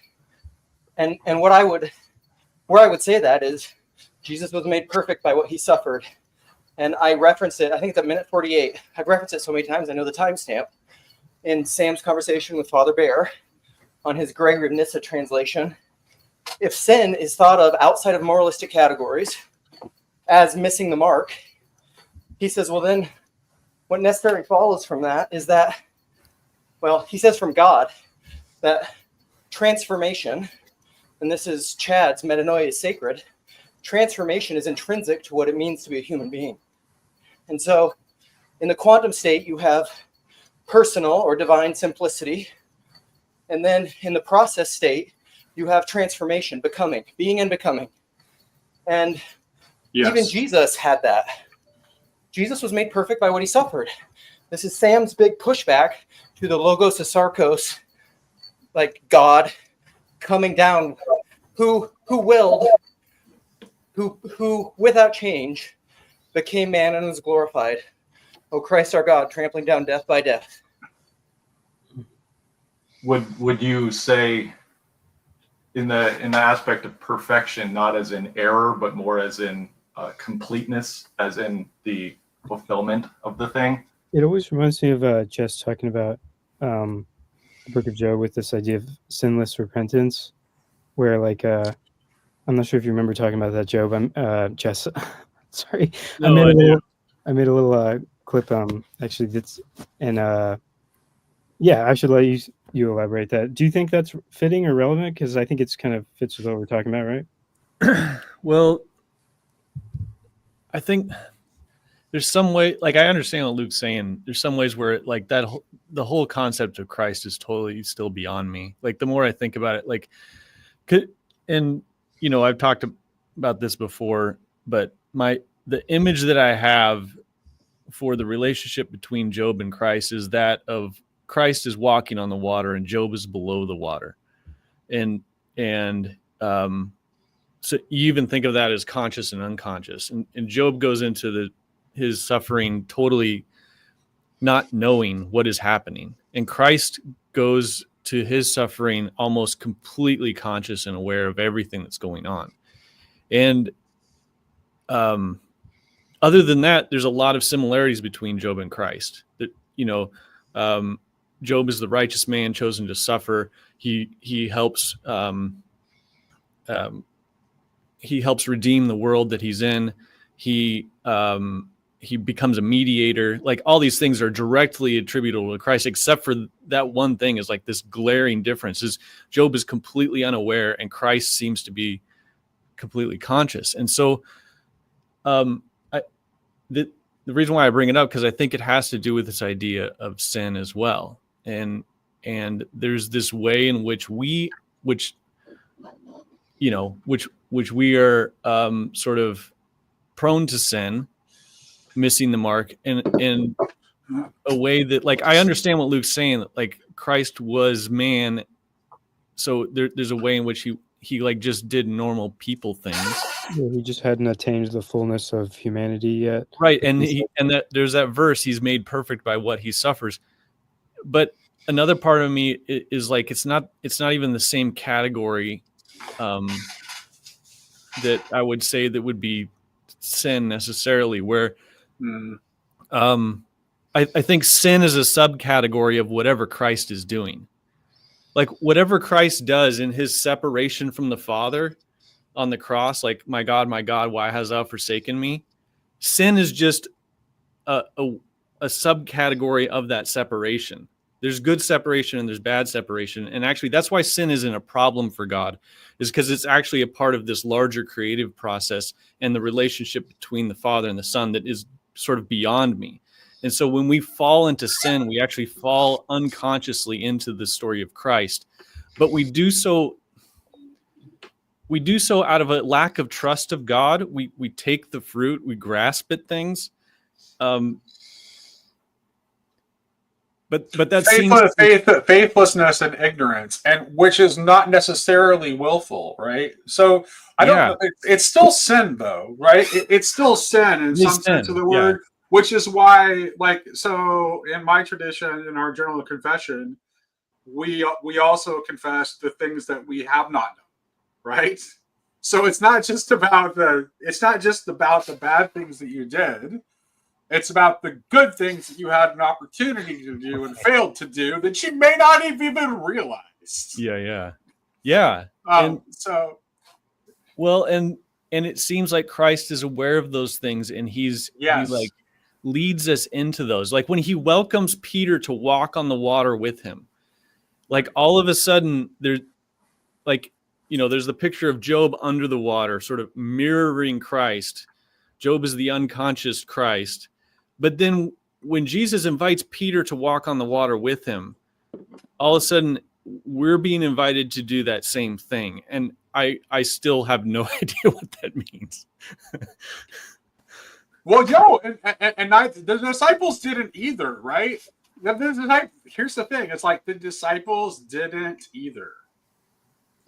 Speaker 1: And where I would say that is Jesus was made perfect by what he suffered. And I referenced it, I think it's at minute 48. I've referenced it so many times, I know the timestamp, in Sam's conversation with Father Behr on his Gregory of Nyssa translation. If sin is thought of outside of moralistic categories as missing the mark, he says, well, then what necessarily follows from that is that, well, he says from God, that transformation, and this is Chad's metanoia is sacred, transformation is intrinsic to what it means to be a human being. And so in the quantum state, you have personal or divine simplicity. And then in the process state, you have transformation, becoming, being and becoming. And even Jesus had that. Jesus was made perfect by what he suffered. This is Sam's big pushback to the Logos of Sarkos, like God coming down, who willed, who without change became man and was glorified. Oh, Christ our God, trampling down death by death.
Speaker 12: Would you say in the aspect of perfection, not as in error, but more as in completeness, as in the fulfillment of the thing?
Speaker 3: It always reminds me of Jess talking about the Book of Job with this idea of sinless repentance, where like I'm not sure if you remember talking about that, Job. I'm Jess. Sorry,
Speaker 5: No,
Speaker 3: I made a little clip. Actually, that's and yeah, I should let you elaborate that. Do you think that's fitting or relevant? Because I think it's kind of fits with what we're talking about, right?
Speaker 5: Well, I think there's some way, like I understand what Luke's saying. There's some ways where like that the whole concept of Christ is totally still beyond me. Like the more I think about it, like, and you know, I've talked about this before, but the image that I have for the relationship between Job and Christ is that of Christ is walking on the water and Job is below the water, and so you even think of that as conscious and unconscious, and Job goes into his suffering totally not knowing what is happening, and Christ goes to his suffering almost completely conscious and aware of everything that's going on. And other than that, there's a lot of similarities between Job and Christ. That, you know, Job is the righteous man chosen to suffer. He helps redeem the world that he's in. He becomes a mediator. Like all these things are directly attributable to Christ, except for that one thing is like this glaring difference is Job is completely unaware and Christ seems to be completely conscious. And so the reason why I bring it up, because I think it has to do with this idea of sin as well. And there's this way in which we are sort of prone to sin, missing the mark, and a way that, like, I understand what Luke's saying, that like Christ was man, so there's a way in which he like just did normal people things.
Speaker 3: Yeah, he just hadn't attained the fullness of humanity yet.
Speaker 5: Right, and that there's that verse, he's made perfect by what he suffers. But another part of me is like it's not even the same category that I would say that would be sin necessarily, where I think sin is a subcategory of whatever Christ is doing. Like whatever Christ does in his separation from the Father on the cross, like, my God, why hast thou forsaken me? Sin is just a subcategory of that separation. There's good separation and there's bad separation. And actually, that's why sin isn't a problem for God, is because it's actually a part of this larger creative process and the relationship between the Father and the Son that is sort of beyond me. And so when we fall into sin, we actually fall unconsciously into the story of Christ. But we do so out of a lack of trust of God. We take the fruit, we grasp at things. But that
Speaker 2: faithlessness and ignorance, and which is not necessarily willful, right? So I don't know. It's still sin, though, right? It's still sin in some sense of the word, which is why, like, so in my tradition, in our general confession, we also confess the things that we have not done, right? So it's not just about the bad things that you did. It's about the good things that you had an opportunity to do and failed to do that you may not have even realized.
Speaker 5: Yeah.
Speaker 2: And
Speaker 5: it seems like Christ is aware of those things, and he like leads us into those. Like when he welcomes Peter to walk on the water with him, like all of a sudden there's like, you know, there's the picture of Job under the water, sort of mirroring Christ. Job is the unconscious Christ. But then when Jesus invites Peter to walk on the water with him, all of a sudden we're being invited to do that same thing. And I still have no idea what that means.
Speaker 2: Well, the disciples didn't either, right? Here's the thing. It's like the disciples didn't either.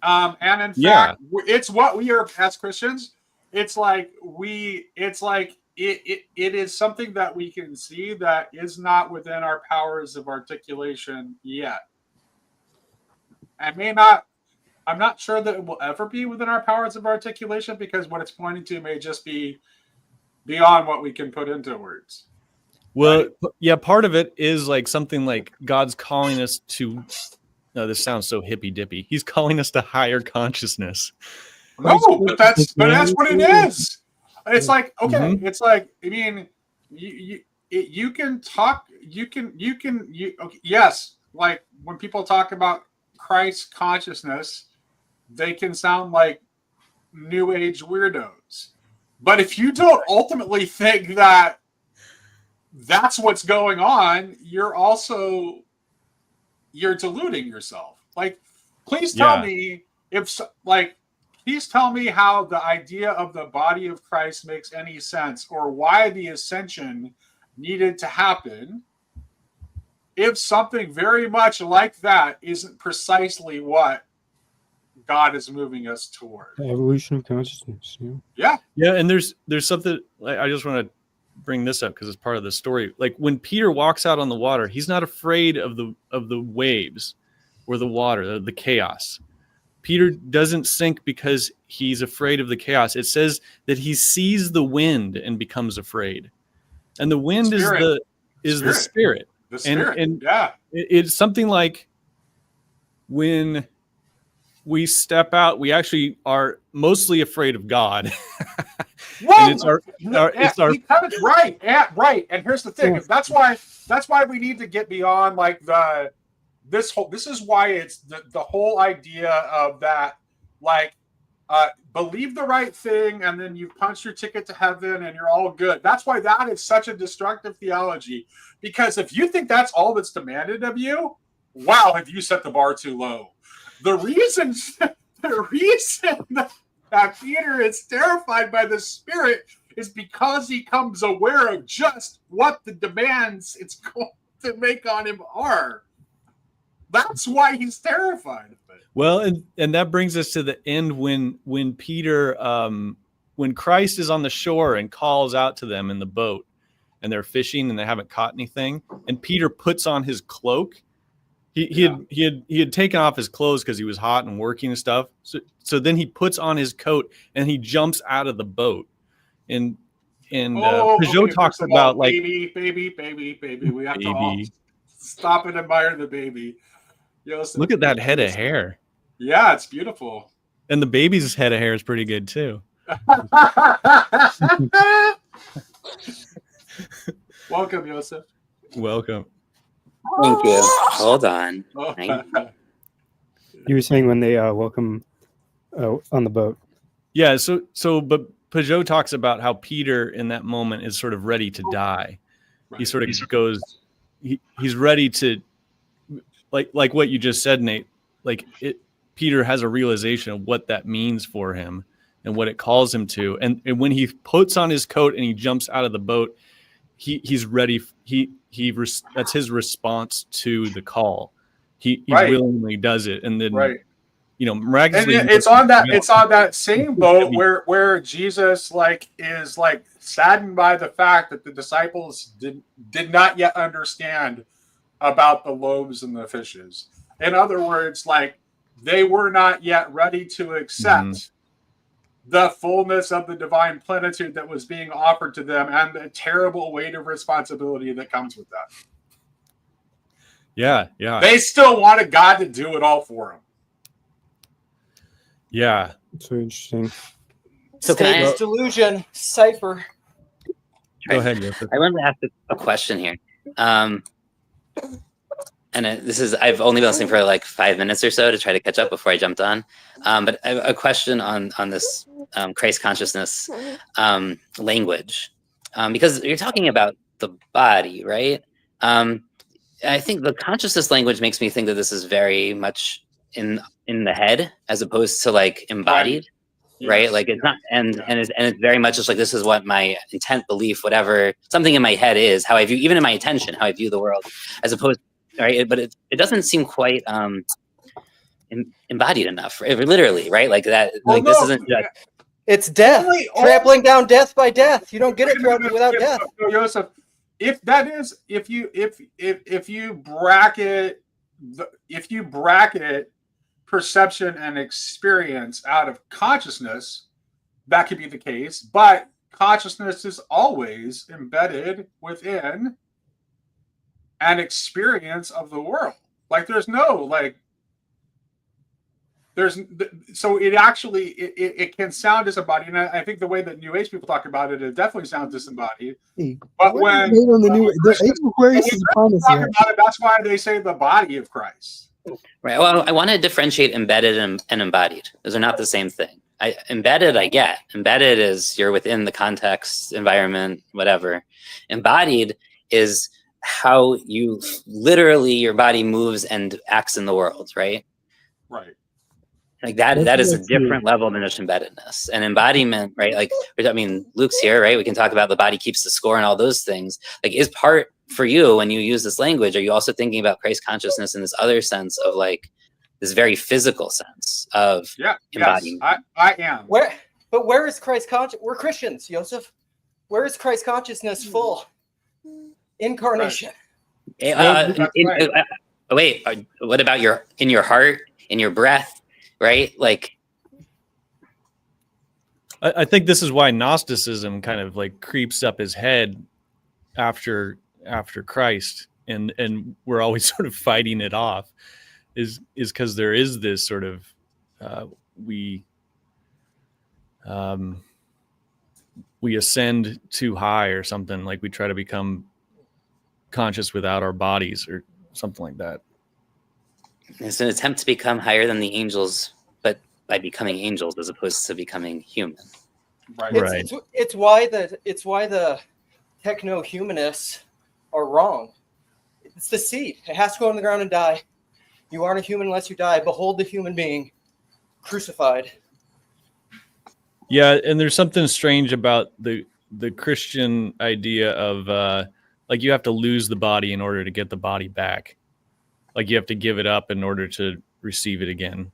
Speaker 2: And in fact, it's what we are as Christians. It's like it is something that we can see that is not within our powers of articulation yet. I'm not sure that it will ever be within our powers of articulation, because what it's pointing to may just be beyond what we can put into words.
Speaker 5: Well, yeah, part of it is like something like God's calling us to. No, this sounds so hippy dippy. He's calling us to higher consciousness.
Speaker 2: No, but that's what it is. It's like, okay, it's like, I mean, you can talk, okay, yes, like when people talk about Christ consciousness, they can sound like new age weirdos. But if you don't ultimately think that that's what's going on, you're deluding yourself. Like, please tell me please tell me how the idea of the body of Christ makes any sense, or why the ascension needed to happen if something very much like that isn't precisely what God is moving us toward.
Speaker 3: The evolution of consciousness.
Speaker 2: Yeah.
Speaker 5: Yeah, and there's something like, I just want to bring this up because it's part of the story. Like when Peter walks out on the water, he's not afraid of the waves or the water, the chaos. Peter doesn't sink because he's afraid of the chaos. It says that he sees the wind and becomes afraid. And the wind is the spirit.
Speaker 2: The spirit.
Speaker 5: And
Speaker 2: yeah.
Speaker 5: It's something like when we step out, we actually are mostly afraid of God.
Speaker 2: Well,
Speaker 5: it's our
Speaker 2: right. Yeah, right. And here's the thing. That's why we need to get beyond like this is why it's the whole idea of that, like, believe the right thing and then you punch your ticket to heaven and you're all good. That's why that is such a destructive theology, because if you think that's all that's demanded of you, wow, have you set the bar too low. The reason that Peter is terrified by the Spirit is because he comes aware of just what the demands it's going to make on him are. That's why he's terrified of it.
Speaker 5: Well, and that brings us to the end when Peter, when Christ is on the shore and calls out to them in the boat, and they're fishing and they haven't caught anything, and Peter puts on his cloak. He had taken off his clothes because he was hot and working and stuff. So then he puts on his coat and he jumps out of the boat. And Peugeot talks about like
Speaker 2: baby. We have to all stop and admire the baby.
Speaker 5: Look at that head of hair.
Speaker 2: Yeah, it's beautiful.
Speaker 5: And the baby's head of hair is pretty good too.
Speaker 2: Welcome, Joseph.
Speaker 5: Welcome.
Speaker 14: Thank you. Hold on.
Speaker 3: You were saying when they welcome on the boat.
Speaker 5: Yeah. But Peugeot talks about how Peter in that moment is sort of ready to die. Right. He sort of goes. He's ready to, like what you just said, Nate. Like Peter has a realization of what that means for him and what it calls him to. And when he puts on his coat and he jumps out of the boat, he's ready. That's his response to the call. He willingly does it, and then miraculously.
Speaker 2: And it's on that same boat where Jesus is saddened by the fact that the disciples did not yet understand about the loaves and the fishes. In other words, they were not yet ready to accept the fullness of the divine plenitude that was being offered to them and the terrible weight of responsibility that comes with that.
Speaker 5: Yeah.
Speaker 2: They still wanted God to do it all for them.
Speaker 5: Yeah.
Speaker 3: So interesting.
Speaker 1: So Satan's delusion, cipher.
Speaker 5: Go ahead, Joseph.
Speaker 14: I wanted to ask a question here. And I've only been listening for like 5 minutes or so to try to catch up before I jumped on. But I have a question on this Christ consciousness language, because you're talking about the body, right? I think the consciousness language makes me think that this is very much in the head as opposed to like embodied, right? Yes. Like it's not, and it's very much just like, this is what my intent, belief, whatever, something in my head is, how I view, even in my intention, how I view the world, as opposed. Right, but it doesn't seem quite embodied enough, literally, right? Like that. Well, like this isn't just.
Speaker 1: It's death. Trampling down death by death. You don't get it without death.
Speaker 2: Joseph, if that is, if you bracket perception and experience out of consciousness, that could be the case. But consciousness is always embedded within an experience of the world. Like there's no like. So it actually it can sound disembodied, and I think the way that New Age people talk about it, it definitely sounds disembodied. But when that's why they say the body of Christ.
Speaker 14: Right. Well, I want to differentiate embedded and embodied. Those are not the same thing. Embedded, I get. Embedded is you're within the context, environment, whatever. Embodied is how you literally your body moves and acts in the world, right?
Speaker 2: Right.
Speaker 14: Like that is a different level than just embeddedness and embodiment, right? Like, I mean, Luke's here, right? We can talk about the body keeps the score and all those things. Like, is part for you when you use this language, are you also thinking about Christ consciousness in this other sense of like this very physical sense of embodiment?
Speaker 2: Yes, I am.
Speaker 1: Where is Christ conscious? We're Christians, Joseph. Where is Christ consciousness full? Incarnation.
Speaker 14: Right. Wait, what about in your heart, in your breath? Right? Like,
Speaker 5: I think this is why Gnosticism kind of like creeps up his head after Christ, and we're always sort of fighting it off, is because there is this sort of we ascend too high or something, like we try to become conscious without our bodies or something like that.
Speaker 14: It's an attempt to become higher than the angels, but by becoming angels as opposed to becoming human.
Speaker 2: Right.
Speaker 1: It's why the techno-humanists are wrong. It's the seed. It has to go on the ground and die. You aren't a human unless you die. Behold the human being crucified.
Speaker 5: Yeah, and there's something strange about the Christian idea of like you have to lose the body in order to get the body back. Like you have to give it up in order to receive it again,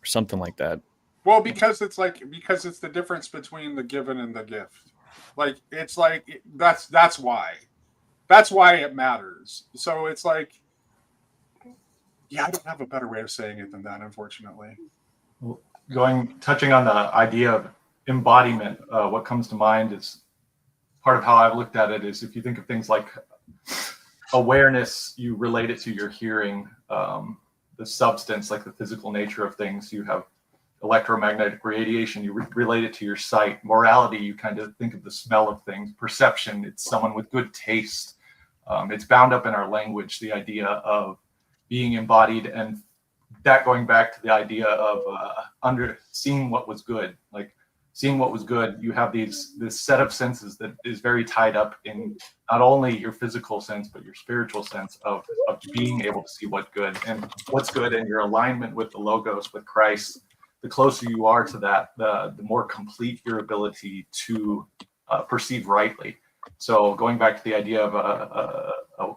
Speaker 5: or something like that.
Speaker 2: Well, because it's the difference between the given and the gift. Like it's like that's why it matters. So it's like, yeah, I don't have a better way of saying it than that, unfortunately.
Speaker 12: Touching on the idea of embodiment, what comes to mind is part of how I've looked at it is if you think of things like awareness, you relate it to your hearing, the substance, like the physical nature of things. You have electromagnetic radiation, you relate it to your sight. Morality, you kind of think of the smell of things. Perception, it's someone with good taste. It's bound up in our language, the idea of being embodied, and that going back to the idea of seeing what was good. Like seeing what was good, you have this set of senses that is very tied up in not only your physical sense, but your spiritual sense of being able to see what's good and your alignment with the Logos, with Christ. The closer you are to that, the more complete your ability to perceive rightly. So going back to the idea of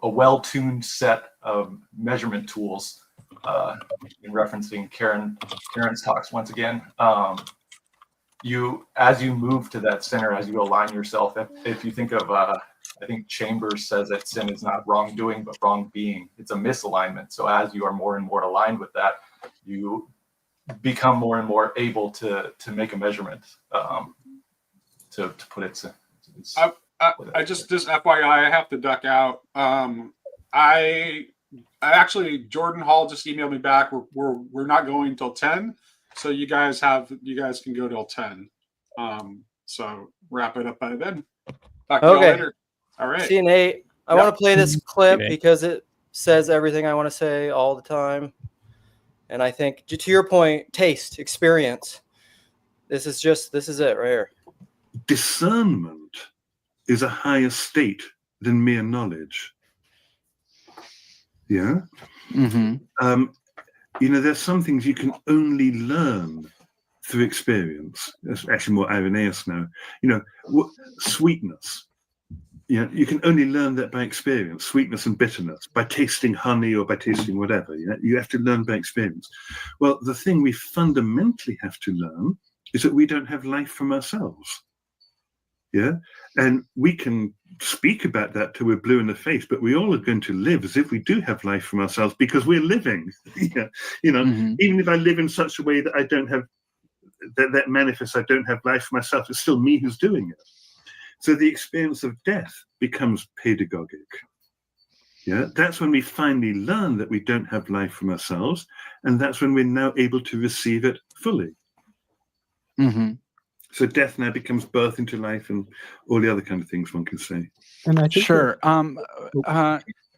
Speaker 12: a well-tuned set of measurement tools, in referencing Karen's talks once again, as you move to that center, as you align yourself, if you think of, I think Chambers says that sin is not wrongdoing, but wrong being. It's a misalignment. So as you are more and more aligned with that, you become more and more able to make a measurement, to put it.
Speaker 2: I just FYI, I have to duck out. I actually, Jordan Hall just emailed me back. We're not going till 10. So you guys can go till 10. So wrap it up by then. Talk to you all later. All right.
Speaker 1: See you, Nate. I want to play this clip because it says everything I want to say all the time. And I think, to your point, taste, experience. This is it right here.
Speaker 15: Discernment is a higher state than mere knowledge. Yeah?
Speaker 1: Mm-hmm.
Speaker 15: There's some things you can only learn through experience. That's actually more Irenaeus now. Sweetness. You can only learn that by experience, sweetness and bitterness, by tasting honey or by tasting whatever. You have to learn by experience. Well, the thing we fundamentally have to learn is that we don't have life from ourselves. Yeah, and we can speak about that till we're blue in the face, but we all are going to live as if we do have life from ourselves because we're living. Yeah, you know, even if I live in such a way that I don't have that manifests, I don't have life for myself, it's still me who's doing it. So the experience of death becomes pedagogic. Yeah, that's when we finally learn that we don't have life from ourselves, and that's when we're now able to receive it fully. So death now becomes birth into life and all the other kind of things one can say.
Speaker 3: And I think
Speaker 16: Sure.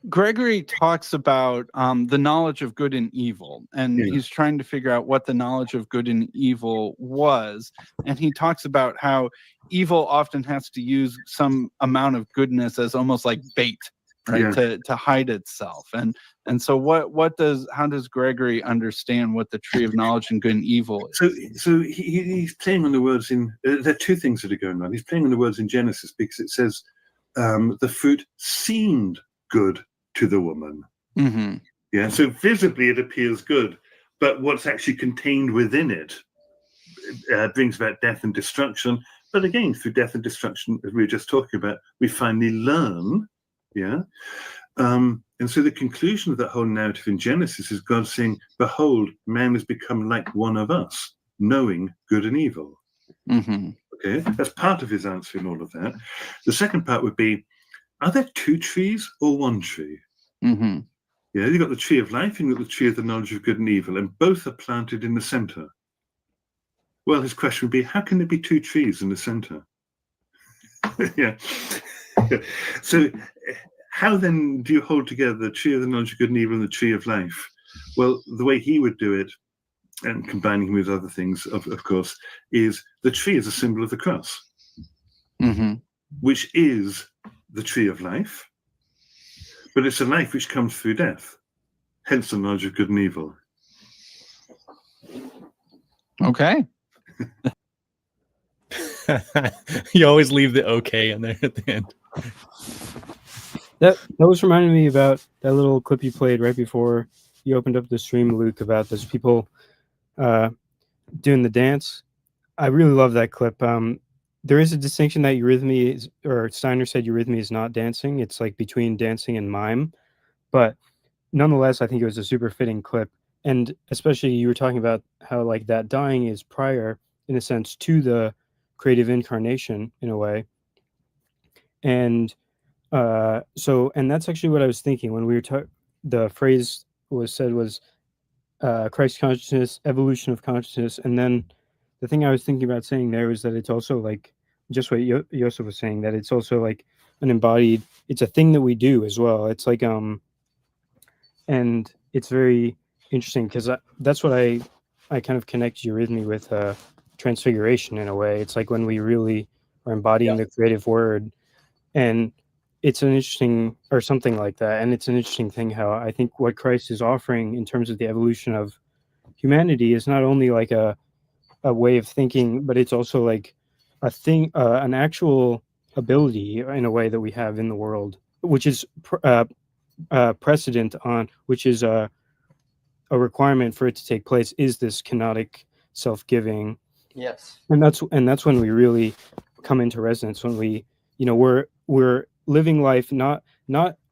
Speaker 16: Gregory talks about the knowledge of good and evil, and he's trying to figure out what the knowledge of good and evil was. And he talks about how evil often has to use some amount of goodness as almost like bait, right, to hide itself. And so how does Gregory understand what the tree of knowledge and good and evil is?
Speaker 15: So he's playing on the words in. There are two things that are going on. He's playing on the words in Genesis because it says the fruit seemed good to the woman. Yeah, so visibly it appears good, but what's actually contained within it brings about death and destruction. But again, through death and destruction, as we were just talking about, we finally learn. Yeah. And so the conclusion of that whole narrative in Genesis is God saying, behold, man has become like one of us, knowing good and evil. Okay, that's part of his answer in all of that. The second part would be, are there two trees or one tree? Yeah, you've got the tree of life and you've got the tree of the knowledge of good and evil, and both are planted in the center. Well, his question would be, how can there be two trees in the center? Yeah. So how then do you hold together the tree of the knowledge of good and evil and the tree of life? Well, the way he would do it, and combining with other things, of course, is the tree is a symbol of the cross, which is the tree of life, but it's a life which comes through death, hence the knowledge of good and evil.
Speaker 16: Okay.
Speaker 5: You always leave the okay in there at the end.
Speaker 3: That was reminding me about that little clip you played right before you opened up the stream, Luke, about those people doing the dance. I really love that clip. There is a distinction that eurythmy is, or Steiner said eurythmy is not dancing. It's like between dancing and mime. But nonetheless, I think it was a super fitting clip. And especially you were talking about how like that dying is prior, in a sense, to the creative incarnation in a way. And and that's actually what I was thinking when we were talking. The phrase was said was Christ consciousness, evolution of consciousness. And then the thing I was thinking about saying there was that it's also like just what Joseph was saying, that it's also like an embodied, it's a thing that we do as well. It's like, and it's very interesting because that's what I kind of connect eurythmy with transfiguration in a way. It's like when we really are embodying the creative word, and it's an interesting, or something like that. And it's an interesting thing how I think what Christ is offering in terms of the evolution of humanity is not only like a way of thinking, but it's also like a thing, an actual ability in a way that we have in the world, which is precedent on, which is a requirement for it to take place, is this kenotic self-giving.
Speaker 1: Yes.
Speaker 3: And that's when we really come into resonance, when we, we're living life, not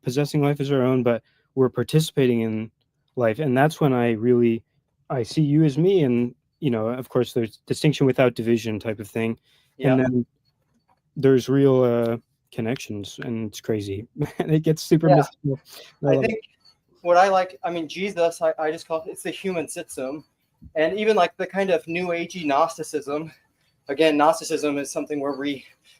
Speaker 3: possessing life as our own, but we're participating in life. And that's when I see you as me, and of course there's distinction without division type of thing. And then there's real connections, and it's crazy. And it gets super mystical.
Speaker 1: I think what I like, Jesus, I just call it's the human system. And even like the kind of new agey Gnosticism, again, Gnosticism is something where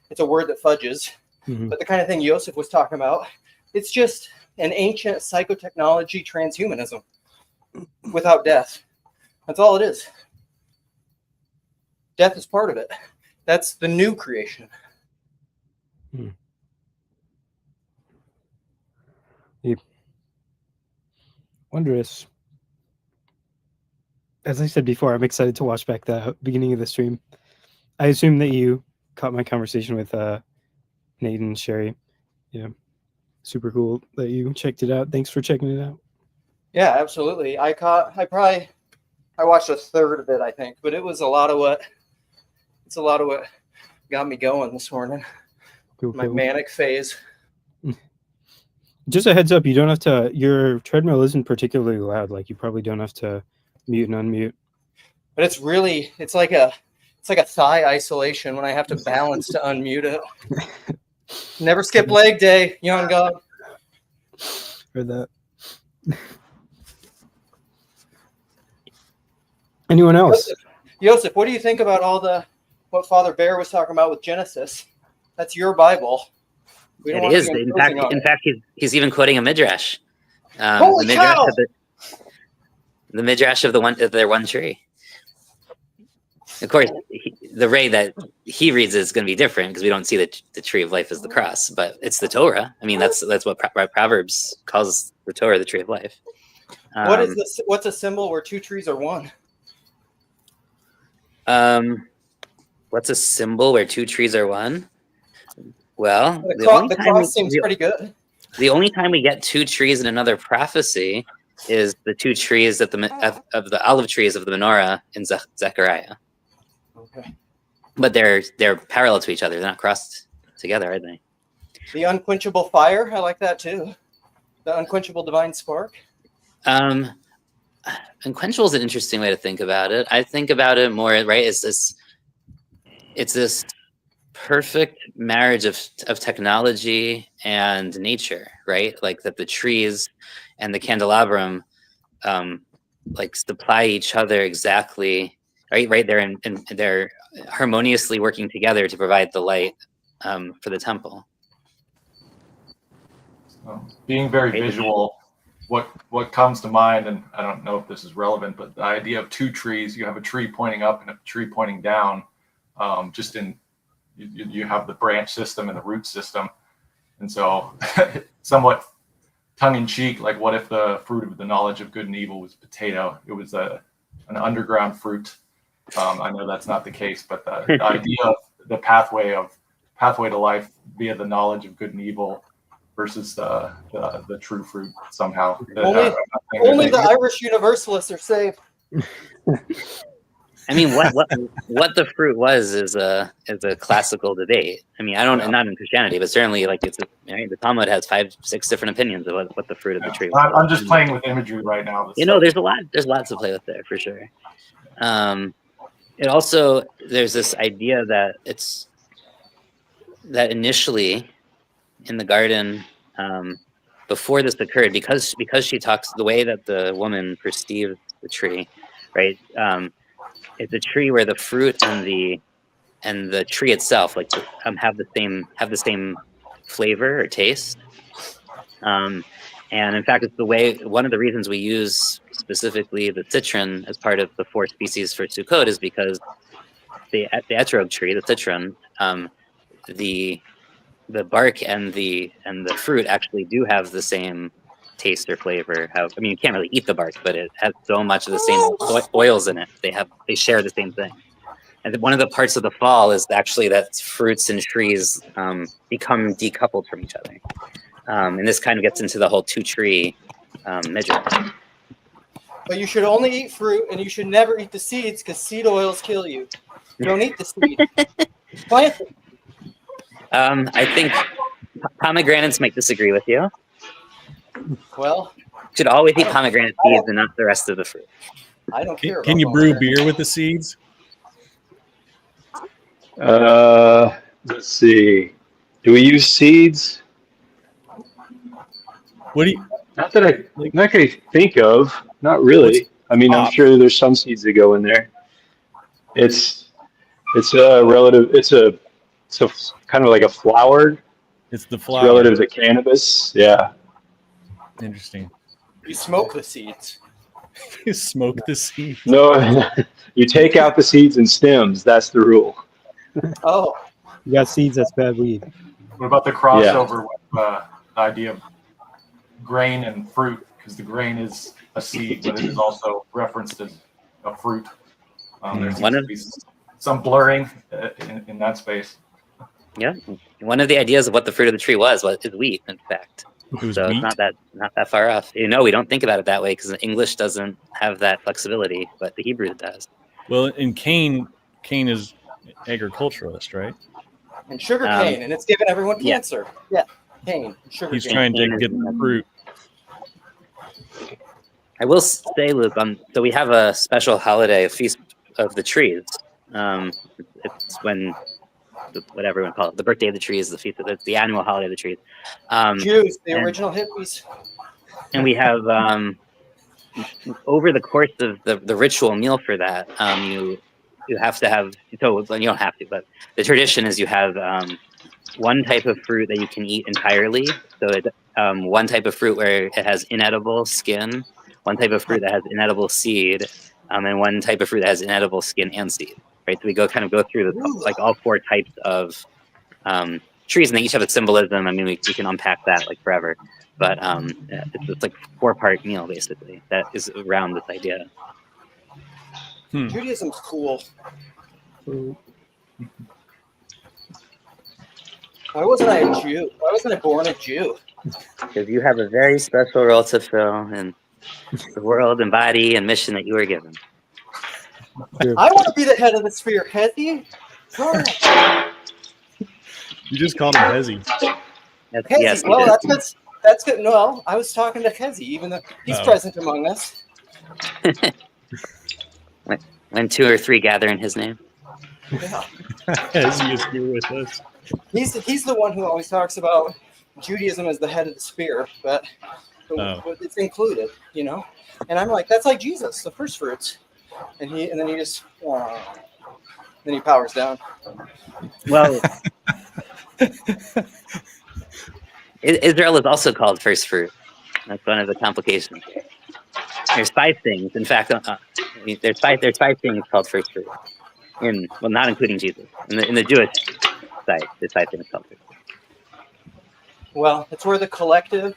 Speaker 1: it's a word that fudges, but the kind of thing Joseph was talking about, it's just an ancient psychotechnology transhumanism without death. That's all it is. Death is part of it. That's the new creation.
Speaker 3: Wondrous. As I said before, I'm excited to watch back the beginning of the stream. I assume that you caught my conversation with Nate and Sherry. Yeah, super cool that you checked it out. Thanks for checking it out.
Speaker 1: Yeah, absolutely. I watched a third of it, I think, but it was a lot of what It's a lot of what got me going this morning. My manic phase.
Speaker 3: Just a heads up, you don't have to. Your treadmill isn't particularly loud. Like you probably don't have to mute and unmute.
Speaker 1: But it's really, it's like a thigh isolation when I have to balance to unmute it. Never skip leg day, young God.
Speaker 3: Heard that. Anyone else?
Speaker 1: Joseph, what do you think about what Father Behr was talking about with Genesis? That's your Bible. We don't
Speaker 14: It
Speaker 1: want
Speaker 14: is.
Speaker 1: to be
Speaker 14: In fact, he's even quoting a midrash.
Speaker 1: Holy cow!
Speaker 14: The midrash of their one tree. Of course, the way that he reads it is going to be different because we don't see the tree of life as the cross, but it's the Torah. I mean, that's what Proverbs calls the Torah, the tree of life.
Speaker 1: What's a symbol where two trees are one?
Speaker 14: What's a symbol where two trees are one? Well,
Speaker 1: The cross seems pretty good.
Speaker 14: The only time we get two trees in another prophecy is the two trees of the olive trees of the menorah in Zechariah.
Speaker 1: Okay.
Speaker 14: But they're parallel to each other. They're not crossed together, are they?
Speaker 1: The unquenchable fire, I like that too. The unquenchable divine spark.
Speaker 14: Unquenchable is an interesting way to think about it. I think about it more, right? It's this perfect marriage of technology and nature, right? Like that the trees and the candelabrum like supply each other exactly, right? They're harmoniously working together to provide the light for the temple.
Speaker 12: Being very visual, what comes to mind, and I don't know if this is relevant, but the idea of two trees, you have a tree pointing up and a tree pointing down, you have the branch system and the root system. And so somewhat tongue-in-cheek, like what if the fruit of the knowledge of good and evil was potato? It was an underground fruit. I know that's not the case, but the idea of the pathway to life via the knowledge of good and evil versus the true fruit somehow.
Speaker 1: Only the Irish Universalists are saved.
Speaker 14: I mean, what the fruit was is a classical debate. I mean, not in Christianity, but certainly like the Talmud has 5-6 different opinions of what the fruit of the tree was.
Speaker 12: I'm just playing with imagery right now.
Speaker 14: There's lots to play with there for sure. It also, there's this idea that that initially in the garden, before this occurred, because she talks the way that the woman perceives the tree, right? It's a tree where the fruit and the tree itself like have the same flavor or taste. And in fact, it's one of the reasons we use specifically the citron as part of the 4 species for Sukkot is because the etrog tree, the citron, the bark and the fruit actually do have the same taste or flavor. You can't really eat the bark, but it has so much of the same oils in it. They share the same thing. And one of the parts of the fall is actually that fruits and trees become decoupled from each other. And this kind of gets into the whole two-tree measure.
Speaker 1: But you should only eat fruit, and you should never eat the seeds because seed oils kill you. You don't eat the seed. Plant it.
Speaker 14: I think pomegranates might disagree with you.
Speaker 1: Well,
Speaker 14: should always eat pomegranate seeds and not the rest of the fruit.
Speaker 1: I don't care.
Speaker 5: Can you brew beer with the seeds?
Speaker 17: Let's see. Do we use seeds?
Speaker 5: What do you?
Speaker 17: Not that I can think of. Not really. I mean, I'm sure there's some seeds that go in there. It's a relative. It's a kind of like a flower.
Speaker 5: It's the flower.
Speaker 17: It's relative to cannabis. Yeah.
Speaker 5: Interesting.
Speaker 1: You smoke the seeds.
Speaker 5: You smoke the seeds.
Speaker 17: No, you take out the seeds and stems. That's the rule.
Speaker 1: Oh.
Speaker 3: You got seeds, that's bad weed.
Speaker 12: What about the crossover with the idea of grain and fruit? Because the grain is a seed, but it is also referenced as a fruit. There seems to be some blurring in that space.
Speaker 14: Yeah, one of the ideas of what the fruit of the tree is wheat, in fact. So
Speaker 5: wheat?
Speaker 14: It's not that far off. We don't think about it that way because English doesn't have that flexibility, but the Hebrew does.
Speaker 5: Well, in Cain is agriculturalist, right?
Speaker 1: And sugar cane, and it's giving everyone
Speaker 14: yeah.
Speaker 1: cancer. Yeah, cane, sugar
Speaker 5: He's
Speaker 1: cane.
Speaker 5: trying to get the fruit.
Speaker 14: I will say, Luke, so we have a special holiday, a feast of the trees. It's when what everyone calls it, the birthday of the trees, it's the annual holiday of the trees.
Speaker 1: Jews, the original hippies.
Speaker 14: And we have over the course of the ritual meal for that, you have to have, so you don't have to, but the tradition is you have one type of fruit that you can eat entirely. So one type of fruit where it has inedible skin, one type of fruit that has inedible seed, and one type of fruit that has inedible skin and seed. Right, so we go through like all 4 types of trees, and they each have a symbolism. I mean, we can unpack that like forever, but it's like 4-part meal basically that is around this idea.
Speaker 1: Judaism's cool. Why wasn't I a Jew? Why wasn't I born a Jew?
Speaker 14: Because you have a very special role to fill in the world and body and mission that you were given.
Speaker 1: I want to be the head of the sphere, Hezi.
Speaker 5: You just called him Hezi.
Speaker 1: Hezi.
Speaker 14: Yes,
Speaker 1: Well, that's good. No, I was talking to Hezi, even though he's present among us.
Speaker 14: When 2 or 3 gather in his name.
Speaker 1: Yeah.
Speaker 5: Hezi is here with us.
Speaker 1: He's the one who always talks about Judaism as the head of the spear, but it's included, you know. And I'm like, that's like Jesus, the first fruits, and then he just then he powers down.
Speaker 14: Well, Israel is also called first fruit. That's one of the complications. There's 5 things. In fact, there's 5 things called first fruit. Not including Jesus. In the Jewish side, there's 5 things called first fruit.
Speaker 1: Well, it's where the collective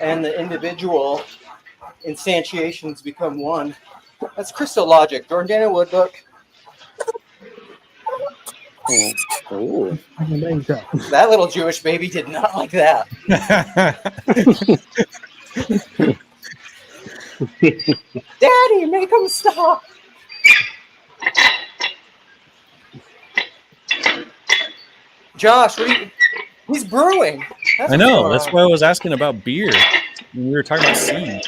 Speaker 1: and the individual instantiations become one. That's crystal logic. Jordan Daniel Wood book.
Speaker 14: Ooh.
Speaker 1: That little Jewish baby did not like that. Daddy, make him stop. Josh, he's brewing.
Speaker 5: I know. That's why I was asking about beer. We were talking about seed.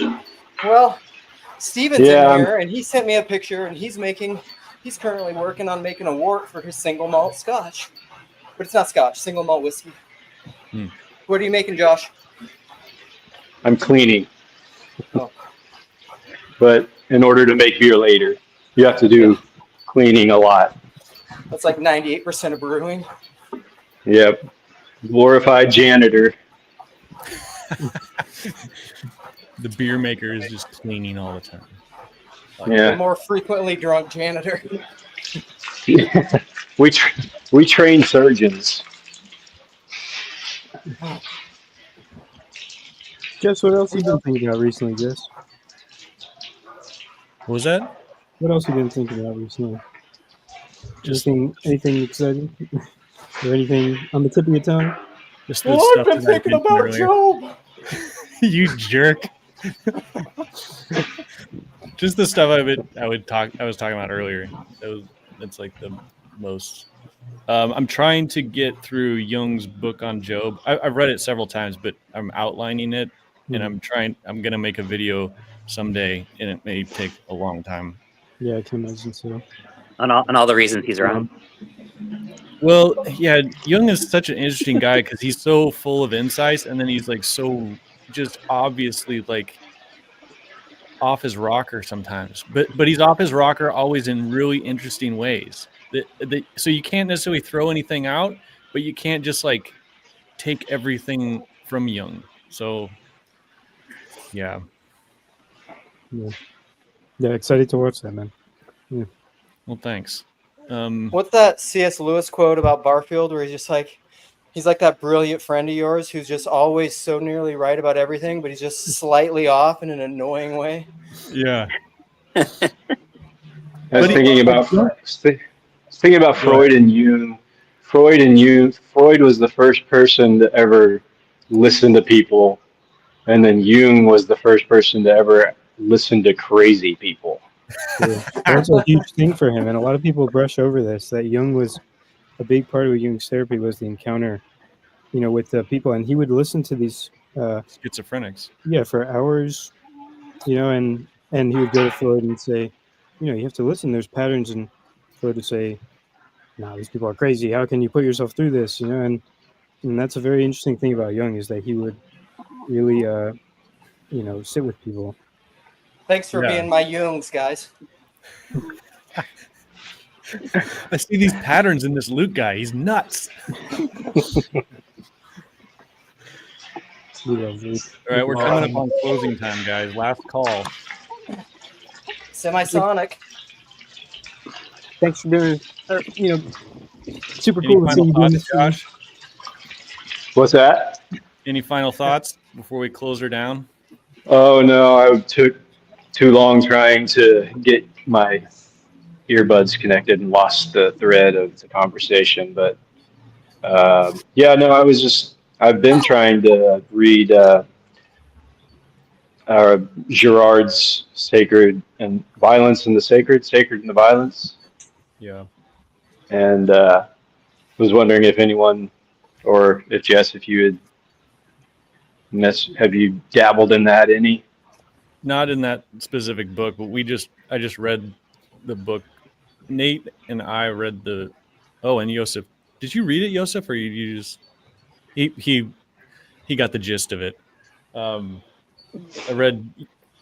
Speaker 1: Well, Steven's in here, and he sent me a picture, and he's currently working on making a wort for his single malt scotch. But it's not scotch, single malt whiskey. What are you making, Josh?
Speaker 17: I'm cleaning.
Speaker 1: Oh.
Speaker 17: But in order to make beer later, you have to do cleaning a lot.
Speaker 1: That's like 98% of brewing.
Speaker 17: Yep. Glorified janitor.
Speaker 5: The beer maker is just cleaning all the time.
Speaker 17: Yeah.
Speaker 1: The more frequently drunk janitor.
Speaker 17: We train surgeons.
Speaker 3: Guess what else you've been thinking about recently, Jess?
Speaker 5: What was that?
Speaker 3: What else have you been thinking about recently? Anything exciting? Or anything on the tip of your tongue?
Speaker 5: Just the stuff
Speaker 1: I've been thinking about Job.
Speaker 5: You jerk. Just the stuff I was talking about earlier. It's like the most. I'm trying to get through Jung's book on Job. I've read it several times, but I'm outlining it, and I'm gonna make a video someday, and it may take a long time.
Speaker 3: Yeah, I can imagine so.
Speaker 14: On all the reasons he's wrong.
Speaker 5: Well, yeah, Jung is such an interesting guy because he's so full of insights, and then he's like so just obviously like off his rocker sometimes. But he's off his rocker always in really interesting ways. So you can't necessarily throw anything out, but you can't just like take everything from Jung. So yeah.
Speaker 3: Yeah, excited to watch that, man. Yeah.
Speaker 5: Well, thanks.
Speaker 1: What's that C.S. Lewis quote about Barfield where he's like that brilliant friend of yours who's just always so nearly right about everything, but he's just slightly off in an annoying way?
Speaker 5: Yeah.
Speaker 17: I was thinking about Freud and Jung. Freud was the first person to ever listen to people, and then Jung was the first person to ever listen to crazy people.
Speaker 3: That's a huge thing for him, and a lot of people brush over this. That Jung was a big part of Jung's therapy was the encounter, with the people, and he would listen to these
Speaker 5: schizophrenics.
Speaker 3: Yeah, for hours, and he would go to Freud and say, you have to listen. There's patterns, and Freud would say, "No, these people are crazy. How can you put yourself through this?" And that's a very interesting thing about Jung is that he would really, sit with people.
Speaker 1: Thanks for being my Jungs, guys.
Speaker 5: I see these patterns in this Luke guy. He's nuts. All right, we're coming up on closing time, guys. Last call.
Speaker 1: Semisonic.
Speaker 3: Thanks for doing it. Super
Speaker 5: Any
Speaker 3: cool to see
Speaker 5: final
Speaker 3: you doing
Speaker 5: thoughts,
Speaker 3: this.
Speaker 5: Josh?
Speaker 17: What's that?
Speaker 5: Any final thoughts before we close her down?
Speaker 17: Oh no, I took too long trying to get my earbuds connected and lost the thread of the conversation. But yeah, no, I've been trying to read Girard's Sacred and Violence and the Sacred, Sacred and the Violence.
Speaker 5: Yeah.
Speaker 17: And was wondering if anyone, or if Jess, if you have you dabbled in that any?
Speaker 5: Not in that specific book, but I just read the book. Nate and I read and Yosef. Did you read it, Yosef, or you just he got the gist of it? I read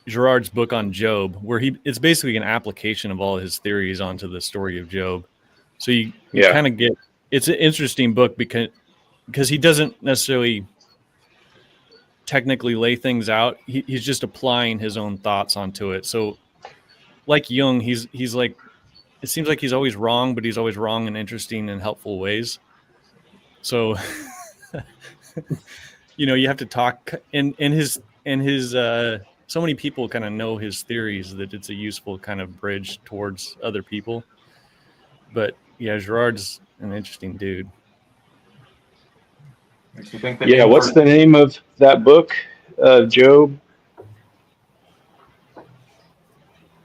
Speaker 5: Girard's book on Job, where it's basically an application of all his theories onto the story of Job. So you kind of get, it's an interesting book because he doesn't necessarily technically lay things out. He's just applying his own thoughts onto it. So like Jung, he's like, it seems like he's always wrong, but he's always wrong in interesting and helpful ways. So, you have to talk in his so many people kind of know his theories that it's a useful kind of bridge towards other people. But yeah, Girard's an interesting dude.
Speaker 12: Makes you think that
Speaker 17: What's the name of that book, Job?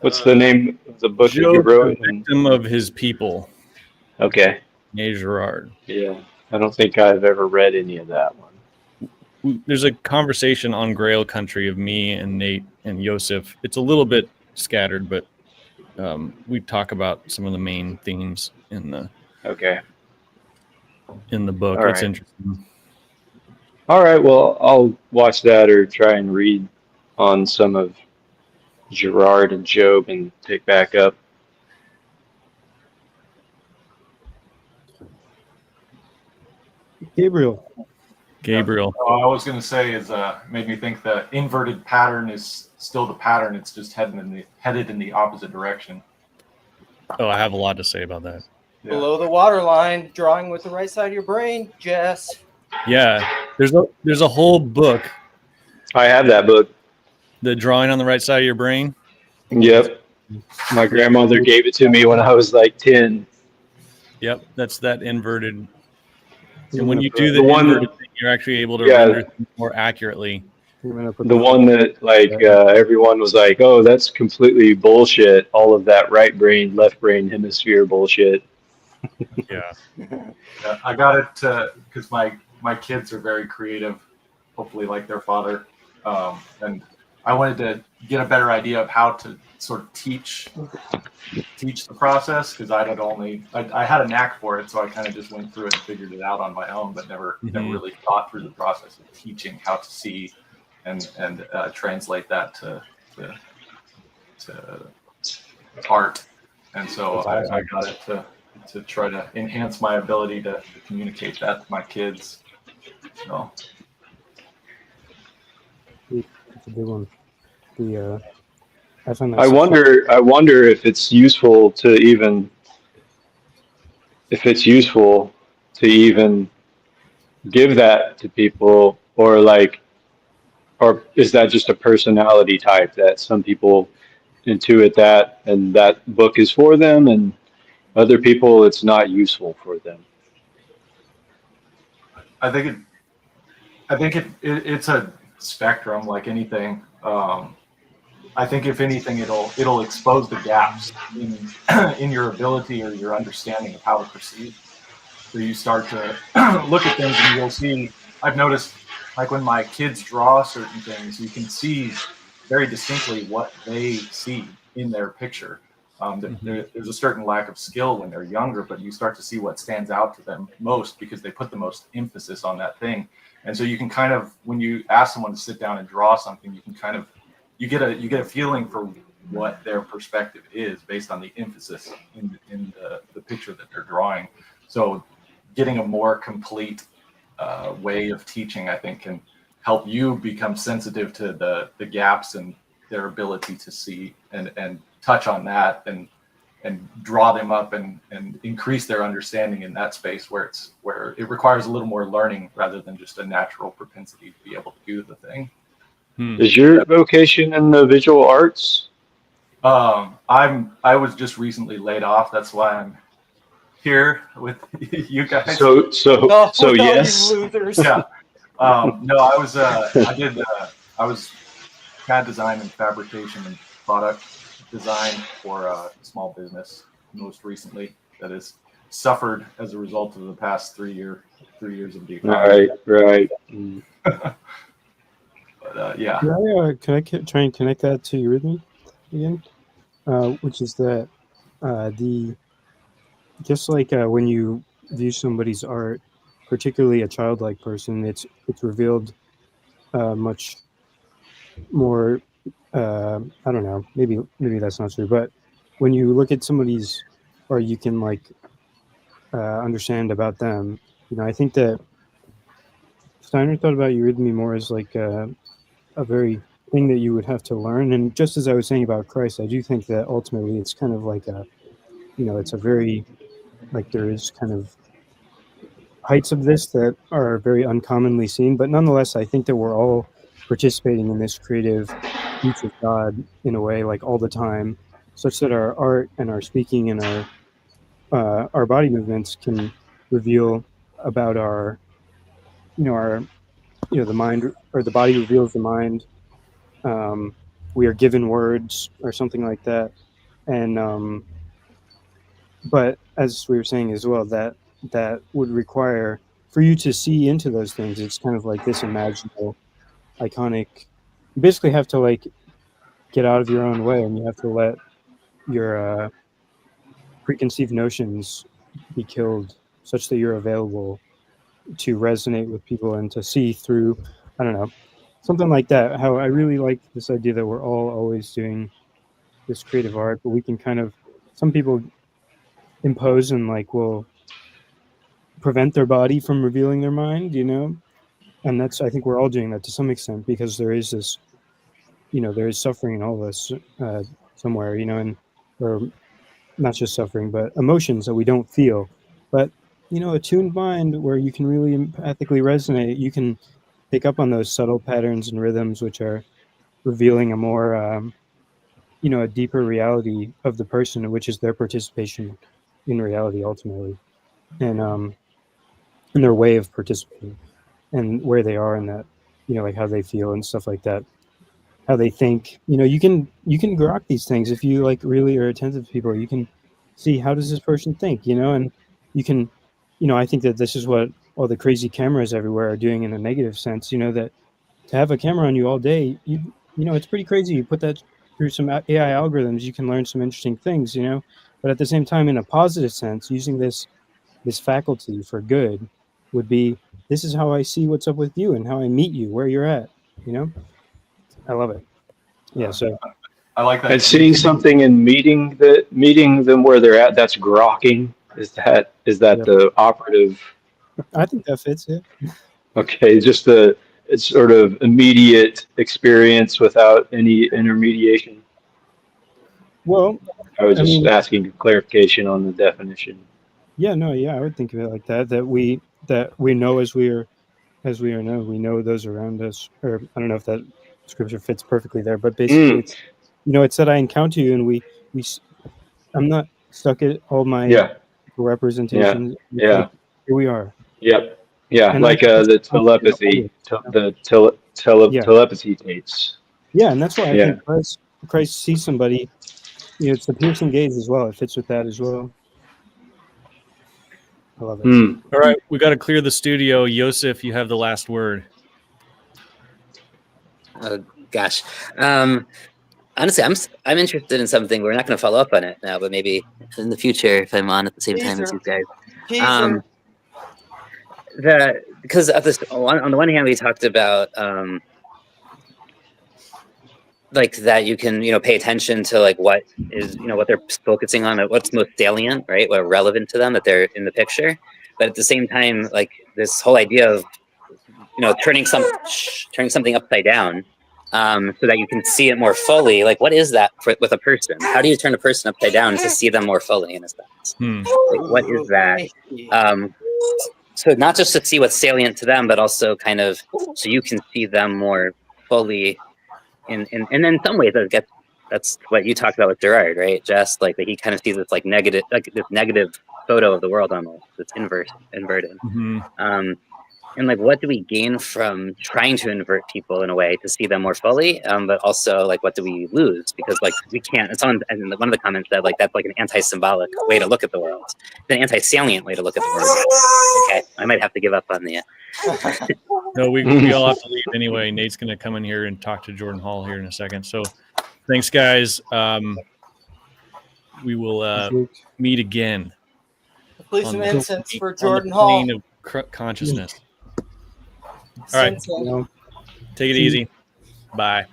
Speaker 17: What's the name of the book
Speaker 5: Job,
Speaker 17: that you wrote?
Speaker 5: the victim of his people.
Speaker 17: Okay.
Speaker 5: Girard.
Speaker 17: Yeah, I don't think I've ever read any of that one.
Speaker 5: There's a conversation on Grail Country of me and Nate and Yosef. It's a little bit scattered, but we talk about some of the main themes in the book.
Speaker 17: All
Speaker 5: It's
Speaker 17: right.
Speaker 5: interesting.
Speaker 17: All right, well, I'll watch that or try and read on some of Girard and Job and pick back up.
Speaker 3: Gabriel.
Speaker 12: All I was going to say is made me think the inverted pattern is still the pattern. It's just headed in the opposite direction.
Speaker 5: Oh, I have a lot to say about that.
Speaker 1: Below the waterline, drawing with the right side of your brain, Jess.
Speaker 5: Yeah, there's a whole book.
Speaker 17: I have that book.
Speaker 5: The drawing on the right side of your brain.
Speaker 17: Yep. My grandmother gave it to me when I was like 10.
Speaker 5: Yep, that's that inverted. And when you do
Speaker 17: The one-
Speaker 5: inverted thing, you're actually able to render things more accurately.
Speaker 17: The one that everyone was like, oh, that's completely bullshit. All of that right brain, left brain hemisphere bullshit.
Speaker 5: Yeah.
Speaker 12: I got it because my kids are very creative, hopefully like their father. And I wanted to get a better idea of how to sort of teach the process, because I had a knack for it, so I kind of just went through it and figured it out on my own, but never really thought through the process of teaching how to see and translate that to art. And so I got it to try to enhance my ability to communicate that to my kids. So
Speaker 3: That's a good one.
Speaker 17: I wonder if it's useful to even give that to people, or is that just a personality type that some people intuit that and that book is for them, and other people it's not useful for them?
Speaker 12: I think it's a spectrum like anything. I think if anything, it'll expose the gaps in in your ability or your understanding of how to perceive. So you start to look at things and you'll see. I've noticed, like when my kids draw certain things, you can see very distinctly what they see in their picture. There's a certain lack of skill when they're younger, but you start to see what stands out to them most because they put the most emphasis on that thing. And so you can kind of, when you ask someone to sit down and draw something, you can kind of, you get a feeling for what their perspective is based on the emphasis in the picture that they're drawing. So getting a more complete way of teaching, I think, can help you become sensitive to the gaps in their ability to see and touch on that and draw them up and increase their understanding in that space where it requires a little more learning rather than just a natural propensity to be able to do the thing.
Speaker 17: Is your vocation in the visual arts?
Speaker 12: I was just recently laid off. That's why I'm here with you guys.
Speaker 17: So yes.
Speaker 12: Yeah. No, I was CAD design and fabrication and product design for a small business most recently that has suffered as a result of the past 3 years of the economy.
Speaker 17: Right.
Speaker 12: But yeah.
Speaker 3: Can I try and connect that to Eurythmy again? Which is that just like when you view somebody's art, particularly a childlike person, it's revealed much more. I don't know. Maybe that's not true. But when you look at somebody's art, you can understand about them. I think that Steiner thought about Eurythmy more as like a very thing that you would have to learn. And just as I was saying about Christ, I do think that ultimately it's kind of like it's a very, like there is kind of heights of this that are very uncommonly seen. But nonetheless, I think that we're all participating in this creative speech of God in a way, like all the time, such that our art and our speaking and our body movements can reveal about the mind, or the body reveals the mind. We are given words or something like that. And but as we were saying as well, that would require for you to see into those things. It's kind of like this imaginal, iconic. You basically have to get out of your own way, and you have to let your preconceived notions be killed, such that you're available to resonate with people and to see through. I don't know, something like that. How I really like this idea that we're all always doing this creative art, but we can kind of, some people impose and will prevent their body from revealing their mind, and that's, I think we're all doing that to some extent, because there is this, there is suffering in all of us somewhere, and or not just suffering, but emotions that we don't feel. But a tuned mind where you can really empathically resonate, you can pick up on those subtle patterns and rhythms which are revealing a more a deeper reality of the person, which is their participation in reality ultimately, and their way of participating, and where they are in that, how they feel and stuff like that, how they think. You can grok these things if you really are attentive to people. You can see, how does this person think, and you can, I think that this is what all the crazy cameras everywhere are doing in a negative sense. That to have a camera on you all day, it's pretty crazy. You put that through some AI algorithms, you can learn some interesting things, but at the same time, in a positive sense, using this faculty for good would be, this is how I see what's up with you and how I meet you where you're at. I love it. Yeah. So
Speaker 12: I like that.
Speaker 17: And seeing something and meeting them where they're at, that's grokking. Is that the operative?
Speaker 3: I think that fits. Yeah.
Speaker 17: Okay, just it's sort of immediate experience without any intermediation.
Speaker 3: Well,
Speaker 17: I was just asking clarification on the definition.
Speaker 3: Yeah, no, yeah, I would think of it like that. That we know as we are known, we know those around us. Or I don't know if that scripture fits perfectly there, but basically, it's it's that I encounter you, and I'm not stuck at all my representations.
Speaker 17: Yeah.
Speaker 3: Here we are.
Speaker 17: Yep. Yeah, and the telepathy, telepathy tapes.
Speaker 3: Yeah, and that's why I think Christ sees somebody, it's the piercing gaze as well. It fits with that as well. I love it.
Speaker 5: All right, we got to clear the studio. Yosef, you have the last word.
Speaker 14: Oh gosh. Honestly, I'm interested in something. We're not going to follow up on it now, but maybe in the future, if I'm on at the same time as you guys. Because on the one hand, we talked about like that you can pay attention to like what is what they're focusing on, what's most salient, right? What relevant to them that they're in the picture. But at the same time, like this whole idea of turning something upside down. So that you can see it more fully. Like, what is that with a person? How do you turn a person upside down to see them more fully, in a sense? Like, what is that? So not just to see what's salient to them, but also kind of so you can see them more fully. And in some ways, that's what you talked about with Gerard, right? Just like that he kind of sees this negative photo of the world almost. It's inverted. And like, what do we gain from trying to invert people in a way to see them more fully? But also, like, what do we lose? Because like we can't. It's on. And one of the comments said like that's like an anti-symbolic way to look at the world. It's an anti-salient way to look at the world. Okay, I might have to give up on the.
Speaker 5: No, we all have to leave anyway. Nate's going to come in here and talk to Jordan Hall here in a second. So, thanks, guys. We will meet again.
Speaker 1: Please some incense for
Speaker 5: on
Speaker 1: Jordan
Speaker 5: the
Speaker 1: Hall.
Speaker 5: plane of consciousness. All right. Take it easy. Bye.